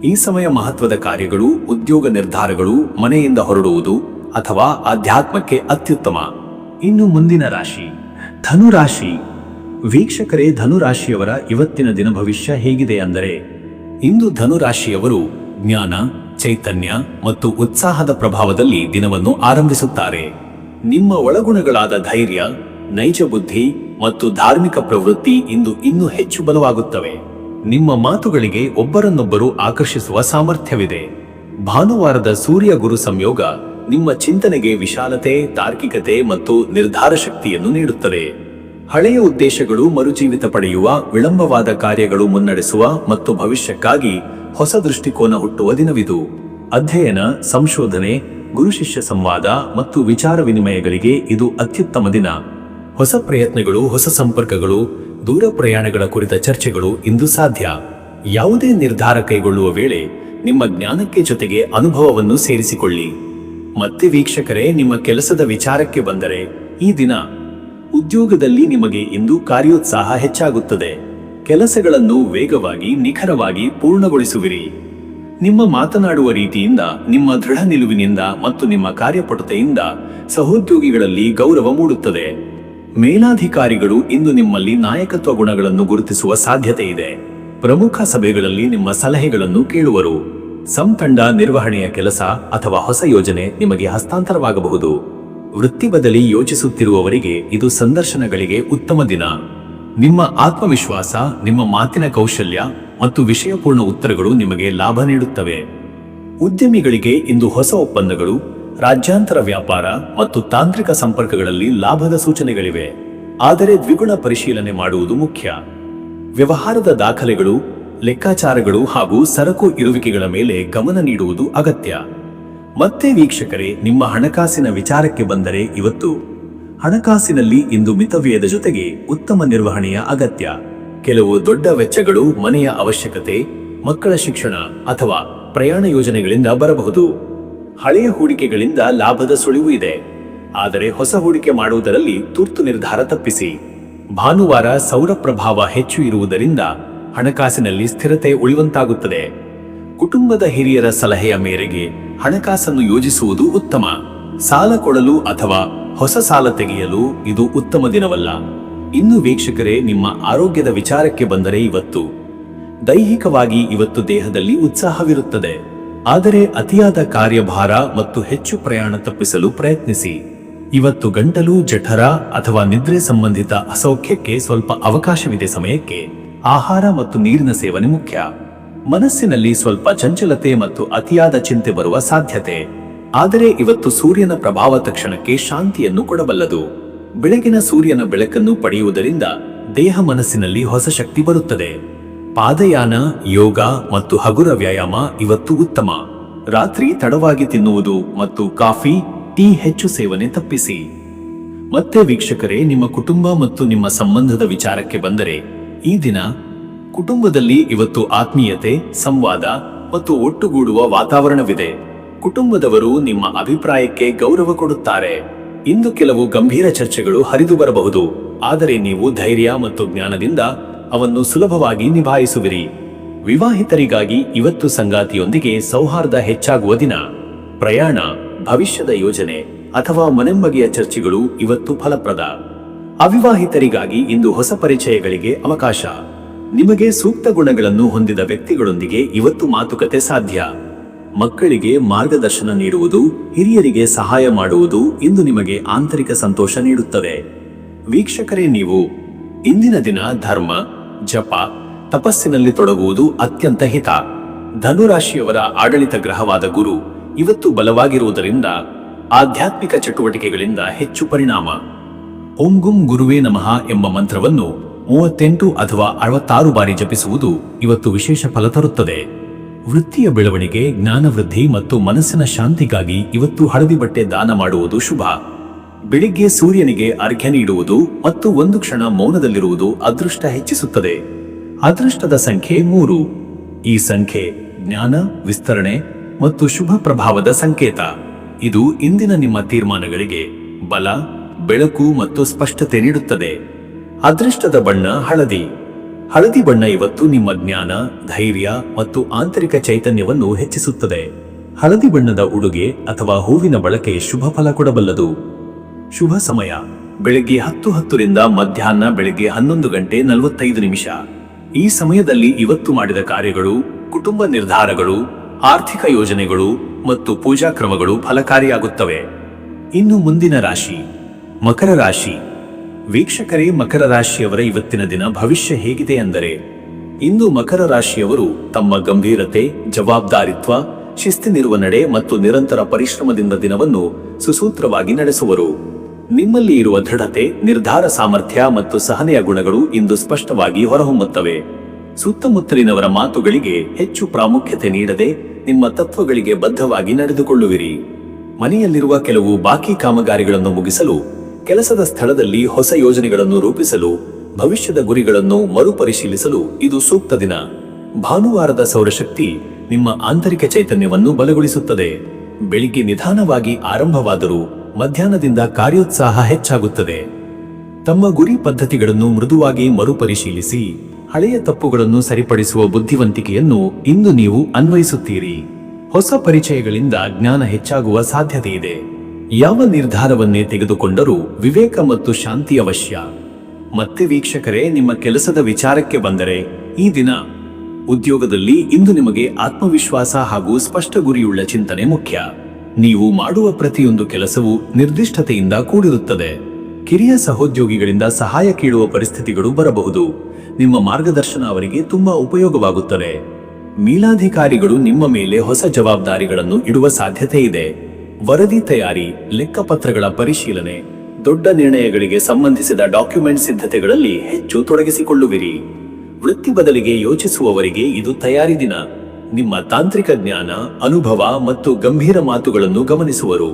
ಈ ಸಮಯ ಮಹತ್ವದ ಕಾರ್ಯಗಳು, ಉದ್ಯೋಗ ನಿರ್ಧಾರಗಳು, ಮನೆಯಿಂದ ಹೊರಡುವುದು ಅಥವಾ ಆಧ್ಯಾತ್ಮಕ್ಕೆ ಅತ್ಯುತ್ತಮ. ಇನ್ನು ಮುಂದಿನ ರಾಶಿ ಧನುರಾಶಿ. ವೀಕ್ಷಕರೇ, ಧನುರಾಶಿಯವರ ಇವತ್ತಿನ ದಿನ ಭವಿಷ್ಯ ಹೇಗಿದೆ ಅಂದರೆ, ಇಂದು ಧನುರಾಶಿಯವರು ಜ್ಞಾನ, ಚೈತನ್ಯ ಮತ್ತು ಉತ್ಸಾಹದ ಪ್ರಭಾವದಲ್ಲಿ ದಿನವನ್ನು ಆರಂಭಿಸುತ್ತಾರೆ. ನಿಮ್ಮ ಒಳಗುಣಗಳಾದ ಧೈರ್ಯ, ನೈಜ ಬುದ್ಧಿ ಮತ್ತು ಧಾರ್ಮಿಕ ಪ್ರವೃತ್ತಿ ಇಂದು ಇನ್ನೂ ಹೆಚ್ಚು ಬಲವಾಗುತ್ತವೆ. ನಿಮ್ಮ ಮಾತುಗಳಿಗೆ ಒಬ್ಬರನ್ನೊಬ್ಬರು ಆಕರ್ಷಿಸುವ ಸಾಮರ್ಥ್ಯವಿದೆ. ಭಾನುವಾರದ ಸೂರ್ಯ ಗುರು ಸಂಯೋಗ ನಿಮ್ಮ ಚಿಂತನೆಗೆ ವಿಶಾಲತೆ, ತಾರ್ಕಿಕತೆ ಮತ್ತು ನಿರ್ಧಾರ ಶಕ್ತಿಯನ್ನು ನೀಡುತ್ತದೆ. ಹಳೆಯ ಉದ್ದೇಶಗಳು ಮರುಜೀವಿತ ಪಡೆಯುವ, ವಿಳಂಬವಾದ ಕಾರ್ಯಗಳು ಮುನ್ನಡೆಸುವ ಮತ್ತು ಭವಿಷ್ಯಕ್ಕಾಗಿ ಹೊಸ ದೃಷ್ಟಿಕೋನ ಹುಟ್ಟುವ ದಿನವಿದು. ಅಧ್ಯಯನ, ಸಂಶೋಧನೆ, ಗುರು ಶಿಷ್ಯ ಸಂವಾದ ಮತ್ತು ವಿಚಾರ ವಿನಿಮಯಗಳಿಗೆ ಇದು ಅತ್ಯುತ್ತಮ ದಿನ. ಹೊಸ ಪ್ರಯತ್ನಗಳು, ಹೊಸ ಸಂಪರ್ಕಗಳು, ದೂರ ಪ್ರಯಾಣಗಳ ಕುರಿತ ಚರ್ಚೆಗಳು ಇಂದು ಸಾಧ್ಯ. ಯಾವುದೇ ನಿರ್ಧಾರ ಕೈಗೊಳ್ಳುವ ವೇಳೆ ನಿಮ್ಮ ಜ್ಞಾನಕ್ಕೆ ಜೊತೆಗೆ ಅನುಭವವನ್ನು ಸೇರಿಸಿಕೊಳ್ಳಿ. ಮತ್ತೆ ವೀಕ್ಷಕರೇ, ನಿಮ್ಮ ಕೆಲಸದ ವಿಚಾರಕ್ಕೆ ಬಂದರೆ ಈ ದಿನ ಉದ್ಯೋಗದಲ್ಲಿ ನಿಮಗೆ ಇಂದು ಕಾರ್ಯೋತ್ಸಾಹ ಹೆಚ್ಚಾಗುತ್ತದೆ. ಕೆಲಸಗಳನ್ನು ವೇಗವಾಗಿ, ನಿಖರವಾಗಿ ಪೂರ್ಣಗೊಳಿಸುವಿರಿ. ನಿಮ್ಮ ಮಾತನಾಡುವ ರೀತಿಯಿಂದ, ನಿಮ್ಮ ದೃಢ ನಿಲುವಿನಿಂದ ಮತ್ತು ನಿಮ್ಮ ಕಾರ್ಯಪಟುತೆಯಿಂದ ಸಹೋದ್ಯೋಗಿಗಳಲ್ಲಿ ಗೌರವ ಮೂಡುತ್ತದೆ. ಮೇಲಾಧಿಕಾರಿಗಳು ಇಂದು ನಿಮ್ಮಲ್ಲಿ ನಾಯಕತ್ವ ಗುಣಗಳನ್ನು ಗುರುತಿಸುವ ಸಾಧ್ಯತೆ ಇದೆ. ಪ್ರಮುಖ ಸಭೆಗಳಲ್ಲಿ ನಿಮ್ಮ ಸಲಹೆಗಳನ್ನು ಕೇಳುವರು. ಸಂತಂಡ ನಿರ್ವಹಣೆಯ ಕೆಲಸ ಅಥವಾ ಹೊಸ ಯೋಜನೆ ನಿಮಗೆ ಹಸ್ತಾಂತರವಾಗಬಹುದು. ವೃತ್ತಿ ಬದಲಿ ಯೋಚಿಸುತ್ತಿರುವವರಿಗೆ ಇದು ಸಂದರ್ಶನಗಳಿಗೆ ಉತ್ತಮ ದಿನ. ನಿಮ್ಮ ಆತ್ಮವಿಶ್ವಾಸ, ನಿಮ್ಮ ಮಾತಿನ ಕೌಶಲ್ಯ ಮತ್ತು ವಿಷಯಪೂರ್ಣ ಉತ್ತರಗಳು ನಿಮಗೆ ಲಾಭ ನೀಡುತ್ತವೆ. ಉದ್ಯಮಿಗಳಿಗೆ ಇಂದು ಹೊಸ ಒಪ್ಪಂದಗಳು, ರಾಜ್ಯಾಂತರ ವ್ಯಾಪಾರ ಮತ್ತು ತಾಂತ್ರಿಕ ಸಂಪರ್ಕಗಳಲ್ಲಿ ಲಾಭದ ಸೂಚನೆಗಳಿವೆ. ಆದರೆ ದ್ವಿಗುಣ ಪರಿಶೀಲನೆ ಮಾಡುವುದು ಮುಖ್ಯ. ವ್ಯವಹಾರದ ದಾಖಲೆಗಳು, ಲೆಕ್ಕಾಚಾರಗಳು ಹಾಗೂ ಸರಕು ಇರುವಿಕೆಗಳ ಮೇಲೆ ಗಮನ ನೀಡುವುದು ಅಗತ್ಯ. ಮತ್ತೆ ವೀಕ್ಷಕರೇ, ನಿಮ್ಮ ಹಣಕಾಸಿನ ವಿಚಾರಕ್ಕೆ ಬಂದರೆ ಇವತ್ತು ಹಣಕಾಸಿನಲ್ಲಿ ಇಂದು ಮಿತವ್ಯಯದ ಜೊತೆಗೆ ಉತ್ತಮ ನಿರ್ವಹಣೆಯ ಅಗತ್ಯ. ಕೆಲವು ದೊಡ್ಡ ವೆಚ್ಚಗಳು ಮನೆಯ ಅವಶ್ಯಕತೆ, ಮಕ್ಕಳ ಶಿಕ್ಷಣ ಅಥವಾ ಪ್ರಯಾಣ ಯೋಜನೆಗಳಿಂದ ಬರಬಹುದು. ಹಳೆಯ ಹೂಡಿಕೆಗಳಿಂದ ಲಾಭದ ಸುಳಿವು ಇದೆ, ಆದರೆ ಹೊಸ ಹೂಡಿಕೆ ಮಾಡುವುದರಲ್ಲಿ ತುರ್ತು ನಿರ್ಧಾರ ತಪ್ಪಿಸಿ. ಭಾನುವಾರ ಸೌರ ಪ್ರಭಾವ ಹೆಚ್ಚು ಇರುವುದರಿಂದ ಹಣಕಾಸಿನಲ್ಲಿ ಸ್ಥಿರತೆ ಉಳಿಯುವಂತಾಗುತ್ತದೆ. ಕುಟುಂಬದ ಹಿರಿಯರ ಸಲಹೆಯ ಮೇರೆಗೆ ಹಣಕಾಸನ್ನು ಯೋಜಿಸುವುದು ಉತ್ತಮ. ಸಾಲ ಕೊಡಲು ಅಥವಾ ಹೊಸ ಸಾಲ ತೆಗೆಯಲು ಇದು ಉತ್ತಮ ದಿನವಲ್ಲ. ಇನ್ನು ವೀಕ್ಷಕರೇ, ನಿಮ್ಮ ಆರೋಗ್ಯದ ವಿಚಾರಕ್ಕೆ ಬಂದರೆ ಇವತ್ತು ದೈಹಿಕವಾಗಿ ಇವತ್ತು ದೇಹದಲ್ಲಿ ಉತ್ಸಾಹವಿರುತ್ತದೆ, ಆದರೆ ಅತಿಯಾದ ಕಾರ್ಯಭಾರ ಮತ್ತು ಹೆಚ್ಚು ಪ್ರಯಾಣ ತಪ್ಪಿಸಲು ಪ್ರಯತ್ನಿಸಿ. ಇವತ್ತು ಗಂಟಲು, ಜಠರ ಅಥವಾ ನಿದ್ರೆ ಸಂಬಂಧಿತ ಅಸೌಖ್ಯಕ್ಕೆ ಸ್ವಲ್ಪ ಅವಕಾಶವಿದೆ. ಸಮಯಕ್ಕೆ ಆಹಾರ ಮತ್ತು ನೀರಿನ ಸೇವನೆ ಮುಖ್ಯ. ಮನಸ್ಸಿನಲ್ಲಿ ಸ್ವಲ್ಪ ಚಂಚಲತೆ ಮತ್ತು ಅತಿಯಾದ ಚಿಂತೆ ಬರುವ ಸಾಧ್ಯತೆ, ಆದರೆ ಇವತ್ತು ಸೂರ್ಯನ ಪ್ರಭಾವ ತಕ್ಷಣಕ್ಕೆ ಶಾಂತಿಯನ್ನು ಕೊಡಬಲ್ಲದು. ಬೆಳಗಿನ ಸೂರ್ಯನ ಬೆಳಕನ್ನು ಪಡೆಯುವುದರಿಂದ ದೇಹ ಮನಸ್ಸಿನಲ್ಲಿ ಹೊಸ ಶಕ್ತಿ ಬರುತ್ತದೆ. ಪಾದಯಾನ, ಯೋಗ ಮತ್ತು ಹಗುರ ವ್ಯಾಯಾಮ ಇವತ್ತು ಉತ್ತಮ. ರಾತ್ರಿ ತಡವಾಗಿ ತಿನ್ನುವುದು ಮತ್ತು ಕಾಫಿ, ಟೀ ಹೆಚ್ಚು ಸೇವನೆ ತಪ್ಪಿಸಿ. ಮತ್ತೆ ವೀಕ್ಷಕರೇ, ನಿಮ್ಮ ಕುಟುಂಬ ಮತ್ತು ನಿಮ್ಮ ಸಂಬಂಧದ ವಿಚಾರಕ್ಕೆ ಬಂದರೆ ಈ ದಿನ ಕುಟುಂಬದಲ್ಲಿ ಇವತ್ತು ಆತ್ಮೀಯತೆ, ಸಂವಾದ ಮತ್ತು ಒಟ್ಟುಗೂಡುವ ವಾತಾವರಣವಿದೆ. ಕುಟುಂಬದವರು ನಿಮ್ಮ ಅಭಿಪ್ರಾಯಕ್ಕೆ ಗೌರವ ಕೊಡುತ್ತಾರೆ. ಇಂದು ಕೆಲವು ಗಂಭೀರ ಚರ್ಚೆಗಳು ಹರಿದು ಬರಬಹುದು, ಆದರೆ ನೀವು ಧೈರ್ಯ ಮತ್ತು ಜ್ಞಾನದಿಂದ ಅವನ್ನು ಸುಲಭವಾಗಿ ನಿಭಾಯಿಸುವಿರಿ. ವಿವಾಹಿತರಿಗಾಗಿ ಇವತ್ತು ಸಂಗಾತಿಯೊಂದಿಗೆ ಸೌಹಾರ್ದ ಹೆಚ್ಚಾಗುವ ದಿನ. ಪ್ರಯಾಣ, ಭವಿಷ್ಯದ ಯೋಜನೆ ಅಥವಾ ಮನೆಂಬಗೆಯ ಚರ್ಚೆಗಳು ಇವತ್ತು ಫಲಪ್ರದ. ಅವಿವಾಹಿತರಿಗಾಗಿ ಇಂದು ಹೊಸ ಪರಿಚಯಗಳಿಗೆ ಅವಕಾಶ. ನಿಮಗೆ ಸೂಕ್ತ ಗುಣಗಳನ್ನು ಹೊಂದಿದ ವ್ಯಕ್ತಿಗಳೊಂದಿಗೆ ಇವತ್ತು ಮಾತುಕತೆ ಸಾಧ್ಯ. ಮಕ್ಕಳಿಗೆ ಮಾರ್ಗದರ್ಶನ ನೀಡುವುದು, ಹಿರಿಯರಿಗೆ ಸಹಾಯ ಮಾಡುವುದು ಇಂದು ನಿಮಗೆ ಆಂತರಿಕ ಸಂತೋಷ ನೀಡುತ್ತದೆ. ವೀಕ್ಷಕರೇ, ನೀವು ಇಂದಿನ ದಿನ ಧರ್ಮ, ಜಪ, ತಪಸ್ಸಿನಲ್ಲಿ ತೊಡಗುವುದು ಅತ್ಯಂತ ಹಿತ. ಧನುರಾಶಿಯವರ ಆಡಳಿತ ಗ್ರಹವಾದ ಗುರು ಇವತ್ತು ಬಲವಾಗಿರುವುದರಿಂದ ಆಧ್ಯಾತ್ಮಿಕ ಚಟುವಟಿಕೆಗಳಿಂದ ಹೆಚ್ಚು ಪರಿಣಾಮ. ಓಂ ಗುಂ ಗುರುವೇ ನಮಃ ಎಂಬ ಮಂತ್ರವನ್ನು 38 ಅಥವಾ 66 ಬಾರಿ ಜಪಿಸುವುದು ಇವತ್ತು ವಿಶೇಷ ಫಲ ತರುತ್ತದೆ. ವೃತ್ತಿಯ ಬೆಳವಣಿಗೆ, ಜ್ಞಾನವೃದ್ಧಿ ಮತ್ತು ಮನಸ್ಸಿನ ಶಾಂತಿಗಾಗಿ ಇವತ್ತು ಹಳದಿ ಬಟ್ಟೆ ದಾನ ಮಾಡುವುದು ಶುಭ. ಬೆಳಿಗ್ಗೆ ಸೂರ್ಯನಿಗೆ ಅರ್ಘ್ಯ ನೀಡುವುದು ಮತ್ತು ಒಂದು ಕ್ಷಣ ಮೌನದಲ್ಲಿರುವುದು ಅದೃಷ್ಟ ಹೆಚ್ಚಿಸುತ್ತದೆ. ಅದೃಷ್ಟದ ಸಂಖ್ಯೆ 3. ಈ ಸಂಖ್ಯೆ ಜ್ಞಾನ, ವಿಸ್ತರಣೆ ಮತ್ತು ಶುಭ ಪ್ರಭಾವದ ಸಂಕೇತ. ಇದು ಇಂದಿನ ನಿಮ್ಮ ತೀರ್ಮಾನಗಳಿಗೆ ಬಲ, ಬೆಳಕು ಮತ್ತು ಸ್ಪಷ್ಟತೆ ನೀಡುತ್ತದೆ. ಅದೃಷ್ಟದ ಬಣ್ಣ ಹಳದಿ. ಹಳದಿ ಬಣ್ಣ ಇವತ್ತು ನಿಮ್ಮ ಜ್ಞಾನ, ಧೈರ್ಯ ಮತ್ತು ಆಂತರಿಕ ಚೈತನ್ಯವನ್ನು ಹೆಚ್ಚಿಸುತ್ತದೆ. ಹಳದಿ ಬಣ್ಣದ ಉಡುಗೆ ಅಥವಾ ಹೂವಿನ ಬಳಕೆ ಶುಭ ಫಲ ಕೊಡಬಲ್ಲದು. ಶುಭ ಸಮಯ ಬೆಳಗ್ಗೆ 10:10 ರಿಂದ ಮಧ್ಯಾಹ್ನ ಬೆಳಗ್ಗೆ 11:45. ಈ ಸಮಯದಲ್ಲಿ ಇವತ್ತು ಮಾಡಿದ ಕಾರ್ಯಗಳು, ಕುಟುಂಬ ನಿರ್ಧಾರಗಳು, ಆರ್ಥಿಕ ಯೋಜನೆಗಳು ಮತ್ತು ಪೂಜಾ ಕ್ರಮಗಳು ಫಲಕಾರಿಯಾಗುತ್ತವೆ. ಇನ್ನು ಮುಂದಿನ ರಾಶಿ ಮಕರ ರಾಶಿ. ವೀಕ್ಷಕರೇ, ಮಕರ ರಾಶಿಯವರ ಇವತ್ತಿನ ದಿನ ಭವಿಷ್ಯ ಹೇಗಿದೆ ಅಂದರೆ, ಇಂದು ಮಕರ ರಾಶಿಯವರು ತಮ್ಮ ಗಂಭೀರತೆ, ಜವಾಬ್ದಾರಿತ್ವ, ಶಿಸ್ತಿನಿರುವ ನಡೆ ಮತ್ತು ನಿರಂತರ ಪರಿಶ್ರಮದಿಂದ ದಿನವನ್ನು ಸುಸೂತ್ರವಾಗಿ ನಡೆಸುವರು. ನಿಮ್ಮಲ್ಲಿ ಇರುವ ದೃಢತೆ, ನಿರ್ಧಾರ ಸಾಮರ್ಥ್ಯ ಮತ್ತು ಸಹನೆಯ ಗುಣಗಳು ಇಂದು ಸ್ಪಷ್ಟವಾಗಿ ಹೊರಹೊಮ್ಮುತ್ತವೆ. ಸುತ್ತಮುತ್ತಲಿನವರ ಮಾತುಗಳಿಗೆ ಹೆಚ್ಚು ಪ್ರಾಮುಖ್ಯತೆ ನೀಡದೆ ನಿಮ್ಮ ತತ್ವಗಳಿಗೆ ಬದ್ಧವಾಗಿ ನಡೆದುಕೊಳ್ಳುವಿರಿ. ಮನೆಯಲ್ಲಿರುವ ಕೆಲವು ಬಾಕಿ ಕಾಮಗಾರಿಗಳನ್ನು ಮುಗಿಸಲು, ಕೆಲಸದ ಸ್ಥಳದಲ್ಲಿ ಹೊಸ ಯೋಜನೆಗಳನ್ನು ರೂಪಿಸಲು, ಭವಿಷ್ಯದ ಗುರಿಗಳನ್ನು ಮರುಪರಿಶೀಲಿಸಲು ಇದು ಸೂಕ್ತ ದಿನ. ಭಾನುವಾರದ ಸೌರಶಕ್ತಿ ನಿಮ್ಮ ಆಂತರಿಕ ಚೈತನ್ಯವನ್ನು ಬಲಗೊಳಿಸುತ್ತದೆ. ಬೆಳಿಗ್ಗೆ ನಿಧಾನವಾಗಿ ಆರಂಭವಾದರೂ ಮಧ್ಯಾಹ್ನದಿಂದ ಕಾರ್ಯೋತ್ಸಾಹ ಹೆಚ್ಚಾಗುತ್ತದೆ. ತಮ್ಮ ಗುರಿ ಪದ್ಧತಿಗಳನ್ನು ಮೃದುವಾಗಿ ಮರುಪರಿಶೀಲಿಸಿ ಹಳೆಯ ತಪ್ಪುಗಳನ್ನು ಸರಿಪಡಿಸುವ ಬುದ್ಧಿವಂತಿಕೆಯನ್ನು ಇಂದು ನೀವು ಅನ್ವಯಿಸುತ್ತೀರಿ. ಹೊಸ ಪರಿಚಯಗಳಿಂದ ಜ್ಞಾನ ಹೆಚ್ಚಾಗುವ ಸಾಧ್ಯತೆ ಇದೆ. ಯಾವ ನಿರ್ಧಾರವನ್ನೇ ತೆಗೆದುಕೊಂಡರೂ ವಿವೇಕ ಮತ್ತು ಶಾಂತಿ ಅವಶ್ಯ. ಮತ್ತೆ ವೀಕ್ಷಕರೇ, ನಿಮ್ಮ ಕೆಲಸದ ವಿಚಾರಕ್ಕೆ ಬಂದರೆ ಈ ದಿನ ಉದ್ಯೋಗದಲ್ಲಿ ಇಂದು ನಿಮಗೆ ಆತ್ಮವಿಶ್ವಾಸ ಹಾಗೂ ಸ್ಪಷ್ಟ ಗುರಿಯುಳ್ಳ ಚಿಂತನೆ ಮುಖ್ಯ. ನೀವು ಮಾಡುವ ಪ್ರತಿಯೊಂದು ಕೆಲಸವೂ ನಿರ್ದಿಷ್ಟತೆಯಿಂದ ಕೂಡಿರುತ್ತದೆ. ಕಿರಿಯ ಸಹೋದ್ಯೋಗಿಗಳಿಂದ ಸಹಾಯ ಕೇಳುವ ಪರಿಸ್ಥಿತಿಗಳು ಬರಬಹುದು. ನಿಮ್ಮ ಮಾರ್ಗದರ್ಶನ ಅವರಿಗೆ ತುಂಬಾ ಉಪಯೋಗವಾಗುತ್ತದೆ. ಮೇಲಾಧಿಕಾರಿಗಳು ನಿಮ್ಮ ಮೇಲೆ ಹೊಸ ಜವಾಬ್ದಾರಿಗಳನ್ನು ಇಡುವ ಸಾಧ್ಯತೆ ಇದೆ. ವರದಿ ತಯಾರಿ, ಲೆಕ್ಕಪತ್ರಗಳ ಪರಿಶೀಲನೆ, ದೊಡ್ಡ ನಿರ್ಣಯಗಳಿಗೆ ಸಂಬಂಧಿಸಿದ ಡಾಕ್ಯುಮೆಂಟ್ ಸಿದ್ಧತೆಗಳಲ್ಲಿ ಹೆಚ್ಚು ತೊಡಗಿಸಿಕೊಳ್ಳುವಿರಿ. ವೃತ್ತಿ ಬದಲಿಗೆ ಯೋಚಿಸುವವರಿಗೆ ಇದು ತಯಾರಿ ದಿನ. ನಿಮ್ಮ ತಾಂತ್ರಿಕ ಜ್ಞಾನ, ಅನುಭವ ಮತ್ತು ಗಂಭೀರ ಮಾತುಗಳನ್ನು ಗಮನಿಸುವರು.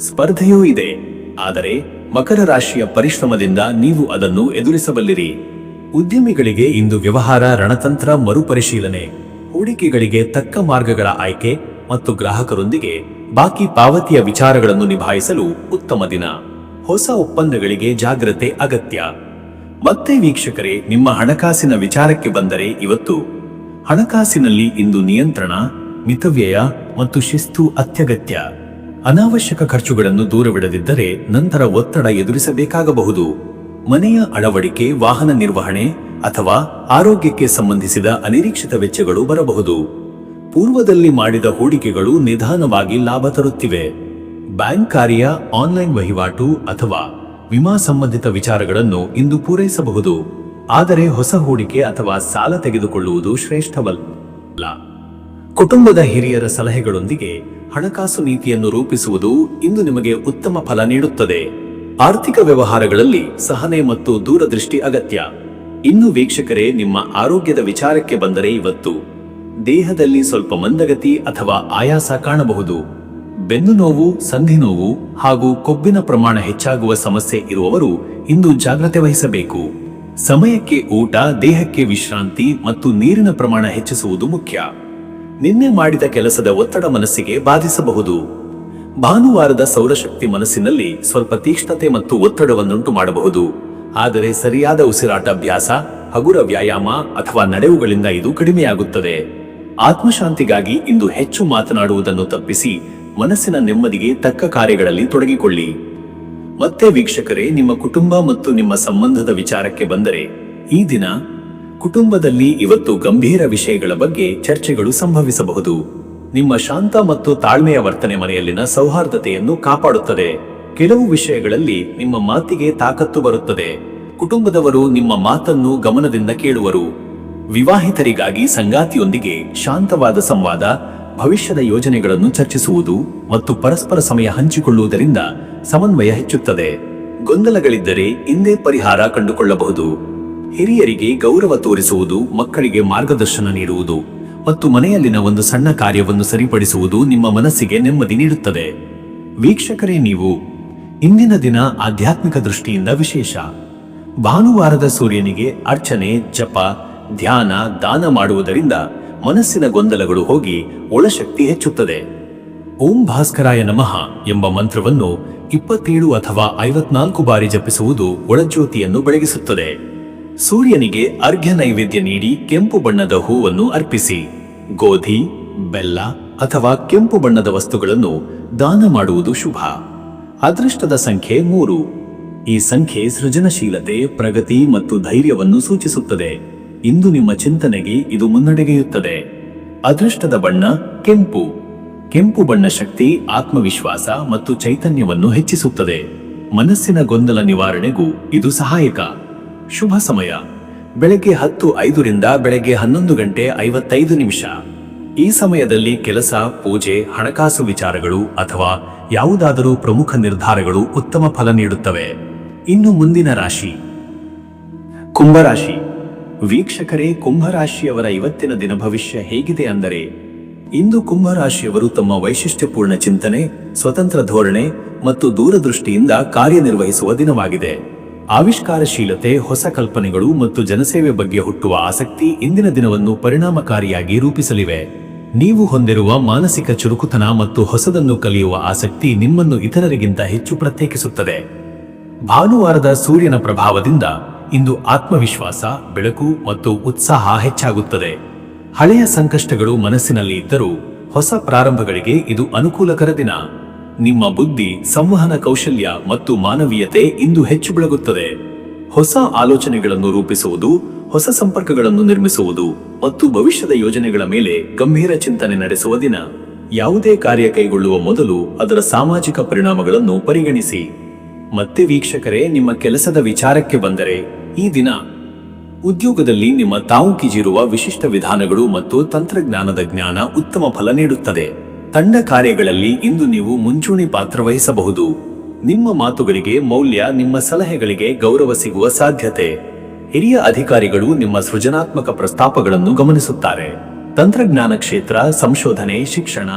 ಸ್ಪರ್ಧೆಯೂ ಇದೆ, ಆದರೆ ಮಕರ ರಾಶಿಯ ಪರಿಶ್ರಮದಿಂದ ನೀವು ಅದನ್ನು ಎದುರಿಸಬಲ್ಲಿರಿ. ಉದ್ಯಮಿಗಳಿಗೆ ಇಂದು ವ್ಯವಹಾರ ರಣತಂತ್ರ ಮರುಪರಿಶೀಲನೆ, ಹೂಡಿಕೆಗಳಿಗೆ ತಕ್ಕ ಮಾರ್ಗಗಳ ಆಯ್ಕೆ ಮತ್ತು ಗ್ರಾಹಕರೊಂದಿಗೆ ಬಾಕಿ ಪಾವತಿಯ ವಿಚಾರಗಳನ್ನು ನಿಭಾಯಿಸಲು ಉತ್ತಮ ದಿನ. ಹೊಸ ಒಪ್ಪಂದಗಳಿಗೆ ಜಾಗ್ರತೆ ಅಗತ್ಯ. ಮತ್ತೆ ವೀಕ್ಷಕರೇ, ನಿಮ್ಮ ಹಣಕಾಸಿನ ವಿಚಾರಕ್ಕೆ ಬಂದರೆ ಇವತ್ತು ಹಣಕಾಸಿನಲ್ಲಿ ಇಂದು ನಿಯಂತ್ರಣ, ಮಿತವ್ಯಯ ಮತ್ತು ಶಿಸ್ತು ಅತ್ಯಗತ್ಯ. ಅನಾವಶ್ಯಕ ಖರ್ಚುಗಳನ್ನು ದೂರವಿಡದಿದ್ದರೆ ನಂತರ ಒತ್ತಡ ಎದುರಿಸಬೇಕಾಗಬಹುದು. ಮನೆಯ ಅಳವಡಿಕೆ, ವಾಹನ ನಿರ್ವಹಣೆ ಅಥವಾ ಆರೋಗ್ಯಕ್ಕೆ ಸಂಬಂಧಿಸಿದ ಅನಿರೀಕ್ಷಿತ ವೆಚ್ಚಗಳು ಬರಬಹುದು. ಪೂರ್ವದಲ್ಲಿ ಮಾಡಿದ ಹೂಡಿಕೆಗಳು ನಿಧಾನವಾಗಿ ಲಾಭ ತರುತ್ತಿವೆ. ಬ್ಯಾಂಕ್ ಕಾರ್ಯ, ಆನ್ಲೈನ್ ವಹಿವಾಟು ಅಥವಾ ವಿಮಾ ಸಂಬಂಧಿತ ವಿಚಾರಗಳನ್ನು ಇಂದು ಪೂರೈಸಬಹುದು. ಆದರೆ ಹೊಸ ಹೂಡಿಕೆ ಅಥವಾ ಸಾಲ ತೆಗೆದುಕೊಳ್ಳುವುದು ಶ್ರೇಷ್ಠವಲ್ಲ. ಕುಟುಂಬದ ಹಿರಿಯರ ಸಲಹೆಗಳೊಂದಿಗೆ ಹಣಕಾಸು ನೀತಿಯನ್ನು ರೂಪಿಸುವುದು ಇಂದು ನಿಮಗೆ ಉತ್ತಮ ಫಲ ನೀಡುತ್ತದೆ. ಆರ್ಥಿಕ ವ್ಯವಹಾರಗಳಲ್ಲಿ ಸಹನೆ ಮತ್ತು ದೂರದೃಷ್ಟಿ ಅಗತ್ಯ. ಇನ್ನು ವೀಕ್ಷಕರೇ, ನಿಮ್ಮ ಆರೋಗ್ಯದ ವಿಚಾರಕ್ಕೆ ಬಂದರೆ ಇವತ್ತು ದೇಹದಲ್ಲಿ ಸ್ವಲ್ಪ ಮಂದಗತಿ ಅಥವಾ ಆಯಾಸ ಕಾಣಬಹುದು. ಬೆನ್ನು ನೋವು, ಸಂಧಿ ನೋವು ಹಾಗೂ ಕೊಬ್ಬಿನ ಪ್ರಮಾಣ ಹೆಚ್ಚಾಗುವ ಸಮಸ್ಯೆ ಇರುವವರು ಇಂದು ಜಾಗ್ರತೆ ವಹಿಸಬೇಕು. ಸಮಯಕ್ಕೆ ಊಟ, ದೇಹಕ್ಕೆ ವಿಶ್ರಾಂತಿ ಮತ್ತು ನೀರಿನ ಪ್ರಮಾಣ ಹೆಚ್ಚಿಸುವುದು ಮುಖ್ಯ. ನಿನ್ನೆ ಮಾಡಿದ ಕೆಲಸದ ಒತ್ತಡ ಮನಸ್ಸಿಗೆ ಬಾಧಿಸಬಹುದು. ಭಾನುವಾರದ ಸೌರಶಕ್ತಿ ಮನಸ್ಸಿನಲ್ಲಿ ಸ್ವಲ್ಪ ತೀಕ್ಷ್ಣತೆ ಮತ್ತು ಒತ್ತಡವನ್ನುಂಟು ಮಾಡಬಹುದು. ಆದರೆ ಸರಿಯಾದ ಉಸಿರಾಟ ಅಭ್ಯಾಸ, ಹಗುರ ವ್ಯಾಯಾಮ ಅಥವಾ ನಡೆವುಗಳಿಂದ ಇದು ಕಡಿಮೆಯಾಗುತ್ತದೆ. ಆತ್ಮಶಾಂತಿಗಾಗಿ ಇಂದು ಹೆಚ್ಚು ಮಾತನಾಡುವುದನ್ನು ತಪ್ಪಿಸಿ ಮನಸ್ಸಿನ ನೆಮ್ಮದಿಗೆ ತಕ್ಕ ಕಾರ್ಯಗಳಲ್ಲಿ ತೊಡಗಿಕೊಳ್ಳಿ. ಮತ್ತೆ ವೀಕ್ಷಕರೇ, ನಿಮ್ಮ ಕುಟುಂಬ ಮತ್ತು ನಿಮ್ಮ ಸಂಬಂಧದ ವಿಚಾರಕ್ಕೆ ಬಂದರೆ ಈ ದಿನ ಕುಟುಂಬದಲ್ಲಿ ಇವತ್ತು ಗಂಭೀರ ವಿಷಯಗಳ ಬಗ್ಗೆ ಚರ್ಚೆಗಳು ಸಂಭವಿಸಬಹುದು. ನಿಮ್ಮ ಶಾಂತ ಮತ್ತು ತಾಳ್ಮೆಯ ವರ್ತನೆ ಮನೆಯಲ್ಲಿನ ಸೌಹಾರ್ದತೆಯನ್ನು ಕಾಪಾಡುತ್ತದೆ. ಕೆಲವು ವಿಷಯಗಳಲ್ಲಿ ನಿಮ್ಮ ಮಾತಿಗೆ ತಾಕತ್ತು ಬರುತ್ತದೆ. ಕುಟುಂಬದವರು ನಿಮ್ಮ ಮಾತನ್ನು ಗಮನದಿಂದ ಕೇಳುವರು. ವಿವಾಹಿತರಿಗಾಗಿ ಸಂಗಾತಿಯೊಂದಿಗೆ ಶಾಂತವಾದ ಸಂವಾದ, ಭವಿಷ್ಯದ ಯೋಜನೆಗಳನ್ನು ಚರ್ಚಿಸುವುದು ಮತ್ತು ಪರಸ್ಪರ ಸಮಯ ಹಂಚಿಕೊಳ್ಳುವುದರಿಂದ ಸಮನ್ವಯ ಹೆಚ್ಚುತ್ತದೆ. ಗೊಂದಲಗಳಿದ್ದರೆ ಇಂದೇ ಪರಿಹಾರ ಕಂಡುಕೊಳ್ಳಬಹುದು. ಹಿರಿಯರಿಗೆ ಗೌರವ ತೋರಿಸುವುದು, ಮಕ್ಕಳಿಗೆ ಮಾರ್ಗದರ್ಶನ ನೀಡುವುದು ಮತ್ತು ಮನೆಯಲ್ಲಿನ ಒಂದು ಸಣ್ಣ ಕಾರ್ಯವನ್ನು ಸರಿಪಡಿಸುವುದು ನಿಮ್ಮ ಮನಸ್ಸಿಗೆ ನೆಮ್ಮದಿ ನೀಡುತ್ತದೆ. ವೀಕ್ಷಕರೇ, ನೀವು ಇಂದಿನ ದಿನ ಆಧ್ಯಾತ್ಮಿಕ ದೃಷ್ಟಿಯಿಂದ ವಿಶೇಷ. ಭಾನುವಾರದ ಸೂರ್ಯನಿಗೆ ಅರ್ಚನೆ, ಜಪ, ಧ್ಯಾನ, ದಾನ ಮಾಡುವುದರಿಂದ ಮನಸ್ಸಿನ ಗೊಂದಲಗಳು ಹೋಗಿ ಒಳಶಕ್ತಿ ಹೆಚ್ಚುತ್ತದೆ. ಓಂ ಭಾಸ್ಕರಾಯ ನಮಃ ಎಂಬ ಮಂತ್ರವನ್ನು 27 ಅಥವಾ 54 ಬಾರಿ ಜಪಿಸುವುದು ಒಳಜ್ಯೋತಿಯನ್ನು ಬೆಳಗಿಸುತ್ತದೆ. ಸೂರ್ಯನಿಗೆ ಅರ್ಘ್ಯ ನೈವೇದ್ಯ ನೀಡಿ ಕೆಂಪು ಬಣ್ಣದ ಹೂವನ್ನು ಅರ್ಪಿಸಿ. ಗೋಧಿ, ಬೆಲ್ಲ ಅಥವಾ ಕೆಂಪು ಬಣ್ಣದ ವಸ್ತುಗಳನ್ನು ದಾನ ಮಾಡುವುದು ಶುಭ. ಅದೃಷ್ಟದ ಸಂಖ್ಯೆ 3. ಈ ಸಂಖ್ಯೆ ಸೃಜನಶೀಲತೆ, ಪ್ರಗತಿ ಮತ್ತು ಧೈರ್ಯವನ್ನು ಸೂಚಿಸುತ್ತದೆ. ಇಂದು ನಿಮ್ಮ ಚಿಂತನೆಗೆ ಇದು ಮುನ್ನಡೆಗೆಯುತ್ತದೆ. ಅದೃಷ್ಟದ ಬಣ್ಣ ಕೆಂಪು. ಕೆಂಪು ಬಣ್ಣ ಶಕ್ತಿ, ಆತ್ಮವಿಶ್ವಾಸ ಮತ್ತು ಚೈತನ್ಯವನ್ನು ಹೆಚ್ಚಿಸುತ್ತದೆ. ಮನಸ್ಸಿನ ಗೊಂದಲ ನಿವಾರಣೆಗೂ ಇದು ಸಹಾಯಕ. ಶುಭ ಸಮಯ ಬೆಳಗ್ಗೆ 10:05 ರಿಂದ ಬೆಳಗ್ಗೆ 11:55. ಈ ಸಮಯದಲ್ಲಿ ಕೆಲಸ, ಪೂಜೆ, ಹಣಕಾಸು ವಿಚಾರಗಳು ಅಥವಾ ಯಾವುದಾದರೂ ಪ್ರಮುಖ ನಿರ್ಧಾರಗಳು ಉತ್ತಮ ಫಲ ನೀಡುತ್ತವೆ. ಇನ್ನು ಮುಂದಿನ ರಾಶಿ ಕುಂಭರಾಶಿ. ವೀಕ್ಷಕರೇ, ಕುಂಭರಾಶಿಯವರ ಇವತ್ತಿನ ದಿನ ಭವಿಷ್ಯ ಹೇಗಿದೆ ಅಂದರೆ, ಇಂದು ಕುಂಭರಾಶಿಯವರು ತಮ್ಮ ವೈಶಿಷ್ಟ್ಯಪೂರ್ಣ ಚಿಂತನೆ, ಸ್ವತಂತ್ರ ಧೋರಣೆ ಮತ್ತು ದೂರದೃಷ್ಟಿಯಿಂದ ಕಾರ್ಯನಿರ್ವಹಿಸುವ ದಿನವಾಗಿದೆ. ಆವಿಷ್ಕಾರಶೀಲತೆ, ಹೊಸ ಕಲ್ಪನೆಗಳು ಮತ್ತು ಜನಸೇವೆ ಬಗ್ಗೆ ಹುಟ್ಟುವ ಆಸಕ್ತಿ ಇಂದಿನ ದಿನವನ್ನು ಪರಿಣಾಮಕಾರಿಯಾಗಿ ರೂಪಿಸಲಿವೆ. ನೀವು ಹೊಂದಿರುವ ಮಾನಸಿಕ ಚುರುಕುತನ ಮತ್ತು ಹೊಸದನ್ನು ಕಲಿಯುವ ಆಸಕ್ತಿ ನಿಮ್ಮನ್ನು ಇತರರಿಗಿಂತ ಹೆಚ್ಚು ಪ್ರತ್ಯೇಕಿಸುತ್ತದೆ. ಭಾನುವಾರದ ಸೂರ್ಯನ ಪ್ರಭಾವದಿಂದ ಇಂದು ಆತ್ಮವಿಶ್ವಾಸ, ಬೆಳಕು ಮತ್ತು ಉತ್ಸಾಹ ಹೆಚ್ಚಾಗುತ್ತದೆ. ಹಳೆಯ ಸಂಕಷ್ಟಗಳು ಮನಸ್ಸಿನಲ್ಲಿ ಇದ್ದರೂ ಹೊಸ ಪ್ರಾರಂಭಗಳಿಗೆ ಇದು ಅನುಕೂಲಕರ ದಿನ. ನಿಮ್ಮ ಬುದ್ಧಿ, ಸಂವಹನ ಕೌಶಲ್ಯ ಮತ್ತು ಮಾನವೀಯತೆ ಇಂದು ಹೆಚ್ಚು ಬೆಳಗುತ್ತದೆ. ಹೊಸ ಆಲೋಚನೆಗಳನ್ನು ರೂಪಿಸುವುದು, ಹೊಸ ಸಂಪರ್ಕಗಳನ್ನು ನಿರ್ಮಿಸುವುದು ಮತ್ತು ಭವಿಷ್ಯದ ಯೋಜನೆಗಳ ಮೇಲೆ ಗಂಭೀರ ಚಿಂತನೆ ನಡೆಸುವ ದಿನ. ಯಾವುದೇ ಕಾರ್ಯ ಕೈಗೊಳ್ಳುವ ಮೊದಲು ಅದರ ಸಾಮಾಜಿಕ ಪರಿಣಾಮಗಳನ್ನು ಪರಿಗಣಿಸಿ. ಮತ್ತೆ ವೀಕ್ಷಕರೇ, ನಿಮ್ಮ ಕೆಲಸದ ವಿಚಾರಕ್ಕೆ ಬಂದರೆ ಈ ದಿನ ಉದ್ಯೋಗದಲ್ಲಿ ನಿಮ್ಮ ತಾವು ಕಿಜಿರುವ ವಿಶಿಷ್ಟ ವಿಧಾನಗಳು ಮತ್ತು ತಂತ್ರಜ್ಞಾನದ ಜ್ಞಾನ ಉತ್ತಮ ಫಲ ನೀಡುತ್ತದೆ. ತಂಡ ಕಾರ್ಯಗಳಲ್ಲಿ ಇಂದು ನೀವು ಮುಂಚೂಣಿ ಪಾತ್ರ ವಹಿಸಬಹುದು. ನಿಮ್ಮ ಮಾತುಗಳಿಗೆ ಮೌಲ್ಯ, ನಿಮ್ಮ ಸಲಹೆಗಳಿಗೆ ಗೌರವ ಸಿಗುವ ಸಾಧ್ಯತೆ. ಹಿರಿಯ ಅಧಿಕಾರಿಗಳು ನಿಮ್ಮ ಸೃಜನಾತ್ಮಕ ಪ್ರಸ್ತಾಪಗಳನ್ನು ಗಮನಿಸುತ್ತಾರೆ. ತಂತ್ರಜ್ಞಾನ ಕ್ಷೇತ್ರ, ಸಂಶೋಧನೆ, ಶಿಕ್ಷಣ,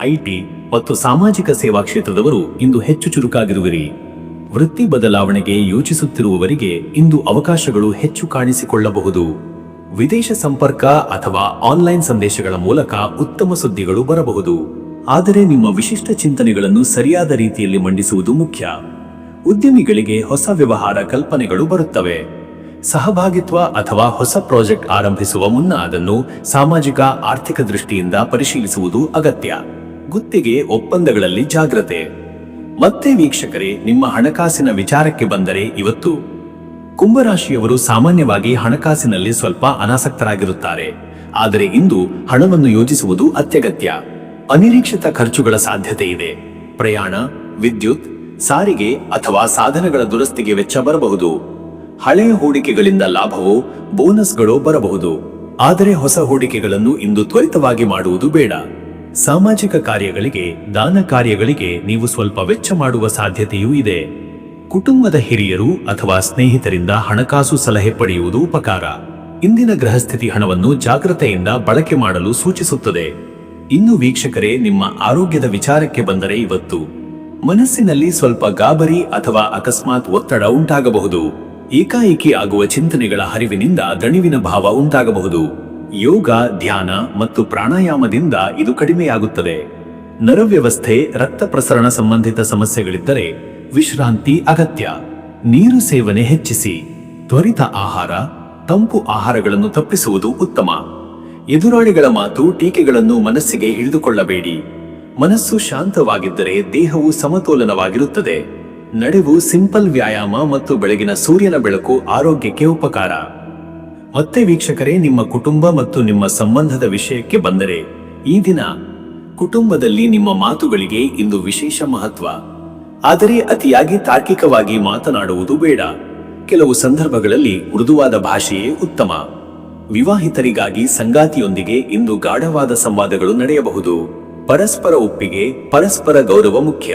ಐಟಿ ಮತ್ತು ಸಾಮಾಜಿಕ ಸೇವಾ ಕ್ಷೇತ್ರದವರು ಇಂದು ಹೆಚ್ಚು ಚುರುಕಾಗಿರುವಿರಿ. ವೃತ್ತಿ ಬದಲಾವಣೆಗೆ ಯೋಚಿಸುತ್ತಿರುವವರಿಗೆ ಇಂದು ಅವಕಾಶಗಳು ಹೆಚ್ಚು ಕಾಣಿಸಿಕೊಳ್ಳಬಹುದು. ವಿದೇಶ ಸಂಪರ್ಕ ಅಥವಾ ಆನ್ಲೈನ್ ಸಂದೇಶಗಳ ಮೂಲಕ ಉತ್ತಮ ಸುದ್ದಿಗಳು ಬರಬಹುದು. ಆದರೆ ನಿಮ್ಮ ವಿಶಿಷ್ಟ ಚಿಂತನೆಗಳನ್ನು ಸರಿಯಾದ ರೀತಿಯಲ್ಲಿ ಮಂಡಿಸುವುದು ಮುಖ್ಯ. ಉದ್ಯಮಿಗಳಿಗೆ ಹೊಸ ವ್ಯವಹಾರ ಕಲ್ಪನೆಗಳು ಬರುತ್ತವೆ. ಸಹಭಾಗಿತ್ವ ಅಥವಾ ಹೊಸ ಪ್ರಾಜೆಕ್ಟ್ ಆರಂಭಿಸುವ ಮುನ್ನ ಅದನ್ನು ಸಾಮಾಜಿಕ ಆರ್ಥಿಕ ದೃಷ್ಟಿಯಿಂದ ಪರಿಶೀಲಿಸುವುದು ಅಗತ್ಯ. ಗುತ್ತಿಗೆ ಒಪ್ಪಂದಗಳಲ್ಲಿ ಜಾಗ್ರತೆ. ಮತ್ತೆ ವೀಕ್ಷಕರೇ, ನಿಮ್ಮ ಹಣಕಾಸಿನ ವಿಚಾರಕ್ಕೆ ಬಂದರೆ ಇವತ್ತು ಕುಂಭರಾಶಿಯವರು ಸಾಮಾನ್ಯವಾಗಿ ಹಣಕಾಸಿನಲ್ಲಿ ಸ್ವಲ್ಪ ಅನಾಸಕ್ತರಾಗಿರುತ್ತಾರೆ. ಆದರೆ ಇಂದು ಹಣವನ್ನು ಯೋಜಿಸುವುದು ಅತ್ಯಗತ್ಯ. ಅನಿರೀಕ್ಷಿತ ಖರ್ಚುಗಳ ಸಾಧ್ಯತೆ ಇದೆ. ಪ್ರಯಾಣ, ವಿದ್ಯುತ್, ಸಾರಿಗೆ ಅಥವಾ ಸಾಧನಗಳ ದುರಸ್ತಿಗೆ ವೆಚ್ಚ ಬರಬಹುದು. ಹಳೆಯ ಹೂಡಿಕೆಗಳಿಂದ ಲಾಭವೋ ಬೋನಸ್ಗಳೋ ಬರಬಹುದು. ಆದರೆ ಹೊಸ ಹೂಡಿಕೆಗಳನ್ನು ಇಂದು ತ್ವರಿತವಾಗಿ ಮಾಡುವುದು ಬೇಡ. ಸಾಮಾಜಿಕ ಕಾರ್ಯಗಳಿಗೆ, ದಾನ ಕಾರ್ಯಗಳಿಗೆ ನೀವು ಸ್ವಲ್ಪ ವೆಚ್ಚ ಮಾಡುವ ಸಾಧ್ಯತೆಯೂ ಇದೆ. ಕುಟುಂಬದ ಹಿರಿಯರು ಅಥವಾ ಸ್ನೇಹಿತರಿಂದ ಹಣಕಾಸು ಸಲಹೆ ಪಡೆಯುವುದು ಉಪಕಾರ. ಇಂದಿನ ಗೃಹಸ್ಥಿತಿ ಹಣವನ್ನು ಜಾಗೃತೆಯಿಂದ ಬಳಕೆ ಮಾಡಲು ಸೂಚಿಸುತ್ತದೆ. ಇನ್ನು ವೀಕ್ಷಕರೇ, ನಿಮ್ಮ ಆರೋಗ್ಯದ ವಿಚಾರಕ್ಕೆ ಬಂದರೆ ಇವತ್ತು ಮನಸ್ಸಿನಲ್ಲಿ ಸ್ವಲ್ಪ ಗಾಬರಿ ಅಥವಾ ಅಕಸ್ಮಾತ್ ಒತ್ತಡ ಉಂಟಾಗಬಹುದು. ಏಕಾಏಕಿ ಆಗುವ ಚಿಂತನೆಗಳ ಹರಿವಿನಿಂದ ದಣಿವಿನ ಭಾವ ಉಂಟಾಗಬಹುದು. ಯೋಗ, ಧ್ಯಾನ ಮತ್ತು ಪ್ರಾಣಾಯಾಮದಿಂದ ಇದು ಕಡಿಮೆಯಾಗುತ್ತದೆ. ನರವ್ಯವಸ್ಥೆ, ರಕ್ತ ಪ್ರಸರಣ ಸಂಬಂಧಿತ ಸಮಸ್ಯೆಗಳಿದ್ದರೆ ವಿಶ್ರಾಂತಿ ಅಗತ್ಯ. ನೀರು ಸೇವನೆ ಹೆಚ್ಚಿಸಿ. ತ್ವರಿತ ಆಹಾರ, ತಂಪು ಆಹಾರಗಳನ್ನು ತಪ್ಪಿಸುವುದು ಉತ್ತಮ. ಎದುರಾಳಿಗಳ ಮಾತು, ಟೀಕೆಗಳನ್ನು ಮನಸ್ಸಿಗೆ ಹಿಡಿದುಕೊಳ್ಳಬೇಡಿ. ಮನಸ್ಸು ಶಾಂತವಾಗಿದ್ದರೆ ದೇಹವು ಸಮತೋಲನವಾಗಿರುತ್ತದೆ. ನಡೆವು, ಸಿಂಪಲ್ ವ್ಯಾಯಾಮ ಮತ್ತು ಬೆಳಗಿನ ಸೂರ್ಯನ ಬೆಳಕು ಆರೋಗ್ಯಕ್ಕೆ ಉಪಕಾರ. ಮತ್ತೆ ವೀಕ್ಷಕರೇ, ನಿಮ್ಮ ಕುಟುಂಬ ಮತ್ತು ನಿಮ್ಮ ಸಂಬಂಧದ ವಿಷಯಕ್ಕೆ ಬಂದರೆ ಈ ದಿನ ಕುಟುಂಬದಲ್ಲಿ ನಿಮ್ಮ ಮಾತುಗಳಿಗೆ ಇಂದು ವಿಶೇಷ ಮಹತ್ವ. ಆದರೆ ಅತಿಯಾಗಿ ತಾರ್ಕಿಕವಾಗಿ ಮಾತನಾಡುವುದು ಬೇಡ. ಕೆಲವು ಸಂದರ್ಭಗಳಲ್ಲಿ ಮೃದುವಾದ ಭಾಷೆಯೇ ಉತ್ತಮ. ವಿವಾಹಿತರಿಗಾಗಿ ಸಂಗಾತಿಯೊಂದಿಗೆ ಇಂದು ಗಾಢವಾದ ಸಂವಾದಗಳು ನಡೆಯಬಹುದು. ಪರಸ್ಪರ ಒಪ್ಪಿಗೆ, ಪರಸ್ಪರ ಗೌರವ ಮುಖ್ಯ.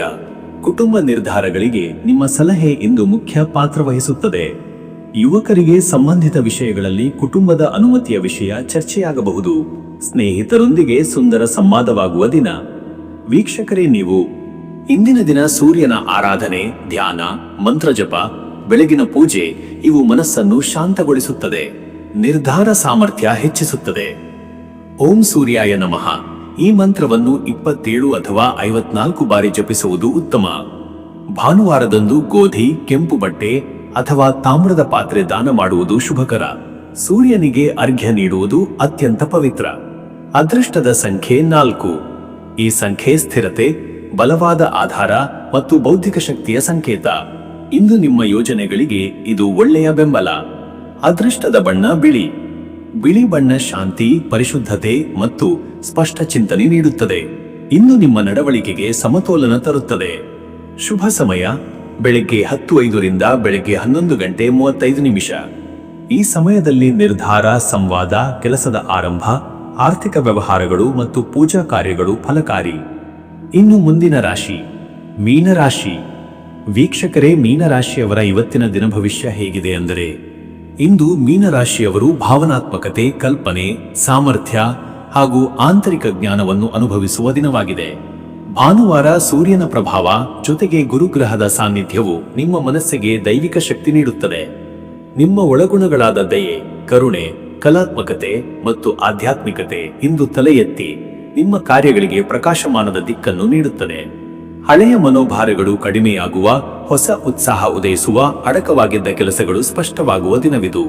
ಕುಟುಂಬ ನಿರ್ಧಾರಗಳಿಗೆ ನಿಮ್ಮ ಸಲಹೆ ಇಂದು ಮುಖ್ಯ ಪಾತ್ರ ವಹಿಸುತ್ತದೆ. ಯುವಕರಿಗೆ ಸಂಬಂಧಿತ ವಿಷಯಗಳಲ್ಲಿ ಕುಟುಂಬದ ಅನುಮತಿಯ ವಿಷಯ ಚರ್ಚೆಯಾಗಬಹುದು. ಸ್ನೇಹಿತರೊಂದಿಗೆ ಸುಂದರ ಸಂವಾದವಾಗುವ ದಿನ. ವೀಕ್ಷಕರೇ, ನೀವು ಇಂದಿನ ದಿನ ಸೂರ್ಯನ ಆರಾಧನೆ, ಧ್ಯಾನ, ಮಂತ್ರಜಪ, ಬೆಳಗಿನ ಪೂಜೆ ಇವು ಮನಸ್ಸನ್ನು ಶಾಂತಗೊಳಿಸುತ್ತದೆ. ನಿರ್ಧಾರ ಸಾಮರ್ಥ್ಯ ಹೆಚ್ಚಿಸುತ್ತದೆ. ಓಂ ಸೂರ್ಯಾಯ ನಮಃ ಈ ಮಂತ್ರವನ್ನು 27 ಅಥವಾ 54 ಬಾರಿ ಜಪಿಸುವುದು ಉತ್ತಮ. ಭಾನುವಾರದಂದು ಗೋಧಿ, ಕೆಂಪು ಬಟ್ಟೆ ಅಥವಾ ತಾಮ್ರದ ಪಾತ್ರೆ ದಾನ ಮಾಡುವುದು ಶುಭಕರ. ಸೂರ್ಯನಿಗೆ ಅರ್ಘ್ಯ ನೀಡುವುದು ಅತ್ಯಂತ ಪವಿತ್ರ. ಅದೃಷ್ಟದ ಸಂಖ್ಯೆ 4. ಈ ಸಂಖ್ಯೆ ಸ್ಥಿರತೆ, ಬಲವಾದ ಆಧಾರ ಮತ್ತು ಬೌದ್ಧಿಕ ಶಕ್ತಿಯ ಸಂಕೇತ. ಇಂದು ನಿಮ್ಮ ಯೋಜನೆಗಳಿಗೆ ಇದು ಒಳ್ಳೆಯ ಬೆಂಬಲ. ಅದೃಷ್ಟದ ಬಣ್ಣ ಬಿಳಿ. ಬಿಳಿ ಬಣ್ಣ ಶಾಂತಿ, ಪರಿಶುದ್ಧತೆ ಮತ್ತು ಸ್ಪಷ್ಟ ಚಿಂತನೆ ನೀಡುತ್ತದೆ. ಇನ್ನು ನಿಮ್ಮ ನಡವಳಿಕೆಗೆ ಸಮತೋಲನ ತರುತ್ತದೆ. ಶುಭ ಸಮಯ ಬೆಳಗ್ಗೆ 10:05 ರಿಂದ ಬೆಳಗ್ಗೆ 11:35. ಈ ಸಮಯದಲ್ಲಿ ನಿರ್ಧಾರ, ಸಂವಾದ, ಕೆಲಸದ ಆರಂಭ, ಆರ್ಥಿಕ ವ್ಯವಹಾರಗಳು ಮತ್ತು ಪೂಜಾ ಕಾರ್ಯಗಳು ಫಲಕಾರಿ. ಇನ್ನು ಮುಂದಿನ ರಾಶಿ ಮೀನರಾಶಿ. ವೀಕ್ಷಕರೇ, ಮೀನರಾಶಿಯವರ ಇವತ್ತಿನ ದಿನ ಭವಿಷ್ಯ ಹೇಗಿದೆ ಅಂದರೆ ಇಂದು ಮೀನರಾಶಿಯವರು ಭಾವನಾತ್ಮಕತೆ, ಕಲ್ಪನೆ, ಸಾಮರ್ಥ್ಯ ಹಾಗೂ ಆಂತರಿಕ ಜ್ಞಾನವನ್ನು ಅನುಭವಿಸುವ ದಿನವಾಗಿದೆ. ಭಾನುವಾರ ಸೂರ್ಯನ ಪ್ರಭಾವ ಜೊತೆಗೆ ಗುರುಗ್ರಹದ ಸಾನ್ನಿಧ್ಯವು ನಿಮ್ಮ ಮನಸ್ಸಿಗೆ ದೈವಿಕ ಶಕ್ತಿ ನೀಡುತ್ತದೆ. ನಿಮ್ಮ ಒಳಗುಣಗಳಾದ ದಯೆ, ಕರುಣೆ, ಕಲಾತ್ಮಕತೆ ಮತ್ತು ಆಧ್ಯಾತ್ಮಿಕತೆ ಇಂದು ತಲೆ ಎತ್ತಿ ನಿಮ್ಮ ಕಾರ್ಯಗಳಿಗೆ ಪ್ರಕಾಶಮಾನದ ದಿಕ್ಕನ್ನು ನೀಡುತ್ತದೆ. ಹಳೆಯ ಮನೋಭಾರಗಳು ಕಡಿಮೆಯಾಗುವ, ಹೊಸ ಉತ್ಸಾಹ ಉದಯಿಸುವ, ಅಡಕವಾಗಿದ್ದ ಕೆಲಸಗಳು ಸ್ಪಷ್ಟವಾಗುವ ದಿನವಿದು.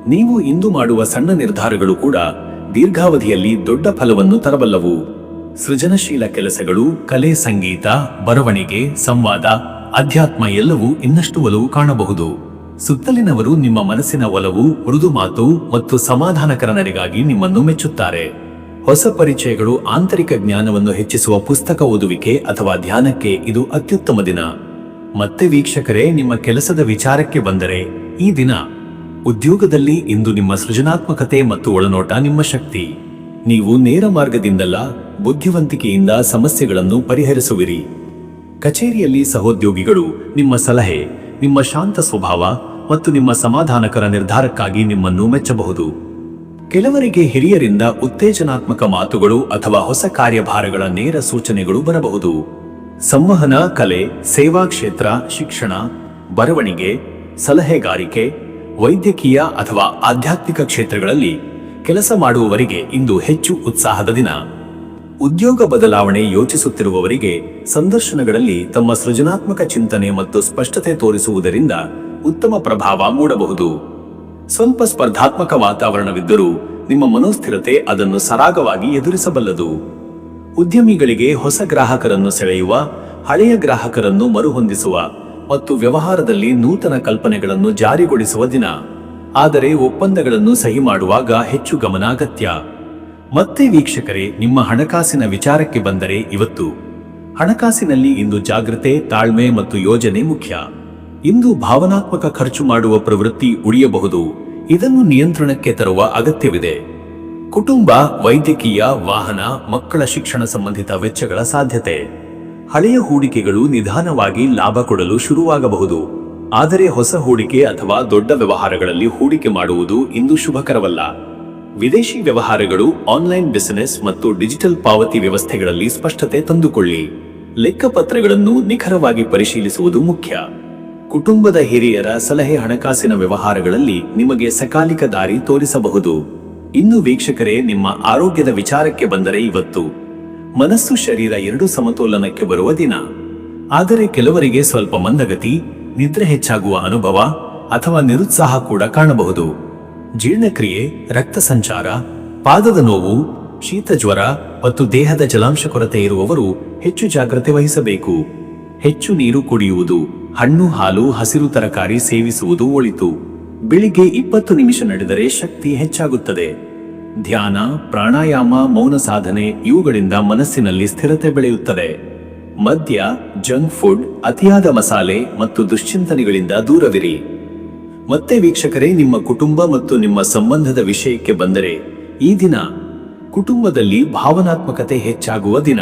ನೀವು ಇಂದು ಮಾಡುವ ಸಣ್ಣ ನಿರ್ಧಾರಗಳು ಕೂಡ ದೀರ್ಘಾವಧಿಯಲ್ಲಿ ದೊಡ್ಡ ಫಲವನ್ನು ತರಬಲ್ಲವು. ಸೃಜನಶೀಲ ಕೆಲಸಗಳು, ಕಲೆ, ಸಂಗೀತ, ಬರವಣಿಗೆ, ಸಂವಾದ, ಅಧ್ಯಾತ್ಮ ಎಲ್ಲವೂ ಇನ್ನಷ್ಟು ಒಲವು ಕಾಣಬಹುದು. ಸುತ್ತಲಿನವರು ನಿಮ್ಮ ಮನಸ್ಸಿನ ಒಲವು, ಮೃದು ಮಾತು ಮತ್ತು ಸಮಾಧಾನಕರ ನಡೆಗಾಗಿ ನಿಮ್ಮನ್ನು ಮೆಚ್ಚುತ್ತಾರೆ. ಹೊಸ ಪರಿಚಯಗಳು, ಆಂತರಿಕ ಜ್ಞಾನವನ್ನು ಹೆಚ್ಚಿಸುವ ಪುಸ್ತಕ ಓದುವಿಕೆ ಅಥವಾ ಧ್ಯಾನಕ್ಕೆ ಇದು ಅತ್ಯುತ್ತಮ ದಿನ. ಮತ್ತೆ ವೀಕ್ಷಕರೇ, ನಿಮ್ಮ ಕೆಲಸದ ವಿಚಾರಕ್ಕೆ ಬಂದರೆ ಈ ದಿನ ಉದ್ಯೋಗದಲ್ಲಿ ಇಂದು ನಿಮ್ಮ ಸೃಜನಾತ್ಮಕತೆ ಮತ್ತು ಒಳನೋಟ ನಿಮ್ಮ ಶಕ್ತಿ. ನೀವು ನೇರ ಮಾರ್ಗದಿಂದಲ್ಲ, ಬುದ್ಧಿವಂತಿಕೆಯಿಂದ ಸಮಸ್ಯೆಗಳನ್ನು ಪರಿಹರಿಸುವಿರಿ. ಕಚೇರಿಯಲ್ಲಿ ಸಹೋದ್ಯೋಗಿಗಳು ನಿಮ್ಮ ಸಲಹೆ, ನಿಮ್ಮ ಶಾಂತ ಸ್ವಭಾವ ಮತ್ತು ನಿಮ್ಮ ಸಮಾಧಾನಕರ ನಿರ್ಧಾರಕ್ಕಾಗಿ ನಿಮ್ಮನ್ನು ಮೆಚ್ಚಬಹುದು. ಕೆಲವರಿಗೆ ಹಿರಿಯರಿಂದ ಉತ್ತೇಜನಾತ್ಮಕ ಮಾತುಗಳು ಅಥವಾ ಹೊಸ ಕಾರ್ಯಭಾರಗಳ ನೇರ ಸೂಚನೆಗಳು ಬರಬಹುದು. ಸಂವಹನ ಕಲೆ, ಸೇವಾ ಕ್ಷೇತ್ರ, ಶಿಕ್ಷಣ, ಬರವಣಿಗೆ, ಸಲಹೆಗಾರಿಕೆ, ವೈದ್ಯಕೀಯ ಅಥವಾ ಆಧ್ಯಾತ್ಮಿಕ ಕ್ಷೇತ್ರಗಳಲ್ಲಿ ಕೆಲಸ ಮಾಡುವವರಿಗೆ ಇಂದು ಹೆಚ್ಚು ಉತ್ಸಾಹದ ದಿನ. ಉದ್ಯೋಗ ಬದಲಾವಣೆ ಯೋಚಿಸುತ್ತಿರುವವರಿಗೆ ಸಂದರ್ಶನಗಳಲ್ಲಿ ತಮ್ಮ ಸೃಜನಾತ್ಮಕ ಚಿಂತನೆ ಮತ್ತು ಸ್ಪಷ್ಟತೆ ತೋರಿಸುವುದರಿಂದ ಉತ್ತಮ ಪ್ರಭಾವ ಮೂಡಬಹುದು. ಸ್ವಲ್ಪ ಸ್ಪರ್ಧಾತ್ಮಕ ವಾತಾವರಣವಿದ್ದರೂ ನಿಮ್ಮ ಮನೋಸ್ಥಿರತೆ ಅದನ್ನು ಸರಾಗವಾಗಿ ಎದುರಿಸಬಲ್ಲದು. ಉದ್ಯಮಿಗಳಿಗೆ ಹೊಸ ಗ್ರಾಹಕರನ್ನು ಸೆಳೆಯುವ, ಹಳೆಯ ಗ್ರಾಹಕರನ್ನು ಮರುಹೊಂದಿಸುವ ಮತ್ತು ವ್ಯವಹಾರದಲ್ಲಿ ನೂತನ ಕಲ್ಪನೆಗಳನ್ನು ಜಾರಿಗೊಳಿಸುವ ದಿನ. ಆದರೆ ಒಪ್ಪಂದಗಳನ್ನು ಸಹಿ ಮಾಡುವಾಗ ಹೆಚ್ಚು ಗಮನ ಅಗತ್ಯ. ಮತ್ತೆ ವೀಕ್ಷಕರೇ, ನಿಮ್ಮ ಹಣಕಾಸಿನ ವಿಚಾರಕ್ಕೆ ಬಂದರೆ ಇವತ್ತು ಹಣಕಾಸಿನಲ್ಲಿ ಇಂದು ಜಾಗೃತೆ, ತಾಳ್ಮೆ ಮತ್ತು ಯೋಜನೆ ಮುಖ್ಯ. ಇಂದು ಭಾವನಾತ್ಮಕ ಖರ್ಚು ಮಾಡುವ ಪ್ರವೃತ್ತಿ ಉಳಿಯಬಹುದು. ಇದನ್ನು ನಿಯಂತ್ರಣಕ್ಕೆ ತರುವ ಅಗತ್ಯವಿದೆ. ಕುಟುಂಬ, ವೈದ್ಯಕೀಯ, ವಾಹನ, ಮಕ್ಕಳ ಶಿಕ್ಷಣ ಸಂಬಂಧಿತ ವೆಚ್ಚಗಳ ಸಾಧ್ಯತೆ. ಹಳೆಯ ಹೂಡಿಕೆಗಳು ನಿಧಾನವಾಗಿ ಲಾಭ ಕೊಡಲು ಶುರುವಾಗಬಹುದು. ಆದರೆ ಹೊಸ ಹೂಡಿಕೆ ಅಥವಾ ದೊಡ್ಡ ವ್ಯವಹಾರಗಳಲ್ಲಿ ಹೂಡಿಕೆ ಮಾಡುವುದು ಇಂದು ಶುಭಕರವಲ್ಲ. ವಿದೇಶಿ ವ್ಯವಹಾರಗಳು, ಆನ್ಲೈನ್ ಬಿಸಿನೆಸ್ ಮತ್ತು ಡಿಜಿಟಲ್ ಪಾವತಿ ವ್ಯವಸ್ಥೆಗಳಲ್ಲಿ ಸ್ಪಷ್ಟತೆ ತಂದುಕೊಳ್ಳಿ. ಲೆಕ್ಕಪತ್ರಗಳನ್ನು ನಿಖರವಾಗಿ ಪರಿಶೀಲಿಸುವುದು ಮುಖ್ಯ. ಕುಟುಂಬದ ಹಿರಿಯರ ಸಲಹೆ ಹಣಕಾಸಿನ ವ್ಯವಹಾರಗಳಲ್ಲಿ ನಿಮಗೆ ಸಕಾಲಿಕ ದಾರಿ ತೋರಿಸಬಹುದು. ಇನ್ನು ವೀಕ್ಷಕರೇ, ನಿಮ್ಮ ಆರೋಗ್ಯದ ವಿಚಾರಕ್ಕೆ ಬಂದರೆ ಇವತ್ತು ಮನಸ್ಸು ಶರೀರ ಎರಡೂ ಸಮತೋಲನಕ್ಕೆ ಬರುವ ದಿನ. ಆದರೆ ಕೆಲವರಿಗೆ ಸ್ವಲ್ಪ ಮಂದಗತಿ, ನಿದ್ರೆ ಹೆಚ್ಚಾಗುವ ಅನುಭವ ಅಥವಾ ನಿರುತ್ಸಾಹ ಕೂಡ ಕಾಣಬಹುದು. ಜೀರ್ಣಕ್ರಿಯೆ, ರಕ್ತ ಸಂಚಾರ, ಪಾದದ ನೋವು, ಶೀತ ಜ್ವರ ಮತ್ತು ದೇಹದ ಜಲಾಂಶ ಕೊರತೆ ಇರುವವರು ಹೆಚ್ಚು ಜಾಗ್ರತೆ ವಹಿಸಬೇಕು. ಹೆಚ್ಚು ನೀರು ಕುಡಿಯುವುದು, ಹಣ್ಣು, ಹಾಲು, ಹಸಿರು ತರಕಾರಿ ಸೇವಿಸುವುದು ಒಳಿತು. ಬೆಳಿಗ್ಗೆ 20 ನಿಮಿಷ ನಡೆದರೆ ಶಕ್ತಿ ಹೆಚ್ಚಾಗುತ್ತದೆ. ಧ್ಯಾನ, ಪ್ರಾಣಾಯಾಮ, ಮೌನ ಸಾಧನೆ ಇವುಗಳಿಂದ ಮನಸ್ಸಿನಲ್ಲಿ ಸ್ಥಿರತೆ ಬೆಳೆಯುತ್ತದೆ. ಮದ್ಯ, ಜಂಕ್ ಫುಡ್, ಅತಿಯಾದ ಮಸಾಲೆ ಮತ್ತು ದುಶ್ಚಿಂತನೆಗಳಿಂದ ದೂರವಿರಿ. ಮತ್ತೆ ವೀಕ್ಷಕರೇ, ನಿಮ್ಮ ಕುಟುಂಬ ಮತ್ತು ನಿಮ್ಮ ಸಂಬಂಧದ ವಿಷಯಕ್ಕೆ ಬಂದರೆ ಈ ದಿನ ಕುಟುಂಬದಲ್ಲಿ ಭಾವನಾತ್ಮಕತೆ ಹೆಚ್ಚಾಗುವ ದಿನ.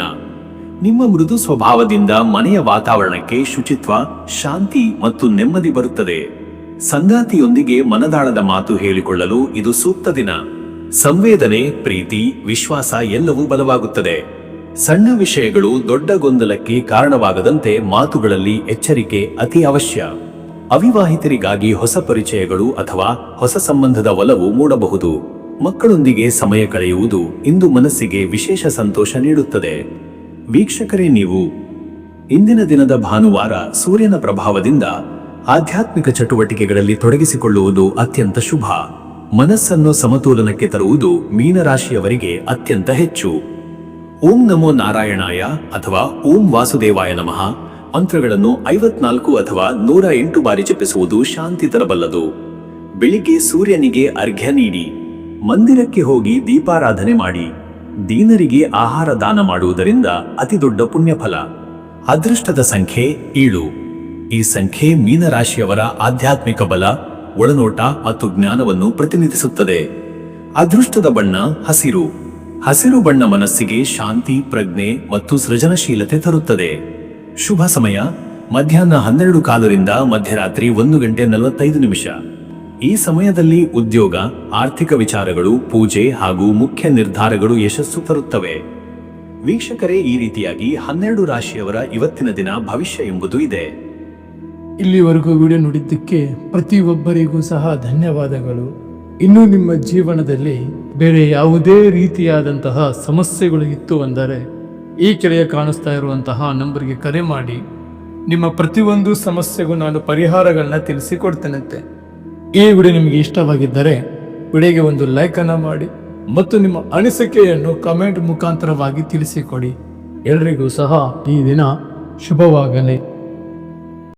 ನಿಮ್ಮ ಮೃದು ಸ್ವಭಾವದಿಂದ ಮನೆಯ ವಾತಾವರಣಕ್ಕೆ ಶುಚಿತ್ವ, ಶಾಂತಿ ಮತ್ತು ನೆಮ್ಮದಿ ಬರುತ್ತದೆ. ಸಂಗಾತಿಯೊಂದಿಗೆ ಮನದಾಳದ ಮಾತು ಹೇಳಿಕೊಳ್ಳಲು ಇದು ಸೂಕ್ತ ದಿನ. ಸಂವೇದನೆ, ಪ್ರೀತಿ, ವಿಶ್ವಾಸ ಎಲ್ಲವೂ ಬಲವಾಗುತ್ತದೆ. ಸಣ್ಣ ವಿಷಯಗಳು ದೊಡ್ಡ ಗೊಂದಲಕ್ಕೆ ಕಾರಣವಾಗದಂತೆ ಮಾತುಗಳಲ್ಲಿ ಎಚ್ಚರಿಕೆ ಅತಿ ಅವಶ್ಯ. ಅವಿವಾಹಿತರಿಗಾಗಿ ಹೊಸ ಪರಿಚಯಗಳು ಅಥವಾ ಹೊಸ ಸಂಬಂಧದ ಒಲವು ಮೂಡಬಹುದು. ಮಕ್ಕಳೊಂದಿಗೆ ಸಮಯ ಕಳೆಯುವುದು ಇಂದು ಮನಸ್ಸಿಗೆ ವಿಶೇಷ ಸಂತೋಷ ನೀಡುತ್ತದೆ. ವೀಕ್ಷಕರೇ, ನೀವು ಇಂದಿನ ದಿನದ ಭಾನುವಾರ ಸೂರ್ಯನ ಪ್ರಭಾವದಿಂದ ಆಧ್ಯಾತ್ಮಿಕ ಚಟುವಟಿಕೆಗಳಲ್ಲಿ ತೊಡಗಿಸಿಕೊಳ್ಳುವುದು ಅತ್ಯಂತ ಶುಭ. ಮನಸ್ಸನ್ನು ಸಮತೋಲನಕ್ಕೆ ತರುವುದು ಮೀನರಾಶಿಯವರಿಗೆ ಅತ್ಯಂತ ಹೆಚ್ಚು. ಓಂ ನಮೋ ನಾರಾಯಣಾಯ ಅಥವಾ ಓಂ ವಾಸುದೇವಾಯ ನಮಃ ಮಂತ್ರಗಳನ್ನು 54 ಅಥವಾ 108 ಬಾರಿ ಜಪಿಸುವುದು ಶಾಂತಿ ತರಬಲ್ಲದು. ಬೆಳಿಗ್ಗೆ ಸೂರ್ಯನಿಗೆ ಅರ್ಘ್ಯ ನೀಡಿ, ಮಂದಿರಕ್ಕೆ ಹೋಗಿ ದೀಪಾರಾಧನೆ ಮಾಡಿ, ದೀನರಿಗೆ ಆಹಾರ ದಾನ ಮಾಡುವುದರಿಂದ ಅತಿ ದೊಡ್ಡ ಪುಣ್ಯಫಲ. ಅದೃಷ್ಟದ ಸಂಖ್ಯೆ 7. ಈ ಸಂಖ್ಯೆ ಮೀನರಾಶಿಯವರ ಆಧ್ಯಾತ್ಮಿಕ ಬಲ, ಒಳನೋಟ ಮತ್ತು ಜ್ಞಾನವನ್ನು ಪ್ರತಿನಿಧಿಸುತ್ತದೆ. ಅದೃಷ್ಟದ ಬಣ್ಣ ಹಸಿರು. ಹಸಿರು ಬಣ್ಣ ಮನಸ್ಸಿಗೆ ಶಾಂತಿ, ಪ್ರಜ್ಞೆ ಮತ್ತು ಸೃಜನಶೀಲತೆ ತರುತ್ತದೆ. ಶುಭ ಸಮಯ ಮಧ್ಯಾಹ್ನ 12:15ರಿಂದ ಮಧ್ಯರಾತ್ರಿ 1:45. ಈ ಸಮಯದಲ್ಲಿ ಉದ್ಯೋಗ, ಆರ್ಥಿಕ ವಿಚಾರಗಳು, ಪೂಜೆ ಹಾಗೂ ಮುಖ್ಯ ನಿರ್ಧಾರಗಳು ಯಶಸ್ಸು ತರುತ್ತವೆ. ವೀಕ್ಷಕರೇ, ಈ ರೀತಿಯಾಗಿ 12 ರಾಶಿಯವರ ಇವತ್ತಿನ ದಿನ ಭವಿಷ್ಯ ಎಂಬುದು ಇದೆ. ಇಲ್ಲಿವರೆಗೂ ವಿಡಿಯೋ ನೋಡಿದ್ದಕ್ಕೆ ಪ್ರತಿಯೊಬ್ಬರಿಗೂ ಸಹ ಧನ್ಯವಾದಗಳು. ಇನ್ನು ನಿಮ್ಮ ಜೀವನದಲ್ಲಿ ಬೇರೆ ಯಾವುದೇ ರೀತಿಯಾದಂತಹ ಸಮಸ್ಯೆಗಳು ಇತ್ತು ಅಂದರೆ ಈ ಕೆಳಗೆ ಕಾಣಿಸ್ತಾ ಇರುವಂತಹ ನಂಬರ್ಗೆ ಕರೆ ಮಾಡಿ. ನಿಮ್ಮ ಪ್ರತಿಯೊಂದು ಸಮಸ್ಯೆಗೂ ನಾನು ಪರಿಹಾರಗಳನ್ನ ತಿಳಿಸಿಕೊಡ್ತೇನಂತೆ. ಈ ವಿಡಿಯೋ ನಿಮಗೆ ಇಷ್ಟವಾಗಿದ್ದರೆ ವಿಡಿಯೋಗೆ ಒಂದು ಲೈಕ್ ಅನ್ನು ಮಾಡಿ ಮತ್ತು ನಿಮ್ಮ ಅನಿಸಿಕೆಯನ್ನು ಕಮೆಂಟ್ ಮುಖಾಂತರವಾಗಿ ತಿಳಿಸಿಕೊಡಿ. ಎಲ್ರಿಗೂ ಸಹ ಈ ದಿನ ಶುಭವಾಗಲಿ.